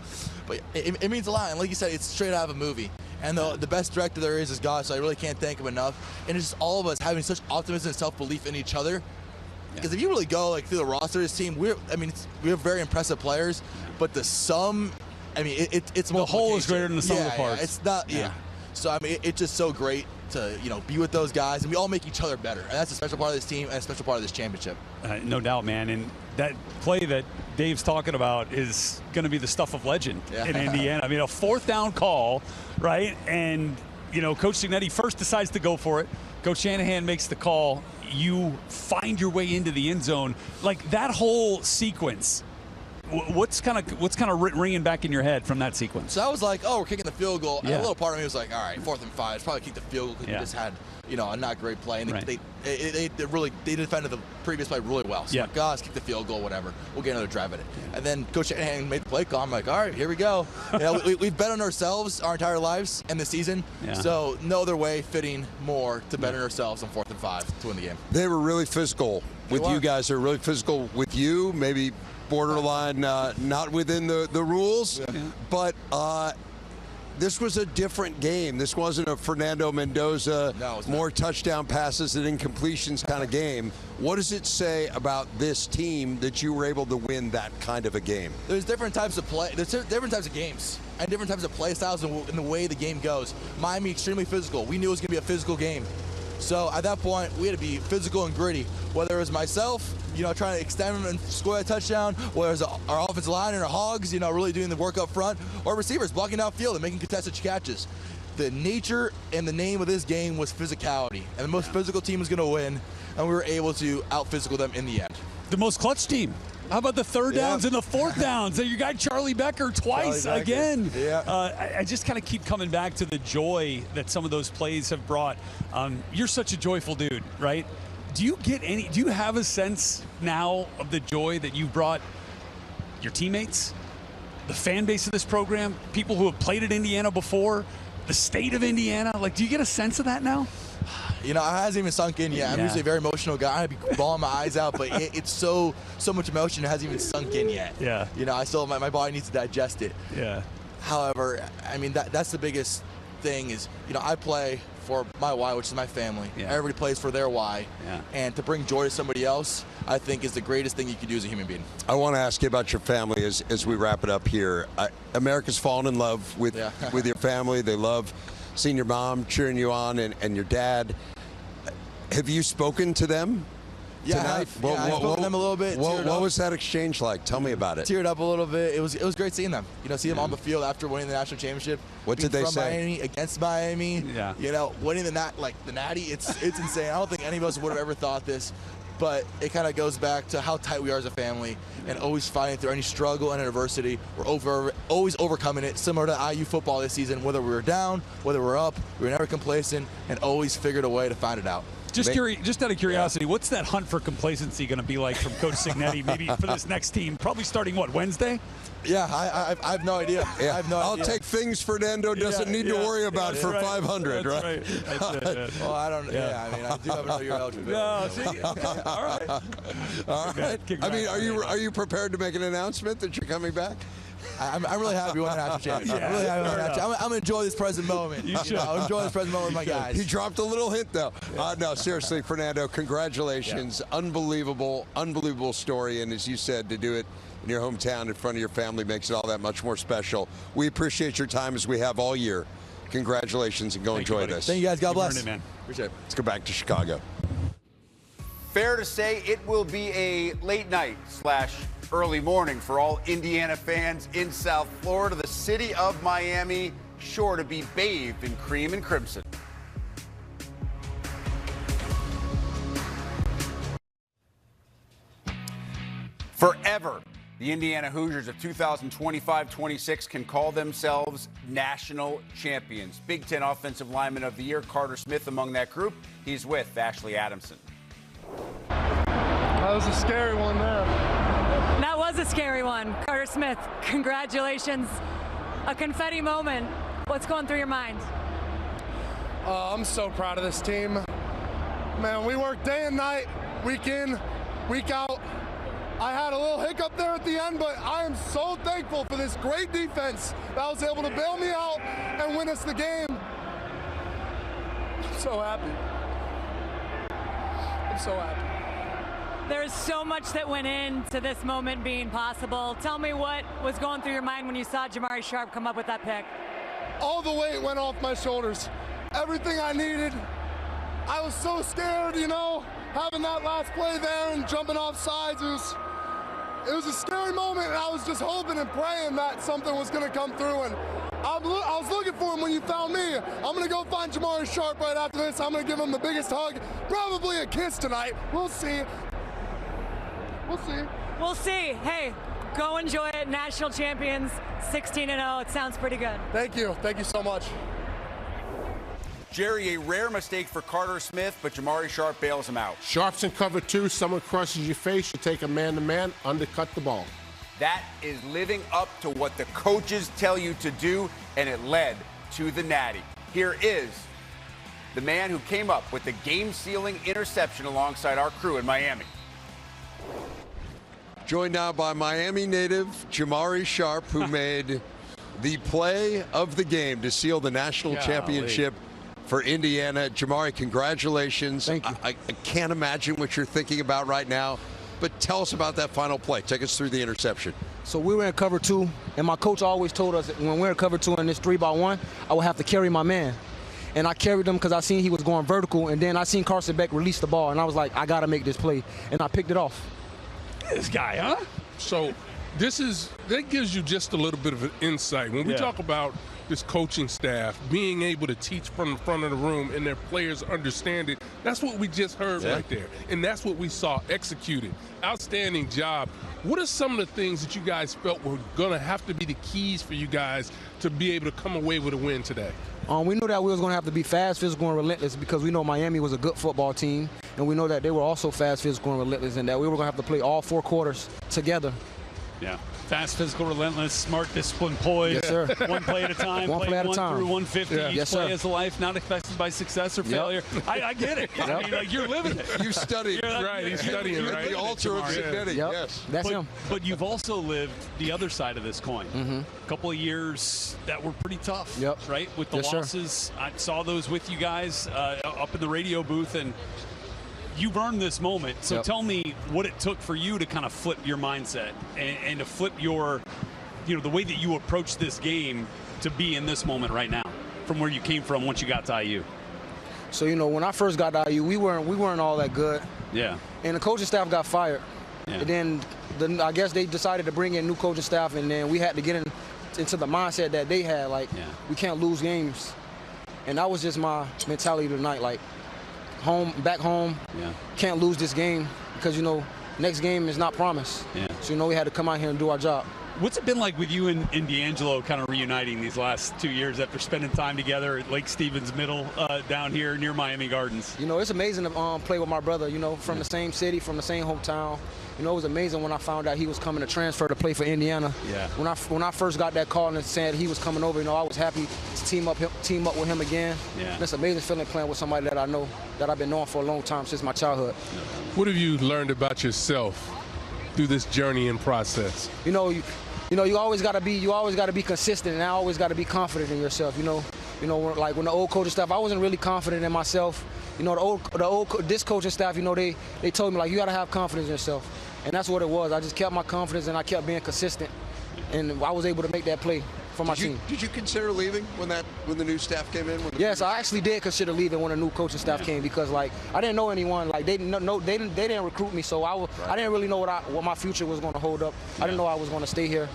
But it means a lot. And like you said, it's straight out of a movie. And the best director there is God, so I really can't thank him enough. And it's just all of us having such optimism and self-belief in each other. Because if you really go like through the roster of this team, we have very impressive players, but the sum, I mean, it's the whole is greater than the sum of the parts. Yeah, it's not, So I mean, it's just so great to be with those guys, and we all make each other better, and that's a special part of this team and a special part of this championship. No doubt, man. And that play that Dave's talking about is going to be the stuff of legend in Indiana. I mean, a fourth down call, right? And Coach Signetti first decides to go for it. Coach Shanahan makes the call. You find your way into the end zone, like that whole sequence. What's kind of ringing back in your head from that sequence? So I was like, oh, we're kicking the field goal. And a little part of me was like, all right, 4th and 5. It's probably kick the field goal because we just had, a not great play. And they defended the previous play really well. So I'm like, let's kick the field goal, whatever. We'll get another drive at it. And then Coach Shanahan made the play call. I'm like, all right, here we go. We've bet on ourselves our entire lives and this season. Yeah. So no other way fitting more to bet on ourselves on 4th and 5 to win the game. They were really physical with you guys. They're really physical with you, maybe borderline not within the rules, but this was a different game. This wasn't a Fernando Mendoza, more touchdown passes than incompletions kind of game. What does it say about this team that you were able to win that kind of a game? There's different types of play. There's different types of games and different types of play styles in the way the game goes. Miami extremely physical. We knew it was going to be a physical game. So at that point, we had to be physical and gritty. Whether it was myself, trying to extend and score a touchdown, whether it was our offensive line and our hogs, really doing the work up front, or receivers blocking downfield and making contested catches. The nature and the name of this game was physicality, and the most physical team was going to win, and we were able to out-physical them in the end. The most clutch team. How about the third downs and the fourth downs? Your guy Charlie Becker twice again. I just kind of keep coming back to the joy that some of those plays have brought. You're such a joyful dude, right? Do you have a sense now of the joy that you've brought your teammates, the fan base of this program, people who have played at Indiana before, the state of Indiana? Do you get a sense of that now? It hasn't even sunk in yet. I'm usually a very emotional guy. I'd be bawling my eyes out, but it's so much emotion it hasn't even sunk in yet. Yeah. I still, my body needs to digest it. Yeah. However, I mean, that's the biggest thing is, I play for my why, which is my family. Yeah. Everybody plays for their why. Yeah. And to bring joy to somebody else, I think is the greatest thing you can do as a human being. I want to ask you about your family as we wrap it up here. America's fallen in love with your family. They love seeing your mom cheering you on and your dad. Have you spoken to them tonight? I spoke to them a little bit. What was that exchange like? Tell me about it. Teared up a little bit. It was great seeing them. See them on the field after winning the national championship. What did they say? Miami, against Miami. Yeah. Winning the Natty. It's insane. I don't think any of us would have ever thought this. But it kind of goes back to how tight we are as a family and always fighting through any struggle and adversity. We're always overcoming it, similar to IU football this season. Whether we were down, whether we're up, we were never complacent and always figured a way to find it out. Just out of curiosity, what's that hunt for complacency going to be like from Coach Signetti maybe for this next team? Probably starting, what, Wednesday? Yeah, I have no idea. Yeah. I have no I'll idea. take things Fernando doesn't need to worry about for 500, That's right? That's it. Well, I don't. Yeah, I mean, I do have another year eligible. No, see? Okay. All right. All right. I mean, are you prepared to make an announcement that you're coming back? I'm really happy we won the national championship. I'm really happy we won the national championship. I'm going to enjoy this present moment. You should. I'll enjoy this present moment with my guys. He dropped a little hint, though. No, seriously, Fernando, congratulations. Yeah. Unbelievable story. And as you said, to do it in your hometown in front of your family makes it all that much more special. We appreciate your time as we have all year. Congratulations, and go enjoy this. Thank you, guys. God bless. Man. Appreciate it. Let's go back to Chicago. Fair to say it will be a late night / early morning for all Indiana fans in South Florida. The city of Miami sure to be bathed in cream and crimson. Forever, the Indiana Hoosiers of 2025-26 can call themselves national champions. Big Ten Offensive Lineman of the Year, Carter Smith among that group. He's with Ashley Adamson. That was a scary one there. That was a scary one. Carter Smith, congratulations. A confetti moment. What's going through your mind? I'm so proud of this team. Man, we work day and night, week in, week out. I had a little hiccup there at the end, but I am so thankful for this great defense that was able to bail me out and win us the game. I'm so happy. I'm so happy. There's so much that went into this moment being possible. Tell me what was going through your mind when you saw Jamari Sharp come up with that pick. All the weight went off my shoulders. Everything I needed. I was so scared, you know, having that last play there and jumping off sides. It was a scary moment, and I was just hoping and praying that something was going to come through. And I was looking for him when you found me. I'm going to go find Jamari Sharp right after this. I'm going to give him the biggest hug, probably a kiss tonight. We'll see. We'll see. We'll see. Hey, go enjoy it. National champions, 16-0. It sounds pretty good. Thank you. Thank you so much. Jerry, a rare mistake for Carter Smith, but Jamari Sharp bails him out. Sharp's in cover two. Someone crosses your face. You take a man-to-man, undercut the ball. That is living up to what the coaches tell you to do, and it led to the Natty. Here is the man who came up with the game-sealing interception alongside our crew in Miami. Joined now by Miami native Jamari Sharp, who made the play of the game to seal the national championship for Indiana. Jamari, congratulations. Thank you. I can't imagine what you're thinking about right now, but tell us about that final play. Take us through the interception. So we were in cover two, and my coach always told us that when we're in cover two in this 3-by-1, I would have to carry my man. And I carried him because I seen he was going vertical, and then I seen Carson Beck release the ball, and I was like, I got to make this play, and I picked it off. This guy, huh? So that gives you just a little bit of an insight. When we talk about this coaching staff being able to teach from the front of the room and their players understand it, that's what we just heard right there. And that's what we saw executed. Outstanding job. What are some of the things that you guys felt were going to have to be the keys for you guys to be able to come away with a win today? We knew that we was going to have to be fast, physical, and relentless because we know Miami was a good football team, and we know that they were also fast, physical, and relentless, and that we were going to have to play all 4 quarters together. Yeah. Fast, physical, relentless, smart, disciplined, poised. Yes, sir. One play at a time. One play at a time. Through 150. Yeah. Each Yes, play sir. is a life, not affected by success or failure. I get it. I mean, like, you're living it. You studied. Right. He's studying, right? The altar of Signetti, yes. That's him. But you've also lived the other side of this coin. A couple of years that were pretty tough, right? With the losses. I saw those with you guys up in the radio booth, and you've earned this moment. So tell me what it took for you to kind of flip your mindset and to flip your, the way that you approach this game to be in this moment right now from where you came from once you got to IU. So, when I first got to IU, we weren't all that good. Yeah. And the coaching staff got fired. Yeah. And then I guess they decided to bring in new coaching staff, and then we had to get into the mindset that they had, like, we can't lose games. And that was just my mentality tonight, like, back home, can't lose this game because, next game is not promised. Yeah. So, we had to come out here and do our job. What's it been like with you and D'Angelo kind of reuniting these last 2 years after spending time together at Lake Stevens Middle down here near Miami Gardens? You know, it's amazing to play with my brother, you know, from the same city, from the same hometown. You know, it was amazing when I found out he was coming to transfer to play for Indiana. Yeah. When I first got that call and said he was coming over, you know, I was happy to team up with him again. Yeah. And it's an amazing feeling playing with somebody that I know, that I've been knowing for a long time, since my childhood. What have you learned about yourself through this journey and process? You always got to be consistent, and I always got to be confident in yourself. Like when the old coaching staff, I wasn't really confident in myself. You know, this coaching staff, you know, they told me, like, you got to have confidence in yourself. And that's what it was. I just kept my confidence, and I kept being consistent, and I was able to make that play for my team. Did you consider leaving when the new staff came in? Yes, I actually did consider leaving when the new coaching staff came, because, like, I didn't know anyone. Like, they didn't recruit me, so I didn't really know what my future was going to hold up. I didn't know I was going to stay here.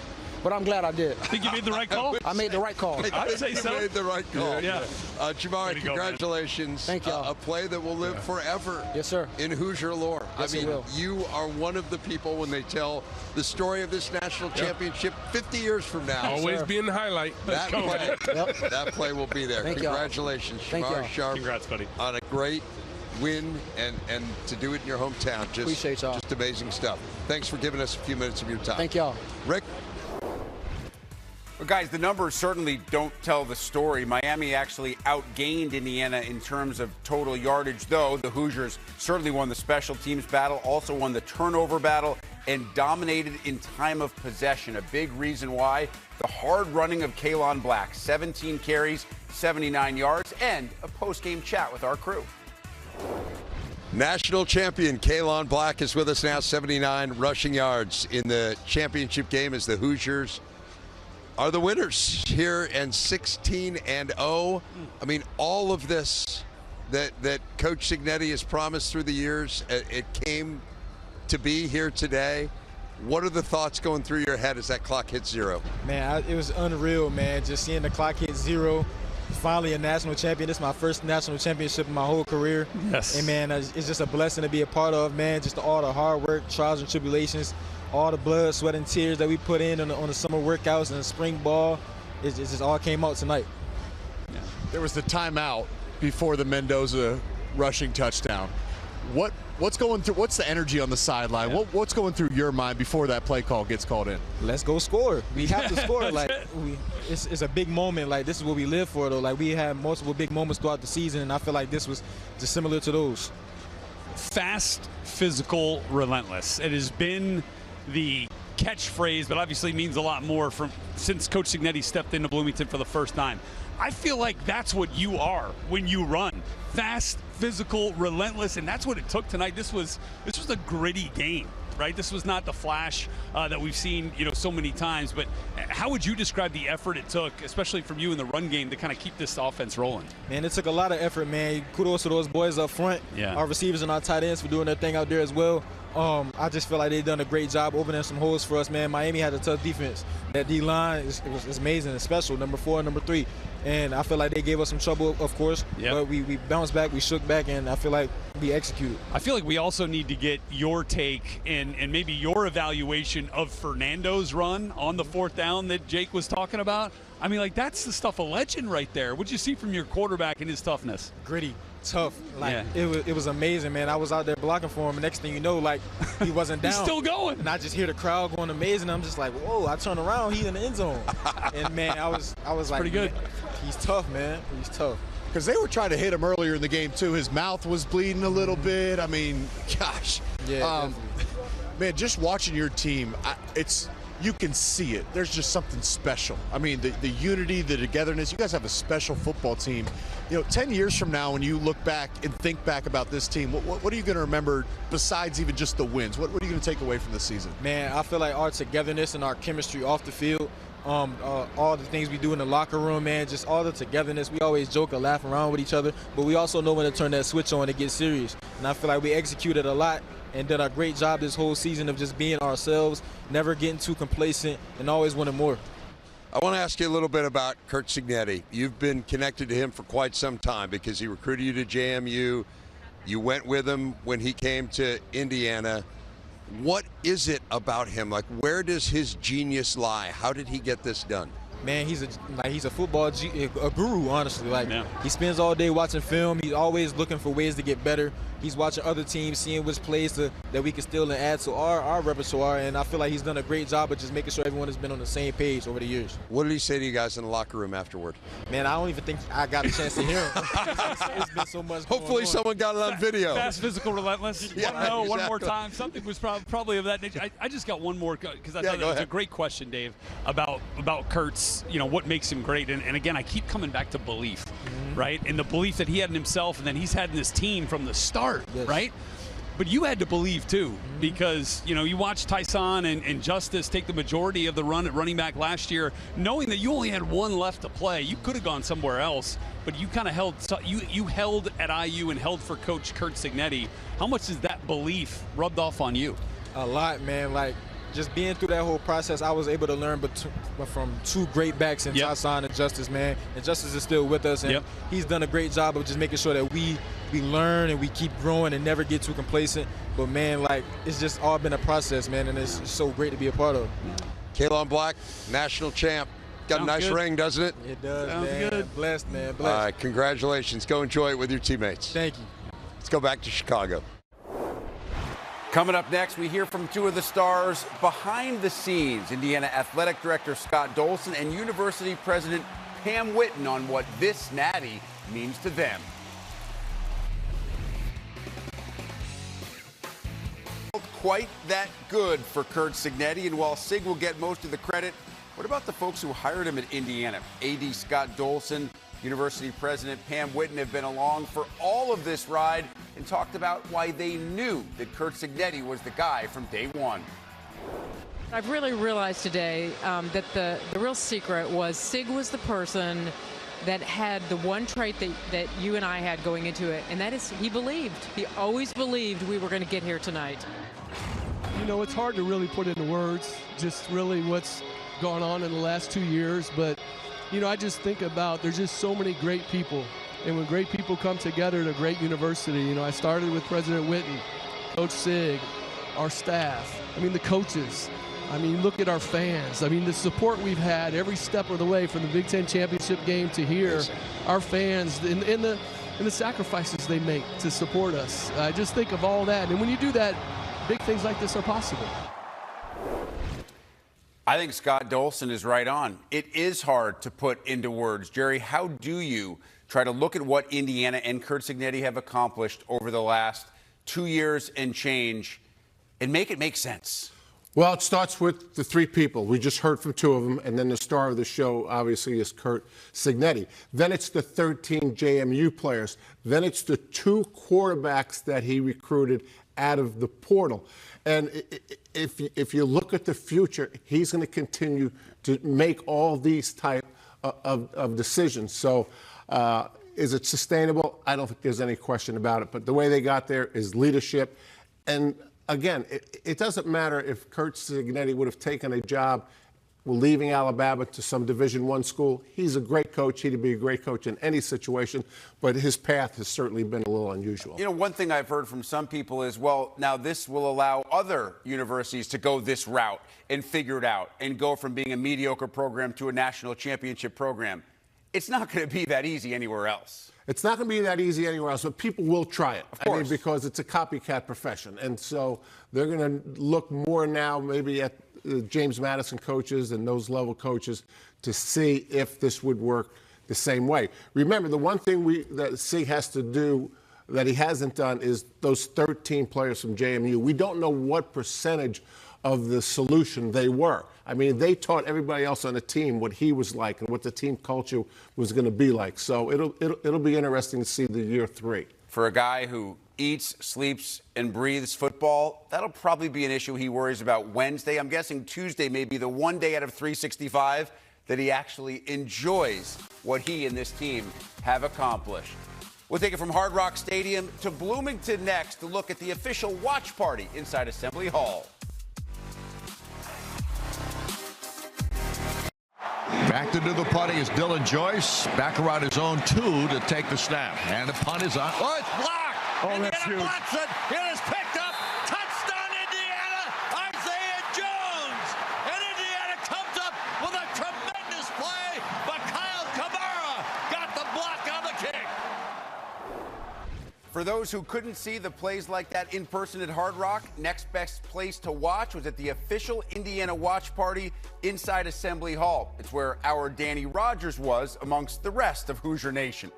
But I'm glad I did. I think you made the right call. I made the right call. I'd say so. You made the right call. Yeah. Jamari, congratulations. Thank you. A play that will live forever. Yes, sir. In Hoosier lore. Yes, I mean, it will. you are one of the people when they tell the story of this national championship 50 years from now. Always be in the highlight. That play will be there. Thank Congratulations, Jamari Sharp. Congrats, buddy. On a great win and to do it in your hometown. Appreciate y'all. Just amazing stuff. Thanks for giving us a few minutes of your time. Thank y'all. Rick? Well, guys, the numbers certainly don't tell the story. Miami actually outgained Indiana in terms of total yardage, though. The Hoosiers certainly won the special teams battle, also won the turnover battle, and dominated in time of possession. A big reason why: the hard running of Kaelon Black, 17 carries, 79 yards, and a post-game chat with our crew. National champion Kaelon Black is with us now, 79 rushing yards in the championship game as the Hoosiers are the winners here, and 16-0. I mean, all of this that Coach Signetti has promised through the years, it came to be here today. What are the thoughts going through your head as that clock hits zero? Man, it was unreal, man, just seeing the clock hit zero. Finally a national champion. This is my first national championship in my whole career. Yes. And, man, it's just a blessing to be a part of, man, just all the hard work, trials and tribulations, all the blood, sweat, and tears that we put in on the summer workouts and the spring ball. It just all came out tonight. Yeah. There was the timeout before the Mendoza rushing touchdown. What's going through? What's the energy on the sideline? Yeah. What's going through your mind before that play call gets called in? Let's go score. We have to score. Like it's a big moment. Like, this is what we live for, though. Like, we had multiple big moments throughout the season, and I feel like this was just similar to those. Fast, physical, relentless. It has been the catchphrase, but obviously means a lot more since Coach Signetti stepped into Bloomington for the first time. I feel like that's what you are when you run. Fast, physical, relentless, and that's what it took tonight. This was a gritty game, right? This was not the flash that we've seen, so many times. But how would you describe the effort it took, especially from you in the run game, to kind of keep this offense rolling? Man, it took a lot of effort, man. Kudos to those boys up front. Yeah. Our receivers and our tight ends for doing their thing out there as well. I just feel like they've done a great job opening some holes for us, man. Miami had a tough defense. That D-line is amazing and special, number 4 and number 3. And I feel like they gave us some trouble, of course. Yep. But we bounced back, we shook back, and I feel like we executed. I feel like we also need to get your take and maybe your evaluation of Fernando's run on the 4th down that Jake was talking about. I mean, like, that's the stuff of legend right there. What'd you see from your quarterback and his toughness? Gritty, tough. Like, it was amazing, man. I was out there blocking for him, and next thing you know, like, he wasn't down. He's still going. And I just hear the crowd going amazing. I'm just like, whoa, I turn around, he's in the end zone. And, man, I was like, pretty good. Man, he's tough, man. He's tough. Because they were trying to hit him earlier in the game, too. His mouth was bleeding a little bit. I mean, gosh. Yeah, man, just watching your team, you can see it. There's just something special. I mean, the unity, the togetherness. You guys have a special football team. 10 years from now, when you look back and think back about this team, what are you going to remember besides even just the wins? What are you going to take away from this season? Man, I feel like our togetherness and our chemistry off the field, all the things we do in the locker room, man, just all the togetherness. We always joke and laugh around with each other, but we also know when to turn that switch on and get serious. And I feel like we executed a lot and did a great job this whole season of just being ourselves, never getting too complacent, and always wanting more. I want to ask you a little bit about Curt Signetti. You've been connected to him for quite some time because he recruited you to JMU. You went with him when he came to Indiana. What is it about him? Like, where does his genius lie? How did he get this done? Man, he's a football guru, honestly. Like, he spends all day watching film. He's always looking for ways to get better. He's watching other teams, seeing which plays that we can steal and add to our repertoire. And I feel like he's done a great job of just making sure everyone has been on the same page over the years. What did he say to you guys in the locker room afward? Man, I don't even think I got a chance to hear him. It's been so much. Hopefully someone got it on video. Fast, physical, relentless. Yeah, one more time. Something was probably of that nature. I just got one more because I thought that was a great question, Dave, about Kurt's, what makes him great. And again, I keep coming back to belief, right? And the belief that he had in himself and then he's had in this team from the start, right? But you had to believe, too, because, you watched Tyson and Justice take the majority of the run at running back last year, knowing that you only had one left to play. You could have gone somewhere else, but you kind of held at IU and held for Coach Curt Cignetti. How much is that belief rubbed off on you? A lot, man. Like, just being through that whole process, I was able to learn from two great backs in Tyson and Justice, man. And Justice is still with us, and he's done a great job of just making sure that we learn and we keep growing and never get too complacent. But, man, like, it's just all been a process, man, and it's so great to be a part of. Kalon Black, national champ. Got a nice ring, doesn't it? It does, man. Good. Blessed, man. Blessed. All right, congratulations. Go enjoy it with your teammates. Thank you. Let's go back to Chicago. Coming up next, we hear from two of the stars behind the scenes, Indiana Athletic Director Scott Dolson and University President Pam Whitten, on what this Natty means to them. Quite that good for Curt Cignetti, and while Sig will get most of the credit, what about the folks who hired him at Indiana? AD Scott Dolson, University President Pam Whitten have been along for all of this ride and talked about why they knew that Curt Cignetti was the guy from day one. I've really realized today that the real secret was Sig was the person that had the one trait that you and I had going into it, and that is he believed. He always believed we were going to get here tonight. It's hard to really put into words just really what's gone on in the last 2 years, but I just think about there's just so many great people. And when great people come together at a great university, I started with President Whitten, Coach Sig, our staff, the coaches. Look at our fans. The support we've had every step of the way from the Big Ten championship game to here. Our fans and the sacrifices they make to support us. I just think of all that. And when you do that, big things like this are possible. I think Scott Dolson is right on. It is hard to put into words. Jerry, how do you try to look at what Indiana and Curt Cignetti have accomplished over the last 2 years and change and make it make sense? Well, it starts with the three people. We just heard from two of them, and then the star of the show, obviously, is Curt Cignetti. Then it's the 13 JMU players. Then it's the two quarterbacks that he recruited out of the portal. And if you look at the future, he's going to continue to make all these type of decisions. So is it sustainable? I don't think there's any question about it. But the way they got there is leadership. And again, it doesn't matter if Curt Cignetti would have taken a job leaving Alabama to some Division I school. He's a great coach. He'd be a great coach in any situation, but his path has certainly been a little unusual. One thing I've heard from some people is, well, now this will allow other universities to go this route and figure it out and go from being a mediocre program to a national championship program. It's not going to be that easy anywhere else. It's not going to be that easy anywhere else, but people will try it. Of course. Because it's a copycat profession. And so they're going to look more now maybe at James Madison coaches and those level coaches to see if this would work the same way. Remember, the one thing that Sig has to do that he hasn't done is those 13 players from JMU. We don't know what percentage of the solution they were. They taught everybody else on the team what he was like and what the team culture was going to be like. So it'll be interesting to see the year 3. For a guy who eats, sleeps, and breathes football, that'll probably be an issue he worries about Wednesday. I'm guessing Tuesday may be the one day out of 365 that he actually enjoys what he and this team have accomplished. We'll take it from Hard Rock Stadium to Bloomington next to look at the official watch party inside Assembly Hall. Back to do the punting is Dylan Joyce. Back around his own 2 to take the snap. And the punt is on. Oh, it's blocked. Oh, Indiana that's huge. blocks it. It is picked up. Touchdown, Indiana. For those who couldn't see the plays like that in person at Hard Rock, next best place to watch was at the official Indiana watch party inside Assembly Hall. It's where our Danny Rogers was amongst the rest of Hoosier Nation.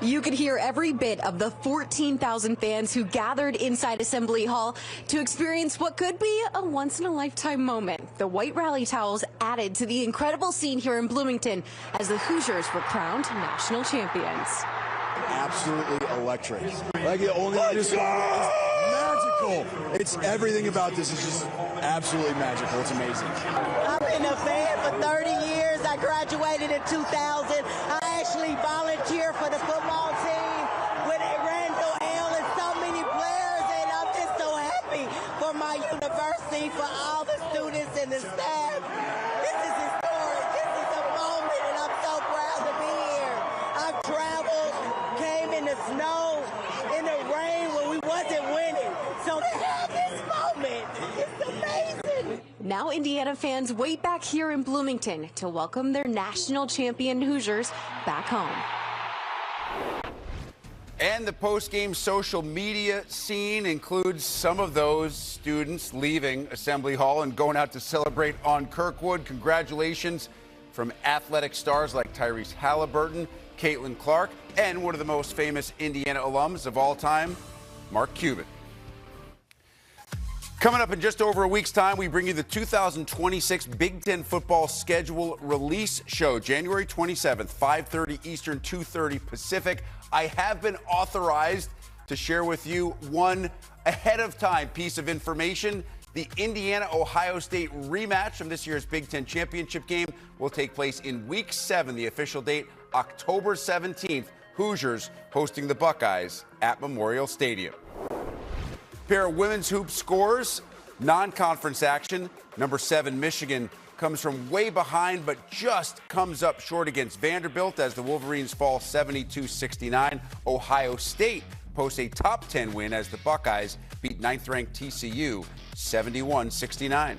You could hear every bit of the 14,000 fans who gathered inside Assembly Hall to experience what could be a once-in-a-lifetime moment. The white rally towels added to the incredible scene here in Bloomington as the Hoosiers were crowned national champions. Absolutely electric. Like the only thing is magical. It's everything about this is just absolutely magical. It's amazing. I've been a fan for 30 years. I graduated in 2000. I actually volunteered for the football team with Randall L. and so many players, and I'm just so happy for my university, for all the students and the staff. This is historic. This is a moment, and I'm so proud to be here. I've traveled, came in the snow, in the rain when we wasn't winning. So to have this moment, it's amazing. Now Indiana fans wait back here in Bloomington to welcome their national champion Hoosiers back home. And the post-game social media scene includes some of those students leaving Assembly Hall and going out to celebrate on Kirkwood. Congratulations from athletic stars like Tyrese Halliburton, Caitlin Clark, and one of the most famous Indiana alums of all time, Mark Cuban. Coming up in just over a week's time, we bring you the 2026 Big Ten football schedule release show, January 27th, 5:30 Eastern, 2:30 Pacific. I have been authorized to share with you one ahead-of-time piece of information. The Indiana-Ohio State rematch from this year's Big Ten championship game will take place in Week 7, the official date, October 17th. Hoosiers hosting the Buckeyes at Memorial Stadium. Pair of women's hoop scores, non-conference action. Number 7, Michigan, comes from way behind but just comes up short against Vanderbilt as the Wolverines fall 72-69. Ohio State posts a top 10 win as the Buckeyes beat 9th-ranked TCU 71-69.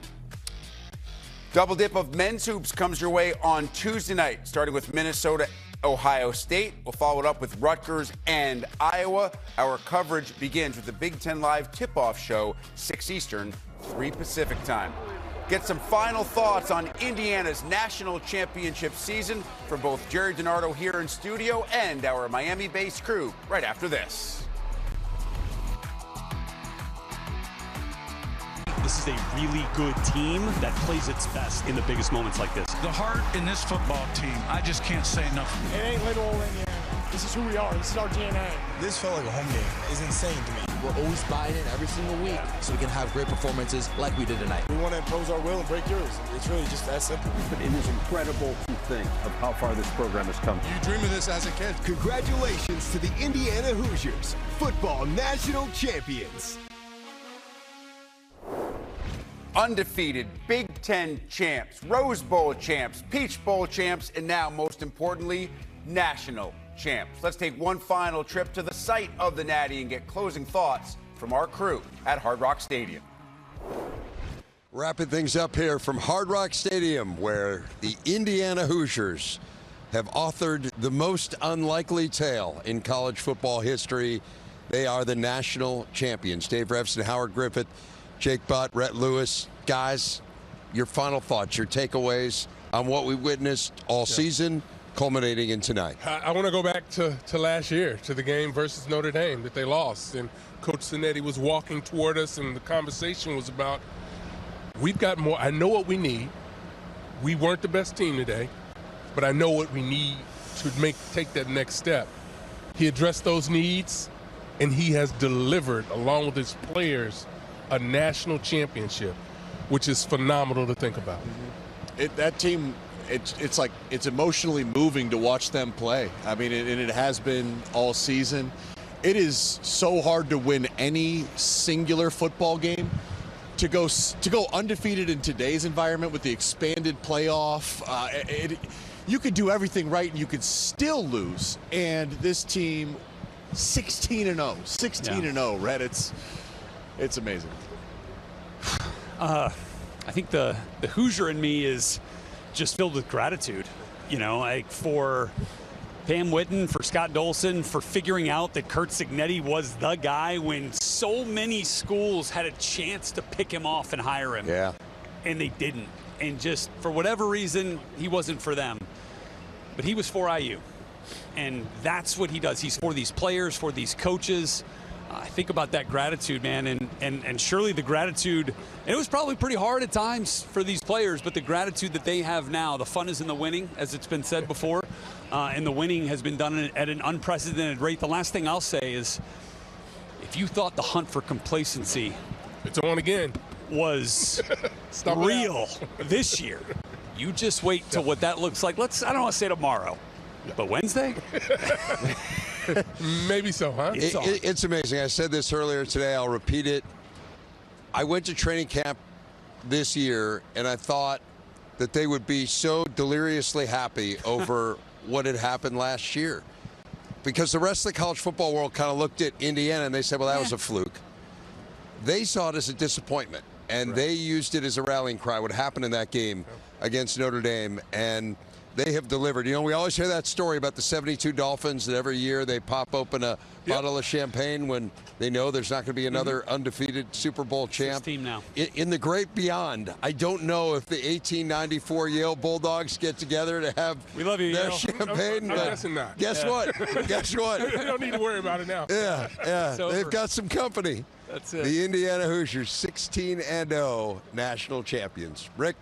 Double dip of men's hoops comes your way on Tuesday night, starting with Minnesota, Ohio State. We'll follow it up with Rutgers and Iowa. Our coverage begins with the Big Ten Live tip-off show, 6 Eastern, 3 Pacific time. Get some final thoughts on Indiana's national championship season from both Jerry DiNardo here in studio and our Miami-based crew right after this. This is a really good team that plays its best in the biggest moments like this. The heart in this football team, I just can't say enough. It ain't little old Indiana. This is who we are. This is our DNA. This felt like a home game. It's insane to me. We're always buying in every single week so we can have great performances like we did tonight. We want to impose our will and break yours. It's really just that simple. But it is incredible to think of how far this program has come. You dream of this as a kid. Congratulations to the Indiana Hoosiers, football national champions. Undefeated Big Ten champs, Rose Bowl champs, Peach Bowl champs, and now, most importantly, national champs. Let's take one final trip to the site of the Natty and get closing thoughts from our crew at Hard Rock Stadium. Wrapping things up here from Hard Rock Stadium, where the Indiana Hoosiers have authored the most unlikely tale in college football history. They are the national champions. Dave Revson, Howard Griffith, Jake Butt, Rhett Lewis. Guys, your final thoughts, your takeaways on what we witnessed all season, culminating in tonight. I want to go back to last year, to the game versus Notre Dame that they lost. And Coach Zanetti was walking toward us, and the conversation was about, we've got more. I know what we need. We weren't the best team today, but I know what we need to take that next step. He addressed those needs, and he has delivered, along with his players, a national championship, which is phenomenal to think about. That team, it's like it's emotionally moving to watch them play. I mean, and it has been all season. It is so hard to win any singular football game. To go undefeated in today's environment with the expanded playoff, you could do everything right and you could still lose. And this team, 16-0, 16-0, Red. It's amazing. I think the Hoosier in me is just filled with gratitude, you know, like for Pam Whitten, for Scott Dolson, for figuring out that Curt Cignetti was the guy when so many schools had a chance to pick him off and hire him. Yeah. And they didn't. And just for whatever reason, he wasn't for them. But he was for IU. And that's what he does. He's for these players, for these coaches. I think about that gratitude, man, and surely the gratitude, and it was probably pretty hard at times for these players, but the gratitude that they have now, the fun is in the winning, as it's been said before, and the winning has been done at an unprecedented rate. The last thing I'll say is, if you thought the hunt for complacency it's on again was real this year, you just wait till what that looks like. I don't want to say tomorrow, but Wednesday? Maybe so, huh? It's amazing. I said this earlier today. I'll repeat it. I went to training camp this year, and I thought that they would be so deliriously happy over what had happened last year. Because the rest of the college football world kind of looked at Indiana, and they said, well, that was a fluke. They saw it as a disappointment, and they used it as a rallying cry, what happened in that game against Notre Dame. And they have delivered. You know, we always hear that story about the 72 Dolphins that every year they pop open a bottle of champagne when they know there's not going to be another undefeated Super Bowl champ. Team now. In the great beyond, I don't know if the 1894 Yale Bulldogs get together to have their Yale. champagne. I'm guessing not. Guess what? Guess what? They don't need to worry about it now. Yeah. They've got some company. That's it. The Indiana Hoosiers, 16-0 national champions. Rick?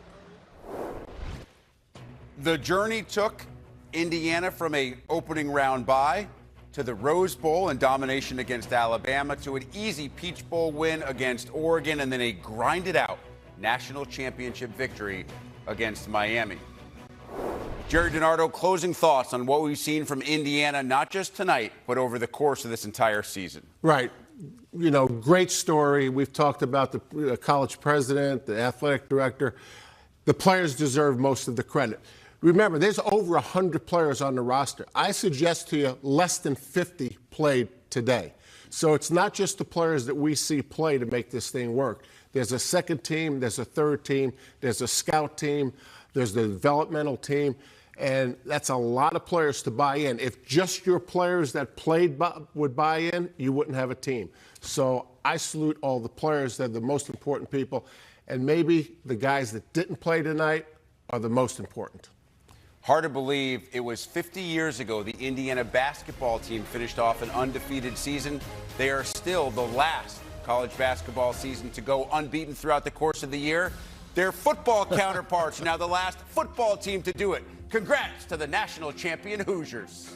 The journey took Indiana from a opening round bye to the Rose Bowl and domination against Alabama to an easy Peach Bowl win against Oregon and then a grinded out national championship victory against Miami. Jerry DiNardo, closing thoughts on what we've seen from Indiana, not just tonight, but over the course of this entire season. Right. You know, great story. We've talked about the college president, the athletic director. The players deserve most of the credit. Remember, there's over 100 players on the roster. I suggest to you less than 50 played today. So it's not just the players that we see play to make this thing work. There's a second team, there's a third team, there's a scout team, there's the developmental team, and that's a lot of players to buy in. If just your players that played would buy in, you wouldn't have a team. So I salute all the players. They're the most important people. And maybe the guys that didn't play tonight are the most important. Hard to believe it was 50 years ago the Indiana basketball team finished off an undefeated season. They are still the last college basketball season to go unbeaten throughout the course of the year. Their football counterparts are now the last football team to do it. Congrats to the national champion Hoosiers.